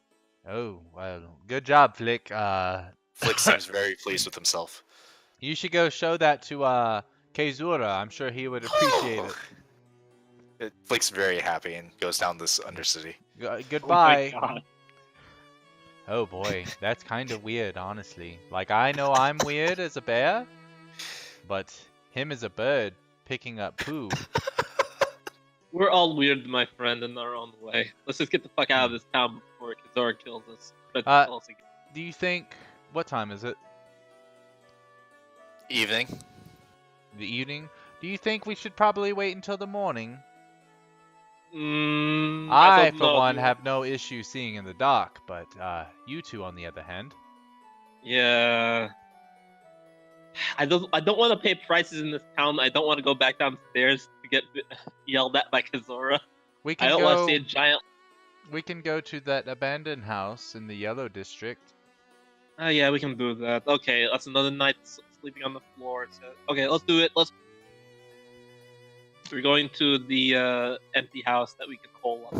Oh, well, good job, Flick. Flick seems very pleased with himself. You should go show that to Kezura. I'm sure he would appreciate it. Flick's very happy and goes down this Undercity. Goodbye. Oh my god. Oh boy, that's kind of weird, honestly. Like, I know I'm weird as a bear, but him as a bird picking up poo. We're all weird, my friend, in our own way. Let's just get the fuck out of this town before Kizora kills us. Do you think... What time is it? Evening. The evening? Do you think we should probably wait until the morning? I For one, have no issue seeing in the dark, but you two, on the other hand. Yeah. I don't want to pay prices in this town. I don't want to go back downstairs to get yelled at by Kizora. We I can don't want to go. see a giant. We can go to that abandoned house in the Yellow District. Oh yeah, we can do that. Okay, that's another night sleeping on the floor. So... Okay, let's do it. We're going to the empty house that we can hole up.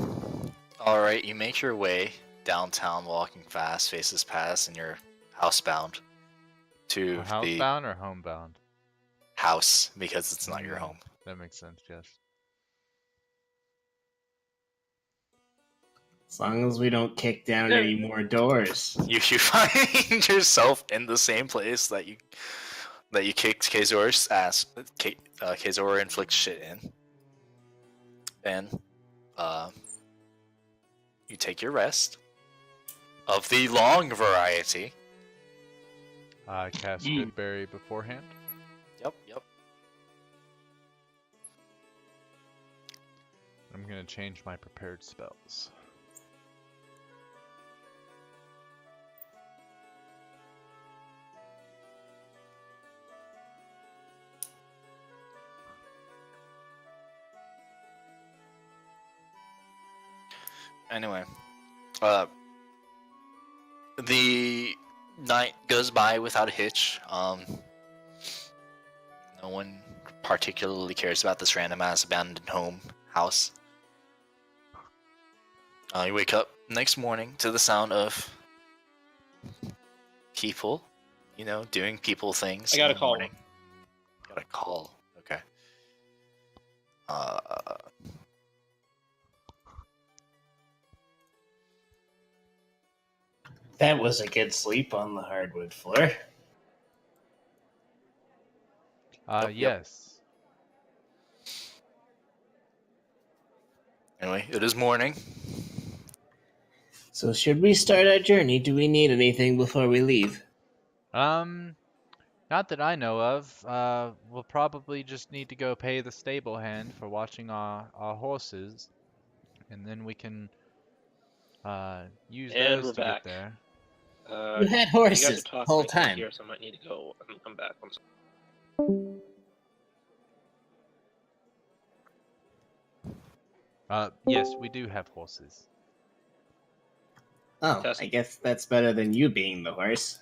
Alright, you make your way downtown walking fast, faces past, and you're housebound to the Housebound or homebound? house because it's not your home. That makes sense, yes. As long as we don't kick down any more doors. You find yourself in the same place that you kicked Kazora's ass. Kazora inflicts shit in. Then, you take your rest of the long variety. Cast Goodberry beforehand. Yep. I'm gonna change my prepared spells. Anyway, the night goes by without a hitch. No one particularly cares about this random ass abandoned house. You wake up next morning to the sound of people, doing people things. I got in a the call. morning. Got a call. Okay. That was a good sleep on the hardwood floor. Yep. Yes. Anyway, it is morning. So should we start our journey? Do we need anything before we leave? Not that I know of. We'll probably just need to go pay the stable hand for watching our horses, and then we can use And those we're to back. get there. You had You guys horses are the talking whole I can't time. hear, so I might need to go and come back. I'm sorry. Yes, we do have horses. Oh, Test. I guess that's better than you being the horse.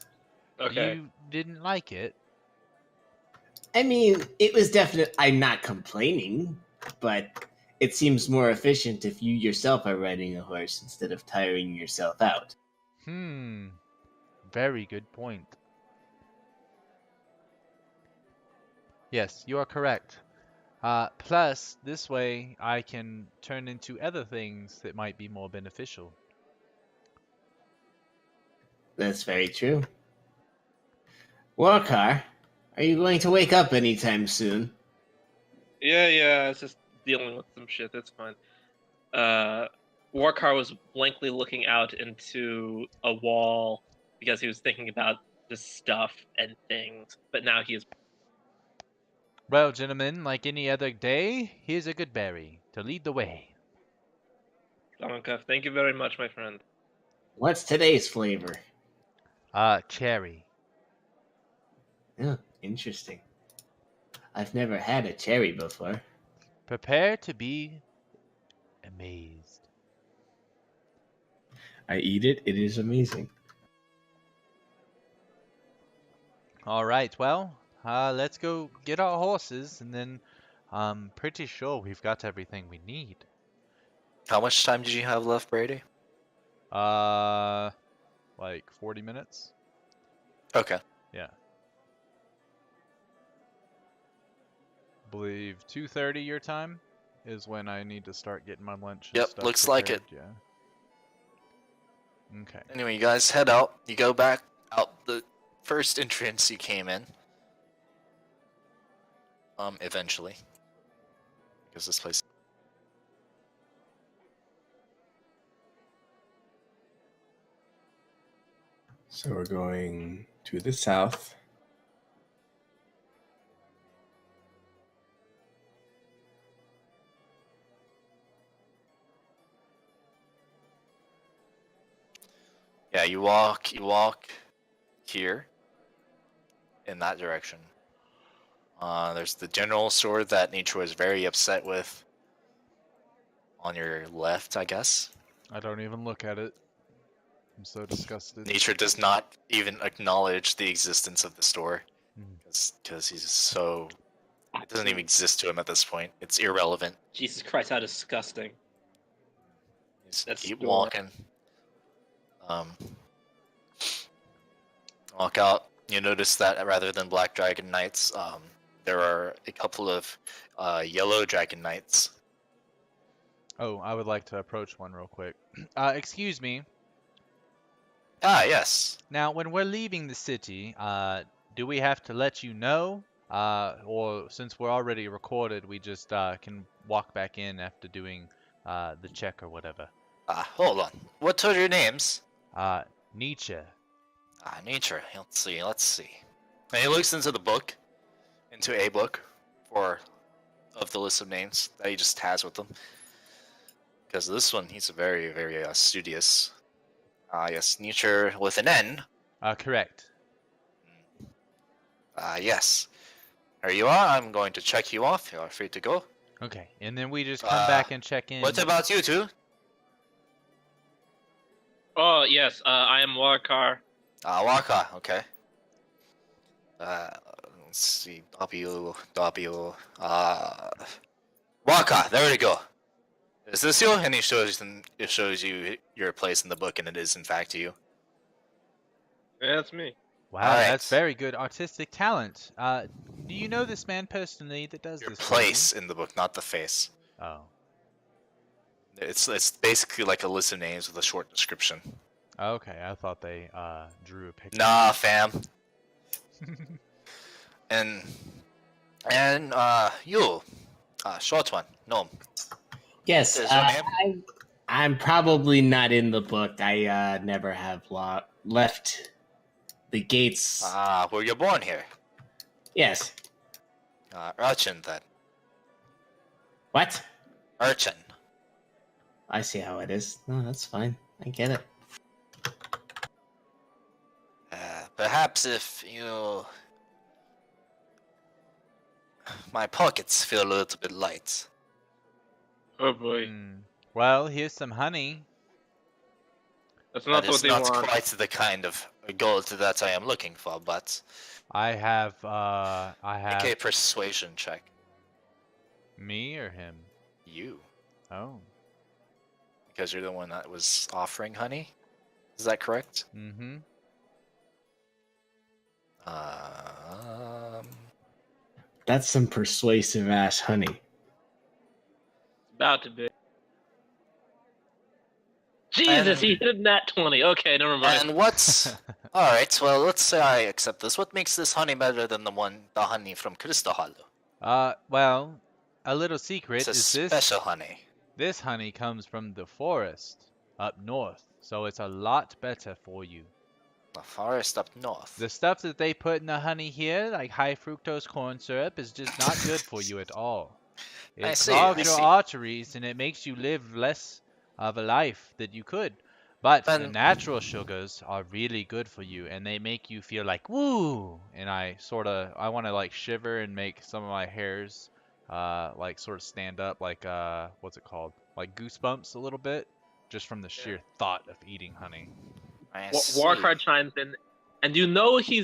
Okay. You didn't like it. I mean, it was definite. I'm not complaining, but it seems more efficient if you yourself are riding a horse instead of tiring yourself out. Very good point. Yes, you are correct. Plus, this way I can turn into other things that might be more beneficial. That's very true. Warkar, are you going to wake up anytime soon? Yeah, it's just dealing with some shit. That's fine. Warkar was blankly looking out into a wall because he was thinking about this stuff and things. But now he is. Well, gentlemen, like any other day, here's a good berry to lead the way. Donkov, thank you very much, my friend. What's today's flavor? Cherry. Oh, interesting. I've never had a cherry before. Prepare to be amazed. I eat it. It is amazing. All right, well, let's go get our horses, and then I'm pretty sure we've got everything we need. How much time did you have left, Brady? Like 40 minutes? Okay. Yeah. Believe 2:30 your time is when I need to start getting my lunch and Yep, stuff looks like it. prepared, Yeah. Okay. Anyway, you guys head out. You go back out the first entrance you came in. Eventually. Because this place. So we're going to the south. Yeah, you walk here in that direction. There's the general store that nature was very upset with on your left, I guess. I don't even look at it. I'm so disgusted. Nature does not even acknowledge the existence of the store Mhm. because he's so. It doesn't even exist to him at this point. It's irrelevant. Jesus Christ, how disgusting. Just That's keep store. walking. Walk out. You notice that rather than black dragon knights, there are a couple of yellow dragon knights. Oh, I would like to approach one real quick. Excuse me. Ah, yes. Now, when we're leaving the city, do we have to let you know? Or since we're already recorded, we just can walk back in after doing the check or whatever. Hold on. What are your names? Nietzsche. Nature. Let's see. And he looks into the book, into a book, of the list of names that he just has with him. Because this one, he's very, very studious. Yes, Nature with an N. Correct. Yes. Here you are. I'm going to check you off. You are free to go. Okay, and then we just come back and check in. What about you two? Oh, yes, I am Warkar. Waka, okay. Let's see. W. Waka, there we go. Is this you? And it shows you your place in the book, and it is in fact you. Yeah, that's me. Wow, Alright. that's very good artistic talent. Do you know this man personally that does Your this for you? place in the book, not the face. Oh. It's basically like a list of names with a short description. Okay, I thought they drew a picture. Nah, fam. and you, short one. No. Yes, Is your name? I'm probably not in the book. I never have left the gates. Were you born here? Yes. Urchin then. What? Urchin. I see how it is. No, that's fine. I get it. Perhaps if you... My pockets feel a little bit light. Oh boy, Well, here's some honey. that's not That what is they not want. quite the kind of gold that I am looking for, but... I have Make a persuasion check. me or him? You. Oh. Because you're the one that was offering honey? Is that correct? Mm-hmm. That's some persuasive ass honey. About to be. Jesus, he hit nat 20. Okay, never mind. And what's alright, well let's say I accept this. What makes this honey better than the honey from Crystal Hollow? Well, a little secret It's a is special honey. this honey comes from the forest up north, so it's a lot better for you. The forest up north. The stuff that they put in the honey here, like high fructose corn syrup, is just not good for you at all. It I see, clogs I your see. arteries and it makes you live less of a life that you could. But the Then- natural sugars are really good for you and they make you feel like woo. And I want to like shiver and make some of my hairs like sort of stand up like what's it called? Like goosebumps a little bit just from the sheer thought of eating honey. I see. Warcry chimes in, and you know he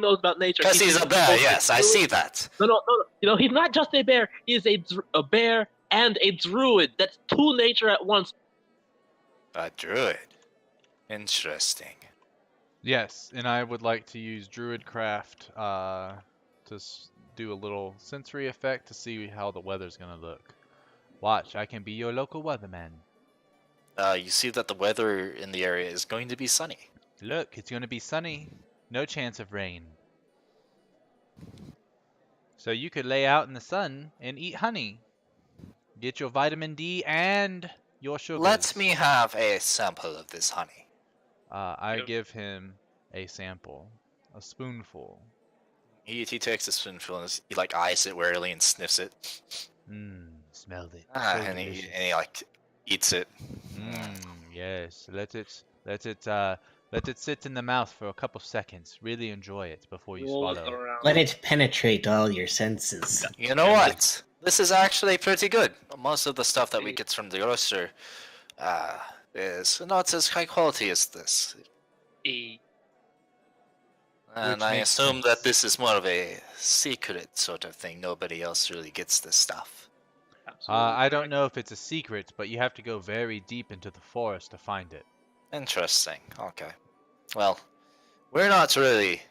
knows about nature. Because he's a bear, both yes, a I druid- see that. No. You know he's not just a bear. He is a bear and a druid. That's two nature at once. A druid. Interesting. Yes, and I would like to use Druidcraft to do a little sensory effect to see how the weather's gonna look. Watch, I can be your local weatherman. You see that the weather in the area is going to be sunny. Look, it's gonna be sunny. No chance of rain. So you could lay out in the sun and eat honey. Get your vitamin D and your sugars. Let me have a sample of this honey. I Yep. give him a sample. A spoonful. He takes a spoonful and he like eyes it warily and sniffs it. Smelled it. So And delicious. he like eats it. Yes. Let it sit in the mouth for a couple seconds. Really enjoy it before you Roll it swallow. around. Let it penetrate all your senses. You know what? This is actually pretty good. Most of the stuff that we get from the grocer is not as high quality as this. And Which I makes assume sense. that this is more of a secret sort of thing. Nobody else really gets this stuff. I don't know if it's a secret, but you have to go very deep into the forest to find it. Interesting. Okay. Well, we're not really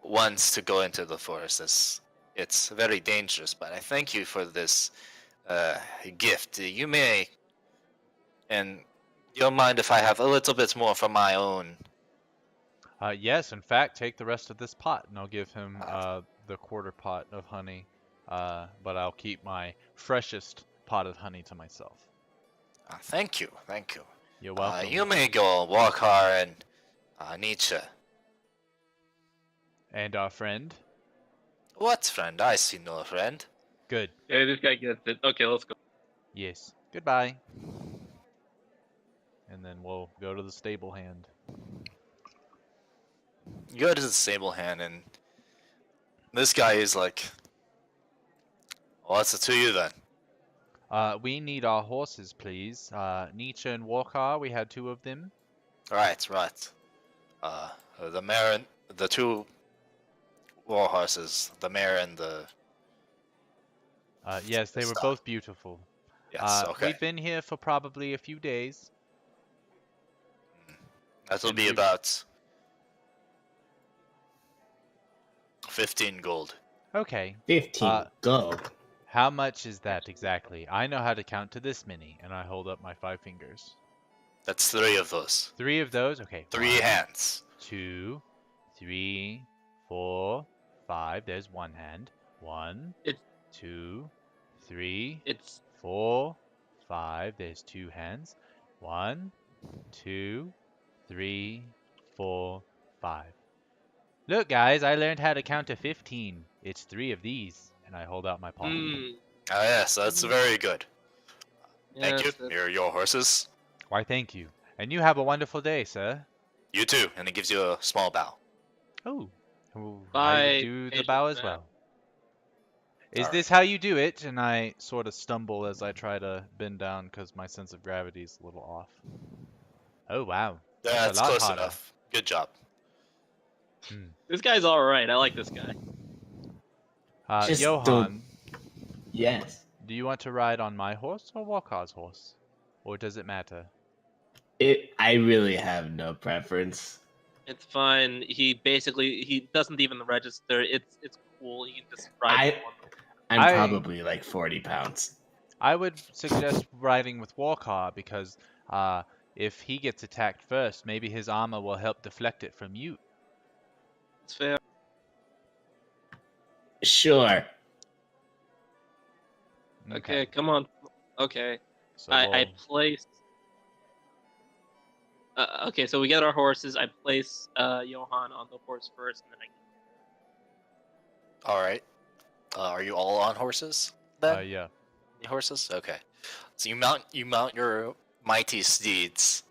ones to go into the forest as it's very dangerous, but I thank you for this gift. You may, and you don't mind if I have a little bit more for my own. Yes, in fact, take the rest of this pot, and I'll give him the quarter pot of honey. But I'll keep my freshest pot of honey to myself. Thank you, thank you. You're welcome. You may go, Walker and Nietzsche. And our friend? What friend? I see no friend. Good. Yeah, this guy gets it. Okay, let's go. Yes. Goodbye. And then we'll go to the stable hand. You go to the stable hand, and this guy is like, what's it to you then? We need our horses, please. Nietzsche and Walker, we had two of them. Right. The mare and the two war horses, the mare and the. Yes, they were Stop. both beautiful. Yes, okay. We've been here for probably a few days. That'll and be we've- about 15 gold. Okay. 15 gold. How much is that exactly? I know how to count to this many, and I hold up my 5 fingers. That's 3 of those. 3 of those? Okay. 3 hands. 2, 3, 4, 5. There's one hand. 1, It's- 2, 3, It's 4, 5. There's 2 hands. 1, 2, 3, 4, 5. Look, guys, I learned how to count to 15. It's 3 of these. And I hold out my paw. Oh yes, that's very good. Thank you. yes, that's- Here are your horses. Why, thank you. And you have a wonderful day, sir. You too. And he gives you a small bow. Oh. Ooh, I Bye, would do the patient bow as man. well. Is Alright. this how you do it? And I sort of stumble as I try to bend down because my sense of gravity is a little off. Oh, wow. That's a lot close harder. enough. Good job. This guy's all right. I like this guy. Just Johan, Yes. do you want to ride on my horse or Walker's horse? Or does it matter? I really have no preference. It's fine. He doesn't even register. It's cool. He can just ride one. I'm I- probably like 40 pounds. I would suggest riding with Warcar because if he gets attacked first, maybe his armor will help deflect it from you. It's fair. Sure. Okay, come on. Okay, So I we'll- place. Okay, so we get our horses. I place Johan on the horse first, and then All right. Are you all on horses then? yeah. Any horses? Okay. So you mount your mighty steeds.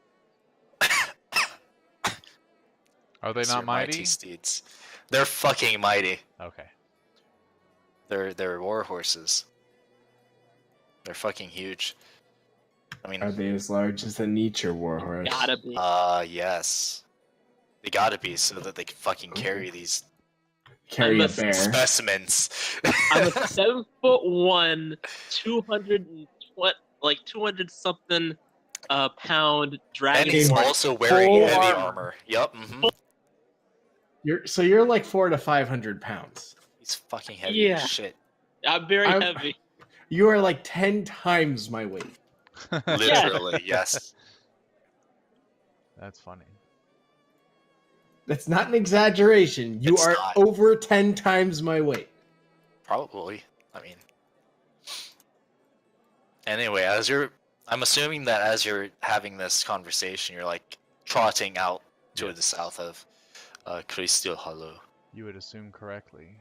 Are they These are not mighty? mighty steeds. They're fucking mighty. Okay. They're war horses. They're fucking huge. I mean, Are they as large as a nature warhorse? gotta be. yes. They gotta be so that they can fucking carry these Carry I'm a a bear. specimens. I'm a 7'1", 200 something pound and dragon. he's horse. also wearing full heavy armor. armor. Yep. You're like 400 to 500 pounds. He's fucking heavy Yeah. as shit. I'm very I'm- heavy. You are like 10 times my weight. Literally, yes. That's funny. That's not an exaggeration. You It's are not. over 10 times my weight. Probably. I mean. Anyway, I'm assuming that as you're having this conversation, you're like trotting out to the Yes. south of Crystal Hollow. You would assume correctly.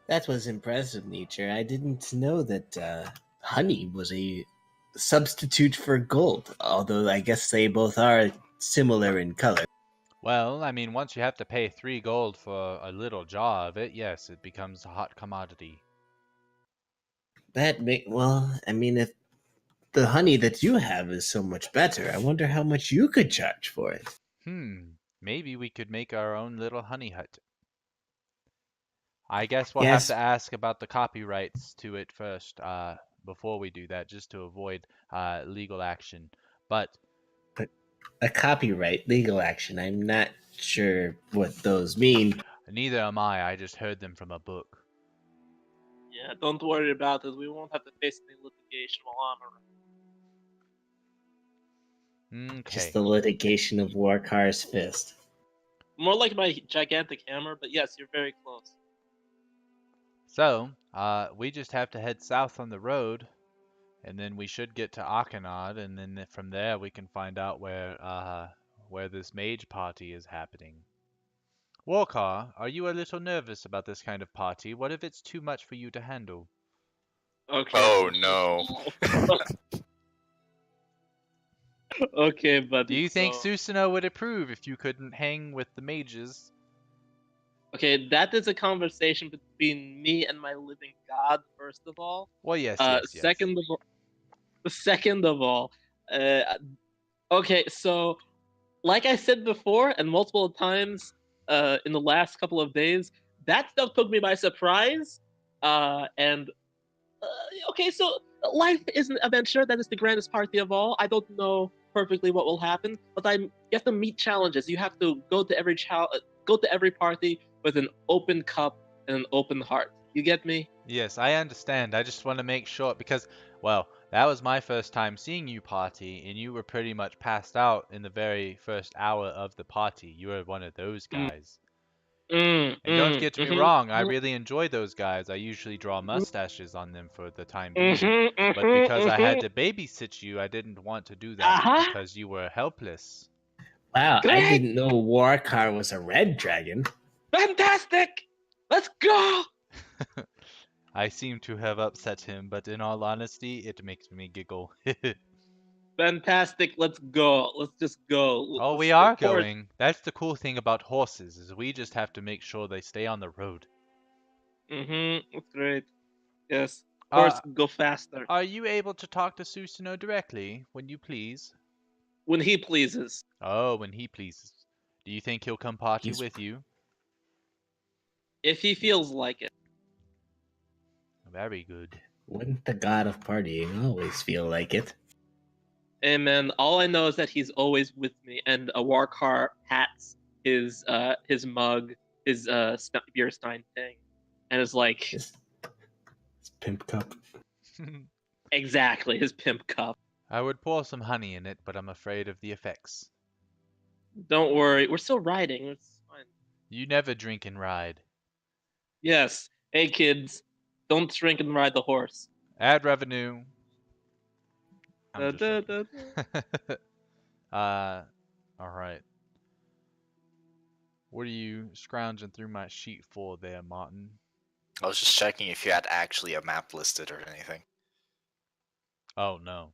That was impressive, Nietzsche. I didn't know that honey was a substitute for gold, although I guess they both are similar in color. Well, I mean, once you have to pay 3 gold for a little jar of it, yes, it becomes a hot commodity. Well, I mean, if the honey that you have is so much better, I wonder how much you could charge for it. Maybe we could make our own little honey hut. I guess we'll Yes. have to ask about the copyrights to it first, before we do that, just to avoid legal action. But A copyright legal action. I'm not sure what those mean. neither am I just heard them from a book. Yeah, don't worry about it. We won't have to face any litigation while I'm around. Okay. Just the litigation of Warcar's fist. More like my gigantic hammer, but yes, you're very close. So, we just have to head south on the road, and then we should get to Akenad, and then from there we can find out where this mage party is happening. Warcar, are you a little nervous about this kind of party? What if it's too much for you to handle? Okay. Oh no. Okay, but Do you think Susanoo would approve if you couldn't hang with the mages? Okay, that is a conversation between me and my living god. First of all, Well, yes, yes. second of all, okay. So, like I said before, and multiple times in the last couple of days, that stuff took me by surprise. Okay, so life is an adventure. That is the grandest party of all. I don't know perfectly what will happen, but you have to meet challenges. You have to go to every party with an open cup and an open heart. You get me? Yes, I understand. I just want to make sure because, well, that was my first time seeing you party, and you were pretty much passed out in the very first hour of the party. You were one of those guys. And don't get me wrong, I really enjoy those guys. I usually draw mustaches on them for the time being. But because I had to babysit you, I didn't want to do that because you were helpless. Wow, I Great. didn't know Warcar was a red dragon. Fantastic! Let's go! I seem to have upset him, but in all honesty, it makes me giggle. Fantastic! Let's go. Let's just go. Oh, we are going. That's the cool thing about horses, is we just have to make sure they stay on the road. That's great. Yes. Horse go faster. Are you able to talk to Susanoo directly, when you please? When he pleases. Oh, when he pleases. Do you think he'll come party He's- with you? If he feels like it. Very good. Wouldn't the god of partying always feel like it? And man, all I know is that he's always with me, and a Warcar hats his mug, his beer stein thing, and it's like His pimp cup. exactly his pimp cup. I would pour some honey in it, but I'm afraid of the effects. Don't worry, we're still riding. It's fine. You never drink and ride. Yes. Hey kids, don't drink and ride the horse. Ad revenue. Da, I'm just da, joking. da, da. All right. What are you scrounging through my sheet for there, Martin? I was just checking if you had actually a map listed or anything. Oh no,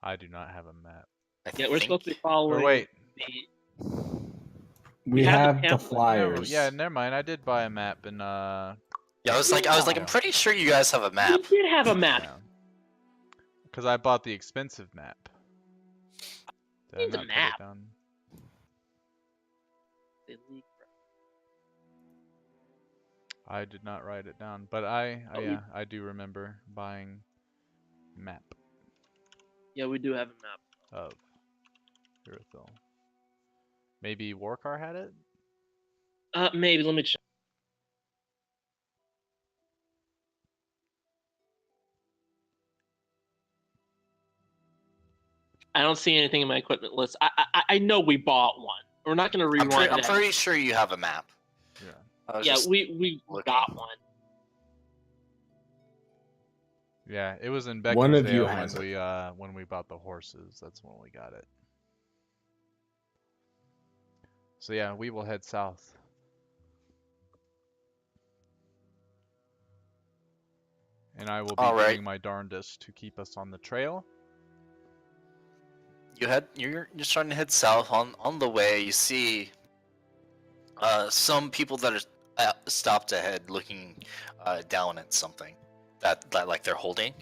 I do not have a map. Yeah, we're supposed to be following. Or wait, the... We have the have the pamphlet. no, flyers. yeah, never mind. I did buy a map, and Yeah, I was like, I'm pretty sure you guys have a map. We did have a map. because I bought the expensive map. Did I Needs a not put map. it down? They leak. I did not write it down, but I do remember buying map Yeah, we do have a map. of Irathil. Maybe Warcar had it? Maybe. Let me check. I don't see anything in my equipment list. I know we bought one. We're not going to rewind. I'm pretty sure you have a map. Yeah. Yeah, we looking. got one. Yeah, it was in One of you Beaconsdale has it. when we bought the horses. That's when we got it. So yeah, we will head south. And I will be All right. doing my darndest to keep us on the trail. You're starting to head south. On the way, you see some people that are stopped ahead, looking down at something that like they're holding.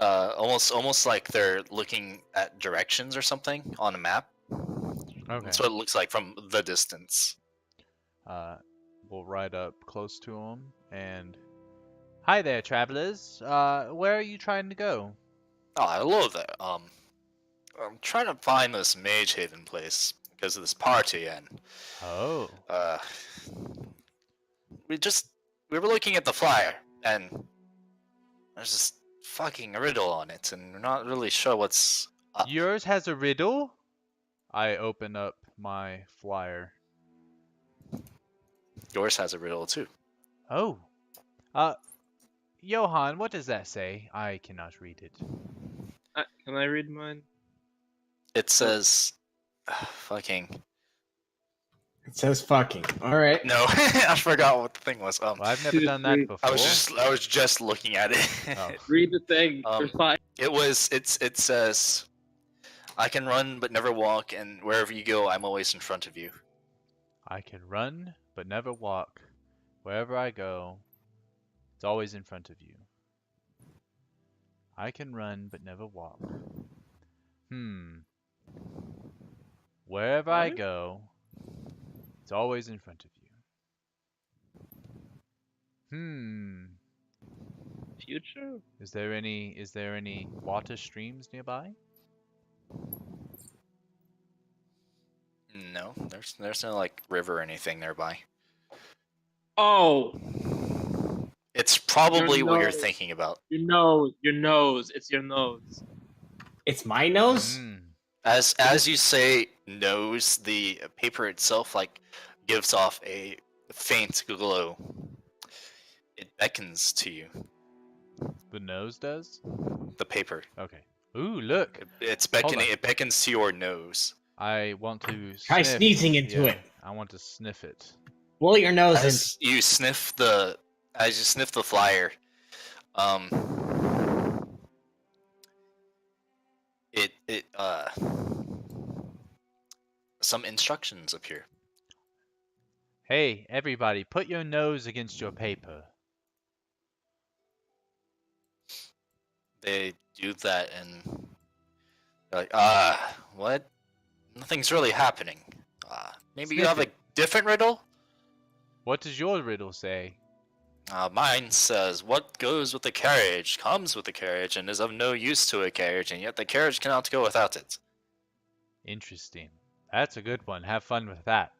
Almost like they're looking at directions or something on a map. Okay. That's what it looks like from the distance. We'll ride up close to them and... Hi there, travelers. Where are you trying to go? Oh, hello there. I'm trying to find this Mage Haven place because of this party, and Oh. we were looking at the flyer, and there's this fucking riddle on it, and we're not really sure what's up. Yours has a riddle? I open up my flyer. Yours has a riddle too. Oh. Johan, what does that say? I cannot read it. Can I read mine? It says, fucking. It says fucking. All right. No, I forgot what the thing was. Well, I've never done that before. I was just looking at it. Oh. Read the thing. There's five. It says, I can run but never walk, and wherever you go, I'm always in front of you. I can run, but never walk. Wherever I go, it's always in front of you. I can run, but never walk. Wherever I go, it's always in front of you. Future? Is there any water streams nearby? No, there's no like river or anything nearby. Oh, It's probably Your what you're nose. thinking about. your nose. It's your nose. It's my nose? As you say nose, the paper itself like gives off a faint glow. It beckons to you. The nose does? The paper. Okay. Ooh, look. It's Hold beckoning. on. It beckons to your nose. I want to Try sniff. sneezing into it. I want to sniff it. Blow your nose in. As you sniff the flyer, some instructions appear. Hey, everybody, put your nose against your paper. They do that and they're like, what? Nothing's really happening. Maybe you Sniff have a it. different riddle? What does your riddle say? Mine says, "What goes with the carriage comes with the carriage and is of no use to a carriage, and yet the carriage cannot go without it." Interesting. That's a good one. Have fun with that.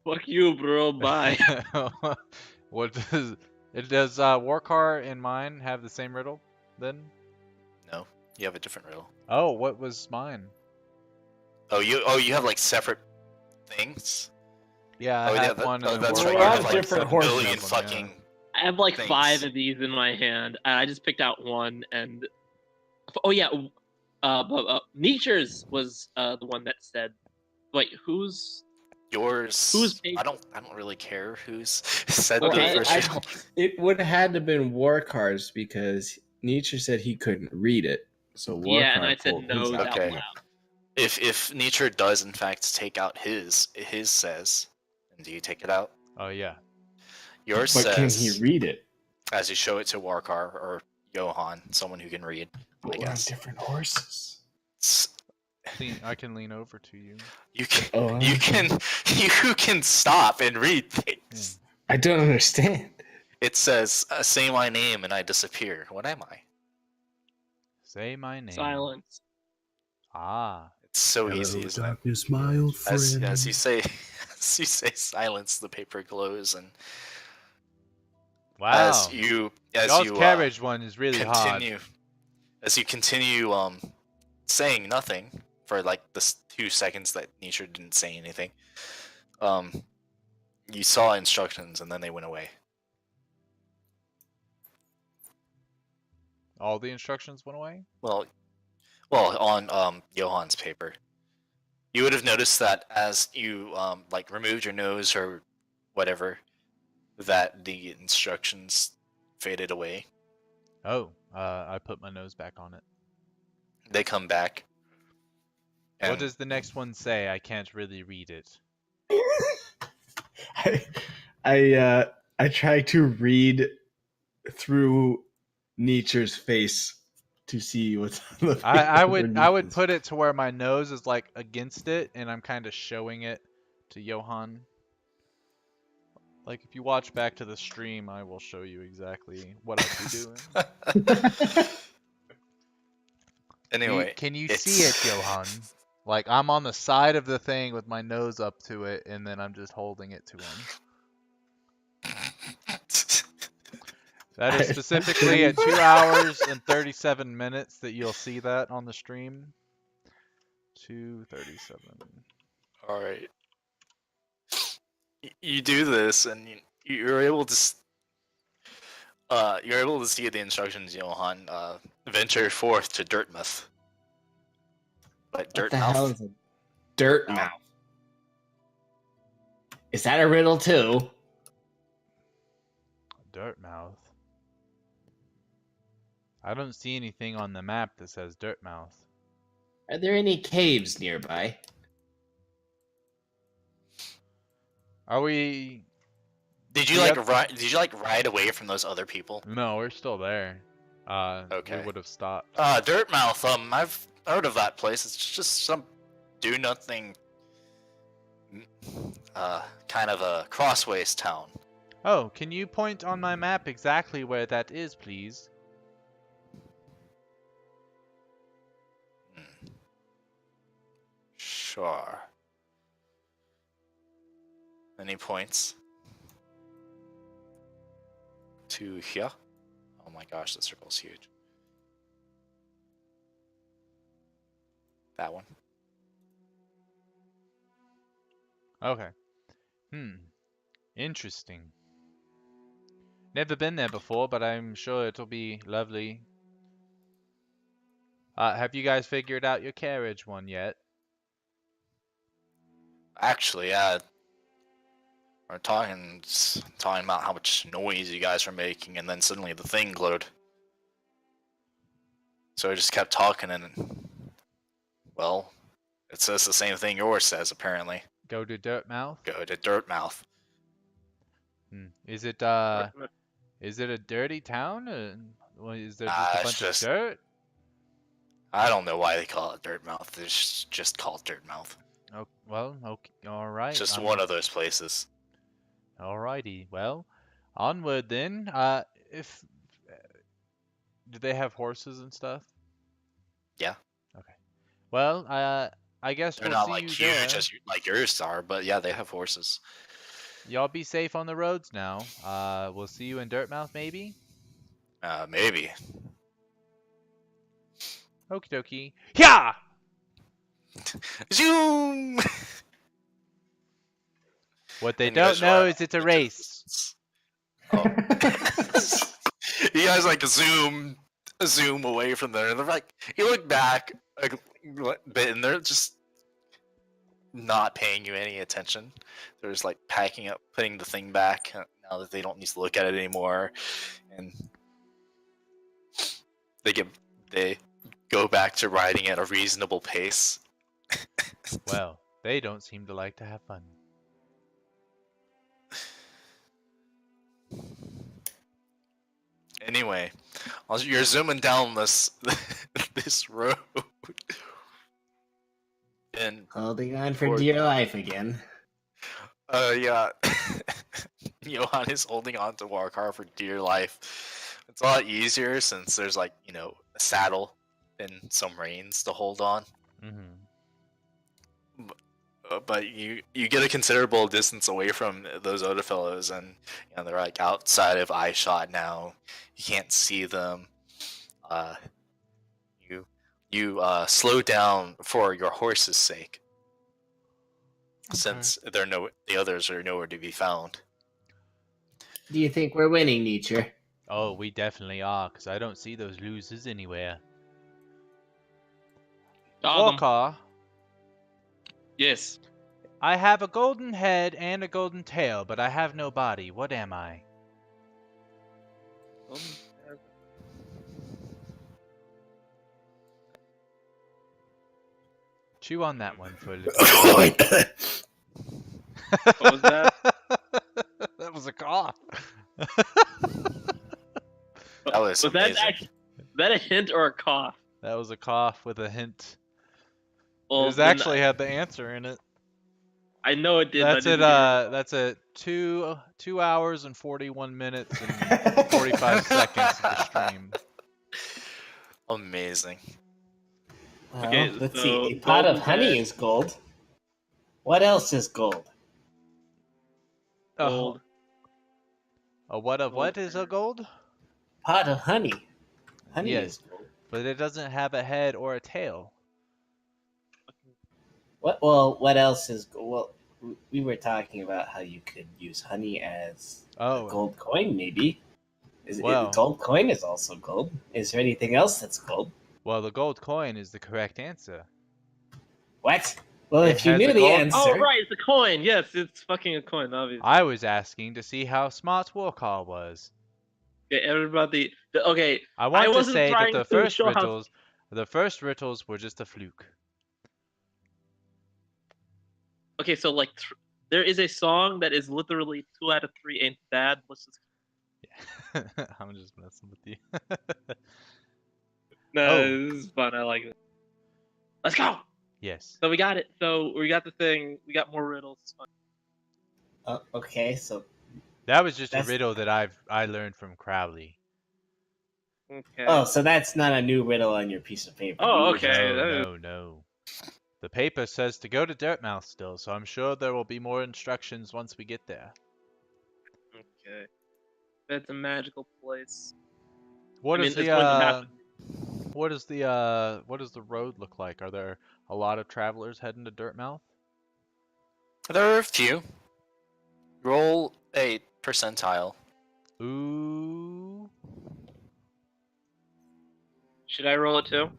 Fuck you, bro. Bye. What does Warcar and mine have the same riddle then? No, you have a different riddle. Oh, what was mine? You have like separate things. Yeah, I Oh yeah, have one. And then that's Well, right. we You have have like different a horses. billion Yeah. fucking. I have like Thanks. 5 of these in my hand, and I just picked out one. And oh yeah, Nietzsche's was the one that said. Wait, who's Yours. Who's paid- I don't really care who's said Well, the I- first I- riddle. It would have had to been war cards because Nietzsche said he couldn't read it. So war yeah, and I card said pulled his nose out. out Okay. loud. If Nietzsche does in fact take out his says, and do you take it out? Oh yeah. Yours But can says, he read it? as you show it to Warkar or Johan, someone who can read, I We're on guess. different horses. I can lean over to you. You can Oh, you can stop and read things. I don't understand. It says, "Say my name and I disappear." What am I? Say my name. Silence. Ah. It's so easy, isn't it? darkness, my old friend. As you say, as you say, silence. The paper glows, and Wow. as Y'all's you carriage one is really hard. continue, as you continue saying nothing for like the 2 seconds that Nietzsche didn't say anything, you saw instructions and then they went away. All the instructions went away? Well, on Johan's paper, you would have noticed that as you like removed your nose or whatever, that the instructions faded away. Oh, I put my nose back on it. They come back. What and- does the next one say? I can't really read it. I try to read through Nietzsche's face to see what's on the I paper would underneath put it to where my nose is like against it, and I'm kind of showing it to Johan. Like if you watch back to the stream, I will show you exactly what I'd be doing. Anyway, Can you it's- see it, Johan? Like I'm on the side of the thing with my nose up to it, and then I'm just holding it to him. That is specifically at 2 hours and 37 minutes that you'll see that on the stream. 2:37. All right. You do this, and you're able to. You're able to see the instructions, Johan. Venture forth to Dirtmouth. But What the hell Dirtmouth. is a dirt mouth? Is that a riddle too? Dirtmouth. I don't see anything on the map that says Dirtmouth. Are there any caves nearby? Are we? Did you Yep. like ride? Did you like ride away from those other people? No, we're still there. Okay. We would have stopped. Dirtmouth. I've heard of that place. It's just some do nothing. Kind of a crossways town. Oh, can you point on my map exactly where that is, please? Sure. Any points? To here? Oh my gosh, the circle's huge. That one. Okay. Interesting. Never been there before, but I'm sure it'll be lovely. Have you guys figured out your carriage one yet? Actually, yeah. We're talking about how much noise you guys are making, and then suddenly the thing glowed. So I just kept talking, and well, it says the same thing yours says. Apparently, Go to Dirtmouth? go to Dirtmouth. Is it a dirty town? Or is there just a it's bunch just- of dirt? I don't know why they call it Dirtmouth. It's just called Dirtmouth. Oh, well, okay, all right. Just one of those places. Alrighty. Well, onward then. If do they have horses and stuff? Yeah. Okay. Well, I guess They're we'll not see like you huge there. as like yours are, but yeah, they have horses. Y'all be safe on the roads now. We'll see you in Dirtmouth, maybe. Maybe. Okie dokie. Yeah. Zoom! What they And you guys don't know run is it's a off into the race. distance. Oh. You guys like zoom away from there, and they're like, you look back like a bit, and they're just not paying you any attention. They're just like packing up, putting the thing back now that they don't need to look at it anymore, and they go back to riding at a reasonable pace. Well, they don't seem to like to have fun. Anyway, you're zooming down this this road, and Holding on for Or- dear life again. yeah, Johan is holding on to Warcar for dear life. It's a lot easier since there's like a saddle and some reins to hold on. Mm-hmm. But you get a considerable distance away from those other fellows, and they're like outside of eye shot now. You can't see them. You slow down for your horse's sake, since the others are nowhere to be found. Do you think we're winning, Nietzsche? Oh, we definitely are, because I don't see those losers anywhere. Dog 'em. Walker, Yes. I have a golden head and a golden tail, but I have no body. What am I? Chew on that one for a little bit. What was that? That was a cough. That was that amazing. actually, that a hint or a cough? That was a cough with a hint. Well, It was then actually had the answer in it. I know it did. That's but I it. didn't hear it. That's it. 2 hours and 41 minutes and 45 seconds of the stream. Amazing. Well, Okay, let's so see. A pot of golden honey head. is gold. What else is gold? Gold. What of what Gold. is a gold? Pot of honey. Honey Yes. is gold. But it doesn't have a head or a tail. What? Well, what else is gold? Well, we were talking about how you could use honey as a gold coin, maybe. Well. Gold coin is also gold. Is there anything else that's gold? Well, the gold coin is the correct answer. What? Well, It if you has knew a the gold- answer. Oh, right, it's a coin. Yes, it's fucking a coin, obviously. I was asking to see how smart Warcall was. Okay, everybody. Okay, I want to wasn't say that trying the to first show how- riddles were just a fluke. okay, so like, there is a song that is literally 2 out of 3 ain't bad. Let's just. Yeah. I'm just messing with you. No, Oh. this is fun. I like it. Let's go. Yes. So we got it. So we got the thing. We got more riddles. It's fun. Okay, so That was just a That's- riddle that I learned from Crowley. Okay. oh, so that's not a new riddle on your piece of paper. Oh, You were okay. just- No. The paper says to go to Dirtmouth still, so I'm sure there will be more instructions once we get there. Okay. It's a magical place. What I is mean, the it's going to happen. what does the road look like? Are there a lot of travelers heading to Dirtmouth? There are a few. Roll a percentile. Ooh. Should I roll it too?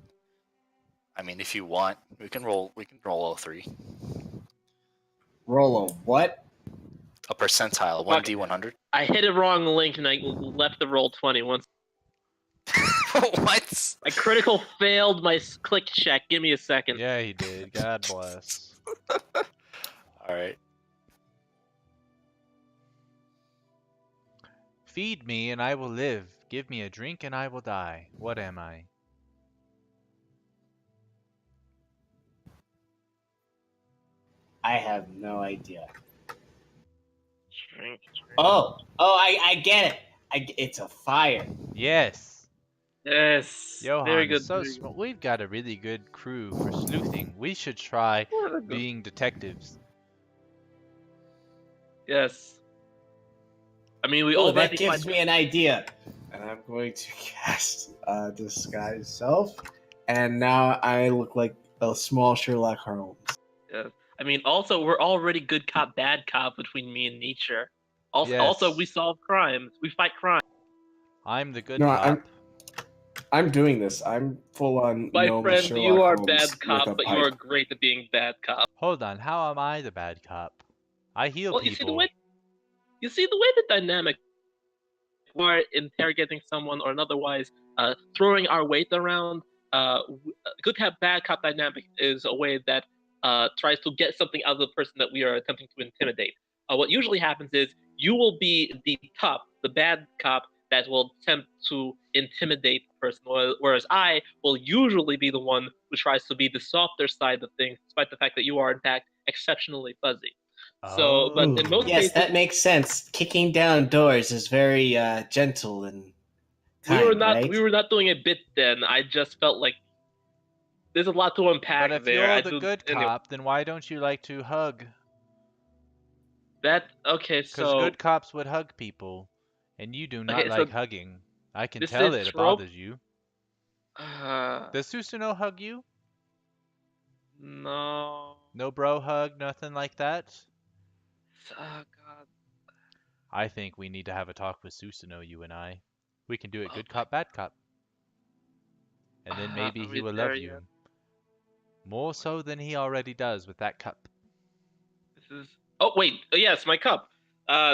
I mean, if you want, we can roll all three. Roll a what? A percentile, Fuck. 1d100. I hit a wrong link and I left the roll 20 once. What? My critical failed my click check. Give me a second. Yeah, he did. God bless. All right. Feed me and I will live. Give me a drink and I will die. What am I? I have no idea. I get it. It's a fire. Yes. Yes. Very Johan is good. so very smart. good. We've got a really good crew for sleuthing. We should try What a good- being detectives. Yes. I mean, we Oh, all that gives me an idea. And I'm going to cast disguise self, and now I look like a small Sherlock Holmes. Yes. I mean, also we're already good cop, bad cop between me and nature. Also, Yes. we solve crimes. We fight crime. I'm the good No, cop. I'm doing this. I'm full on My gnome friend, Sherlock you are Holmes bad with cop, a but you are pipe. great at being bad cop. Hold on, how am I the bad cop? I heal Well, people. you see the way the dynamic we're interrogating someone or otherwise throwing our weight around. Good cop, bad cop dynamic is a way that tries to get something out of the person that we are attempting to intimidate. What usually happens is you will be the top, the bad cop that will attempt to intimidate the person, whereas I will usually be the one who tries to be the softer side of things, despite the fact that you are in fact exceptionally fuzzy. So, but in most Yes, cases, that makes sense. Kicking down doors is very gentle and kind, right? we were not doing a bit then. I just felt like there's a lot to unpack But if there. you're the good cop, then why don't you like to hug? Okay, Because so good cops would hug people, and you do not okay, so like hugging. I can this tell is it trope. bothers you. Uh, Does Susanoo hug you? no. No bro hug, nothing like that? Oh God. I think we need to have a talk with Susanoo, you and I. We can do it Oh good my. cop, bad cop. And then maybe Are he we will there love yet? you. More so than he already does with that cup. This is. Oh wait. Yes, my cup.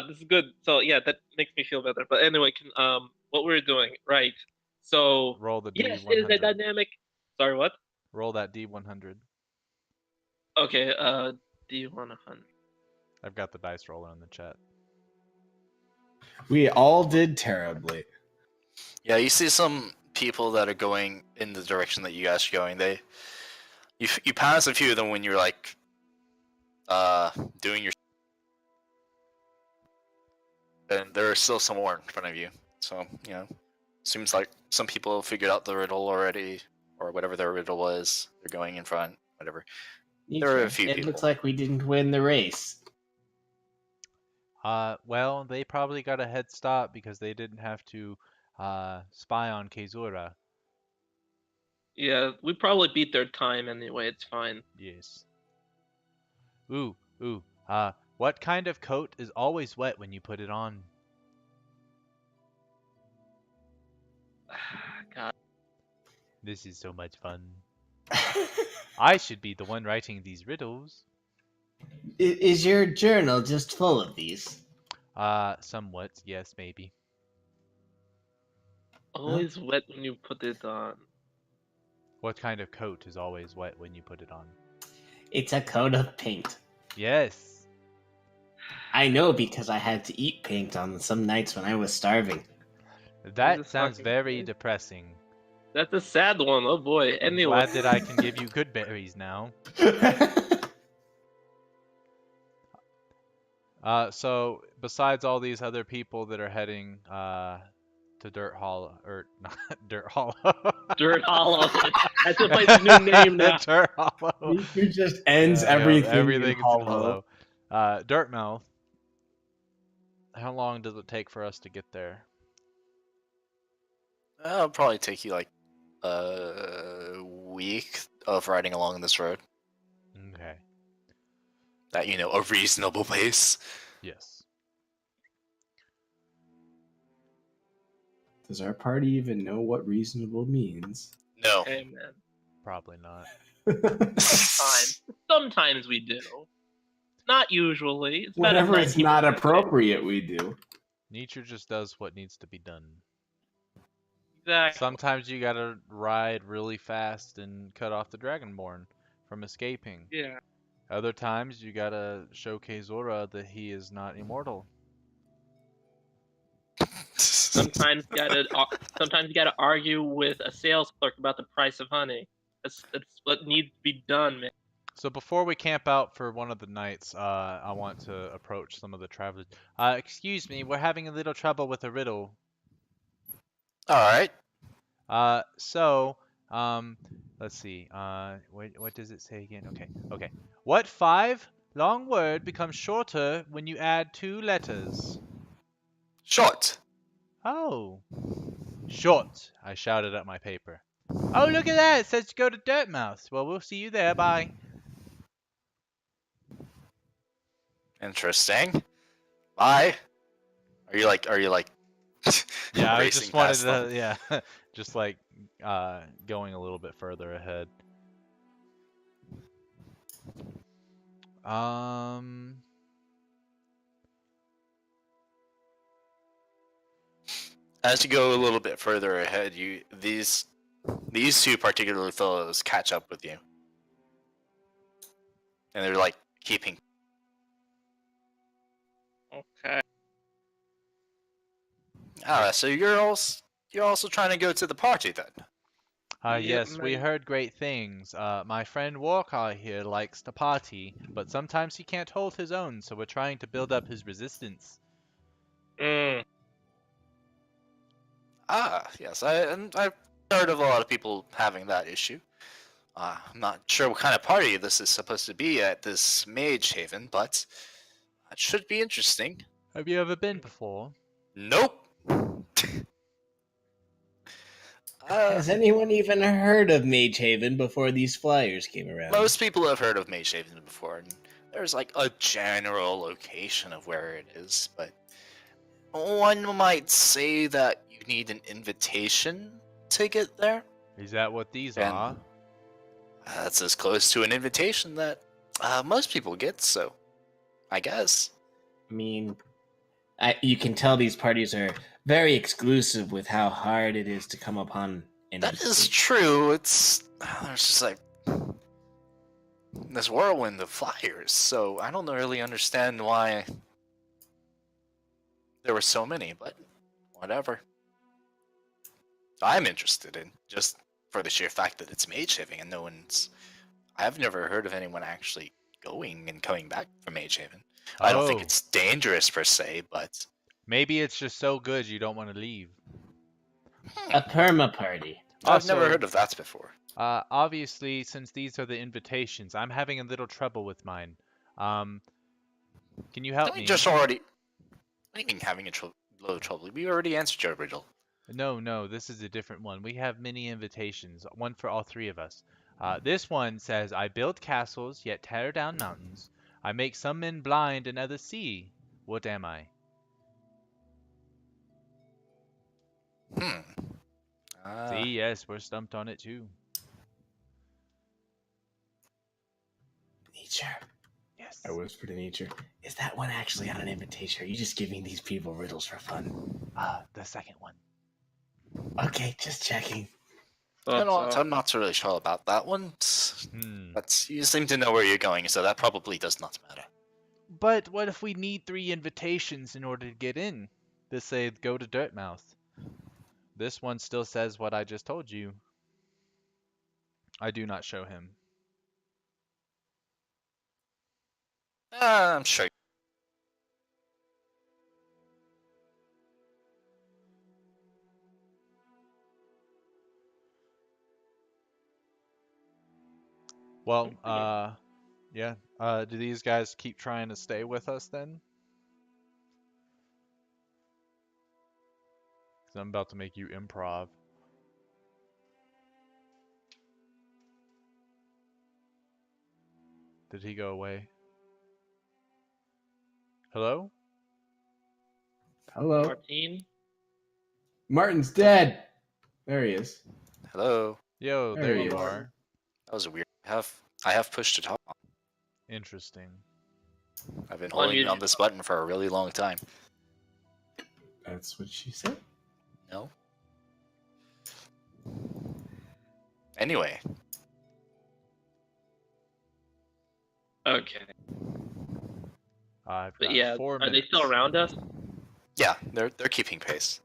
This is good. So yeah, that makes me feel better. But anyway, what we're doing, right? So Roll the yes, it is a D100. dynamic. Sorry, what? Roll that D100. Okay. D100. I've got the dice roller in the chat. We all did terribly. Yeah, you see some people that are going in the direction that you guys are going. You pass a few of them when you're like doing your, and there are still some more in front of you. So seems like some people figured out the riddle already, or whatever their riddle was. They're going in front, whatever. There are a few It people. looks like we didn't win the race. Well, they probably got a head start because they didn't have to spy on Kezura. Yeah, we probably beat their time anyway. It's fine. Yes. Ooh. What kind of coat is always wet when you put it on? God. This is so much fun. I should be the one writing these riddles. Is your journal just full of these? Somewhat, yes, maybe. Always wet when you put it on. What kind of coat is always wet when you put it on? It's a coat of paint. Yes. I know because I had to eat paint on some nights when I was starving. That Jesus sounds fucking very Christ. depressing. That's a sad one. Oh boy. I'm Anyway. glad that I can give you good berries now. So besides all these other people that are heading to Dirt Hollow, or not Dirt Hollow. Dirt Hollow. That's the place's new name now. Dirt Hollow. It just ends Yeah, everything in everything's hollow. Dirtmouth. How long does it take for us to get there? It'll probably take you like a week of riding along this road. Okay. At a reasonable pace. Yes. Does our party even know what reasonable means? No. Hey man. Probably not. Sometimes we do. Not usually. It's about Whenever it's not 90%. appropriate, we do. Nature just does what needs to be done. Exactly. Sometimes you gotta ride really fast and cut off the Dragonborn from escaping. Yeah. Other times you gotta show Kezora that he is not immortal. Sometimes you gotta argue with a sales clerk about the price of honey. That's what needs to be done, man. So before we camp out for one of the nights, I want to approach some of the travelers. Excuse me, we're having a little trouble with a riddle. All right. So, let's see. What does it say again? Okay. What five-long word becomes shorter when you add two letters? Short. Oh, short, I shouted at my paper. Oh, look at that! It says go to Dirtmouth. Well, we'll see you there. Bye. Interesting. Bye. Are you like Yeah, I racing just wanted past them? to, yeah, just like going a little bit further ahead. Um, As you go a little bit further ahead, these two particular fellows catch up with you, and they're like keeping. Okay. So you're also trying to go to the party then? Yeah, yes, we mate. heard great things. My friend Walker here likes to party, but sometimes he can't hold his own, so we're trying to build up his resistance. Yes. I've heard of a lot of people having that issue. I'm not sure what kind of party this is supposed to be at this Mage Haven, but it should be interesting. Have you ever been before? Nope. Has anyone even heard of Mage Haven before these flyers came around? Most people have heard of Mage Haven before, and there's like a general location of where it is, but one might say that you need an invitation to get there. Is that what these And are? that's as close to an invitation that most people get, so I guess. I mean, you can tell these parties are very exclusive with how hard it is to come upon an That is invitation. true. There's just like this whirlwind of flyers, so I don't really understand why there were so many, but whatever. I'm interested in just for the sheer fact that it's Mage Haven and I've never heard of anyone actually going and coming back from Mage Haven. I don't think Oh, it's dangerous per se, but maybe it's just so good you don't want to leave. A perma party. I've never Also, heard of that before. Obviously, since these are the invitations, I'm having a little trouble with mine. Um, can you help I mean, me? just already. What do you mean having a little trouble? We already answered your riddle. No, this is a different one. We have many invitations, one for all three of us. This one says, I build castles, yet tear down mountains. I make some men blind and others see. What am I? Hmm. See, yes, we're stumped on it too. Nature. Yes. I whispered to Nature. Is that one actually on an invitation? Or are you just giving these people riddles for fun? The second one. Okay, just checking. I'm not really sure about that one, but you seem to know where you're going, so that probably does not matter. But what if we need 3 invitations in order to get in? This says go to Dirtmouth. This one still says what I just told you. I do not show him. I'm sure. Well, yeah. Do these guys keep trying to stay with us then? 'Cause I'm about to make you improv. Did he go away? Hello? Hello. Martine? Martin's dead. There he is. Hello. Yo, There there he you is. are. That was weird. I have pushed it off. Interesting. I've been holding you- on this button for a really long time. That's what she said. No. Anyway, Okay. I've But got yeah, 4 are minutes. they still around us? yeah, they're keeping pace.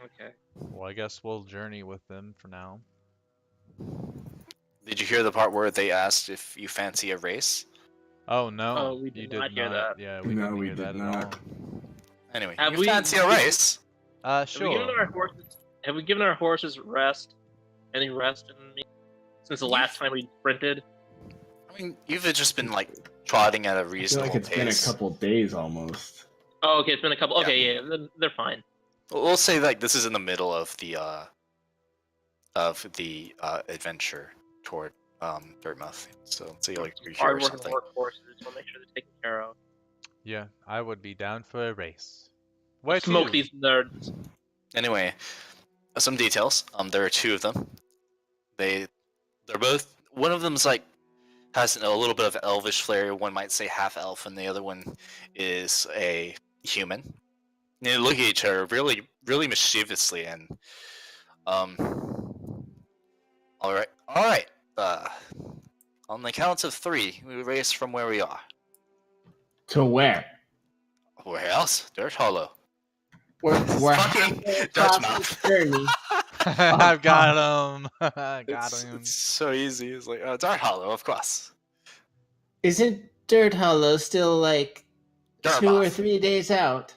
Okay. Well, I guess we'll journey with them for now. Did you hear the part where they asked if you fancy a race? Oh no, Oh, we you did not hear that. Yeah, we No, didn't we hear did that not. at all. Anyway, Have you we- fancy a race? Have we given Sure. our horses? Have we given our horses rest? Any rest in me since the last time we sprinted? I mean, you've just been like trotting at a I feel reasonable like it's been a pace. couple days almost. Oh, okay, it's been a couple. Yeah. Okay, yeah, they're fine. We'll say like this is in the middle of the adventure toward Dirtmouth. So say like you're here or Hard-working something. workhorses. We'll make sure they're taken care of. Yeah, I would be down for a race. Where Smoke to? these nerds. Anyway, some details. There are two of them. They're both. One of them's like has a little bit of elvish flair. One might say half elf, and the other one is a human. And they look at each other really, really mischievously, and all right. On the count of 3, we race from where we are. To where? Where else? Dirt Hollow. We're Fucking halfway Dutch across mouth. the journey. I've got him. Got him. It's so easy. It's like Dirt Hollow, of course. Isn't Dirt Hollow still like 2 or Dirtmouth. 3 days out?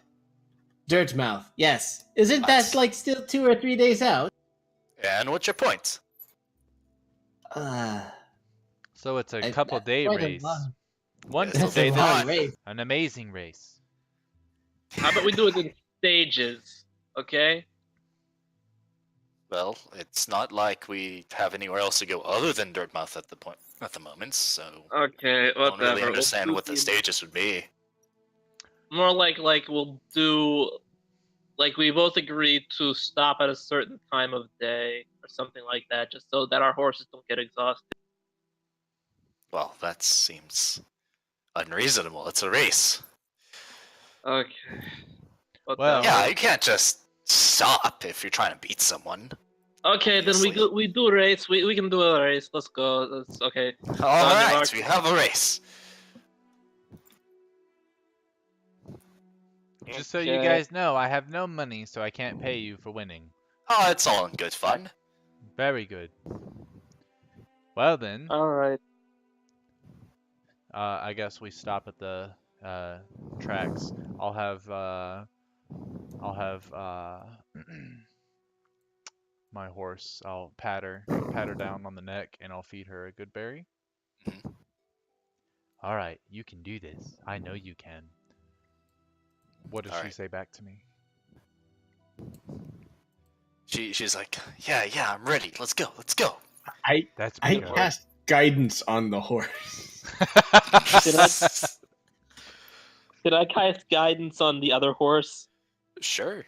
Dirtmouth, yes. Isn't That's- that like still 2 or 3 days out? And what's your point? So it's a I- couple that's day quite a race. long- One Yes, can it's say a this long is race. an amazing race. How about we do it in stages? Okay. Well, it's not like we have anywhere else to go other than Dirtmouth at the moment, so Okay. I don't Whatever. really understand We'll what the do stages would be. More like we'll do. Like we both agreed to stop at a certain time of day or something like that, just so that our horses don't get exhausted. Well, that seems unreasonable. It's a race. Okay. Well- Yeah, you can't just stop if you're trying to beat someone. Okay, then Obviously. we do a race. We can do a race. Let's go. Okay. All right, Mark. we have a race. Just so you guys know, I have no money, so I can't pay you for winning. Oh, it's all in good fun. Very good. Well then, All right. I guess we stop at the tracks. I'll have my horse. I'll pat her down on the neck, and I'll feed her a good berry. Mhm. All right, you can do this. I know you can. What does All she right. say back to me? She's like, yeah, I'm ready. Let's go. That's I because cast guidance on the horse. Did I cast guidance on the other horse? Sure.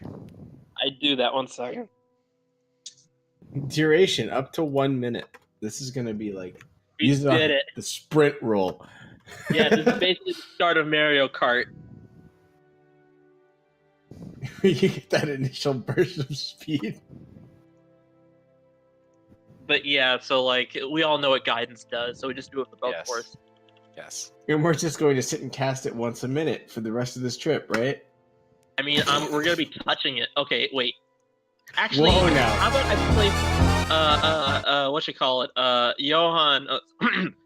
I do that. 1 second. Duration up to 1 minute. This is gonna be like We use on did it. the sprint roll. Yeah, this is basically the start of Mario Kart. You get that initial burst of speed. But yeah, so like we all know what guidance does, so we just do it for both Yes. horses. Yes. And we're just going to sit and cast it once a minute for the rest of this trip, right? I mean, we're gonna be touching it. Okay, wait. Actually, Whoa, now. how about I play what you call it? Johan,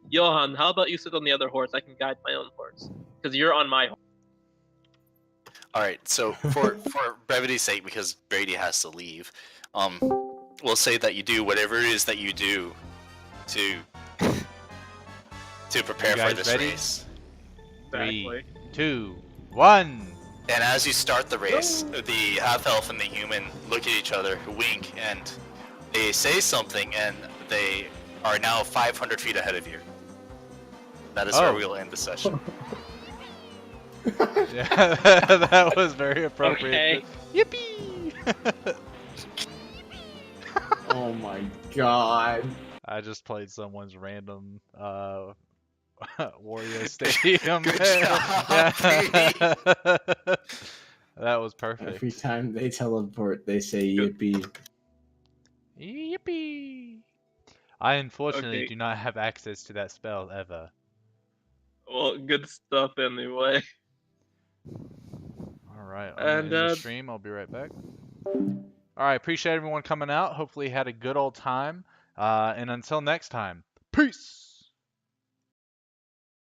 Johan, how about you sit on the other horse? I can guide my own horse because you're on my horse. All right. So for brevity's sake, because Brady has to leave, we'll say that you do whatever it is that you do to prepare You for guys this ready? race. 3, 2, 1. And as you start the race, the half elf and the human look at each other, wink, and they say something, and they are now 500 feet ahead of you. That is where Oh. we'll end the session. Yeah, that was very appropriate. Okay. Yippee! Oh my god. I just played someone's random Wario Stadium. Good job, Yeah. That was perfect. Every time they teleport, they say yippee. Yippee! I unfortunately Okay. do not have access to that spell ever. Well, good stuff anyway. Alright, I'm And, gonna end the stream. I'll be right back. Alright, appreciate everyone coming out. Hopefully you had a good old time. And until next time, Peace.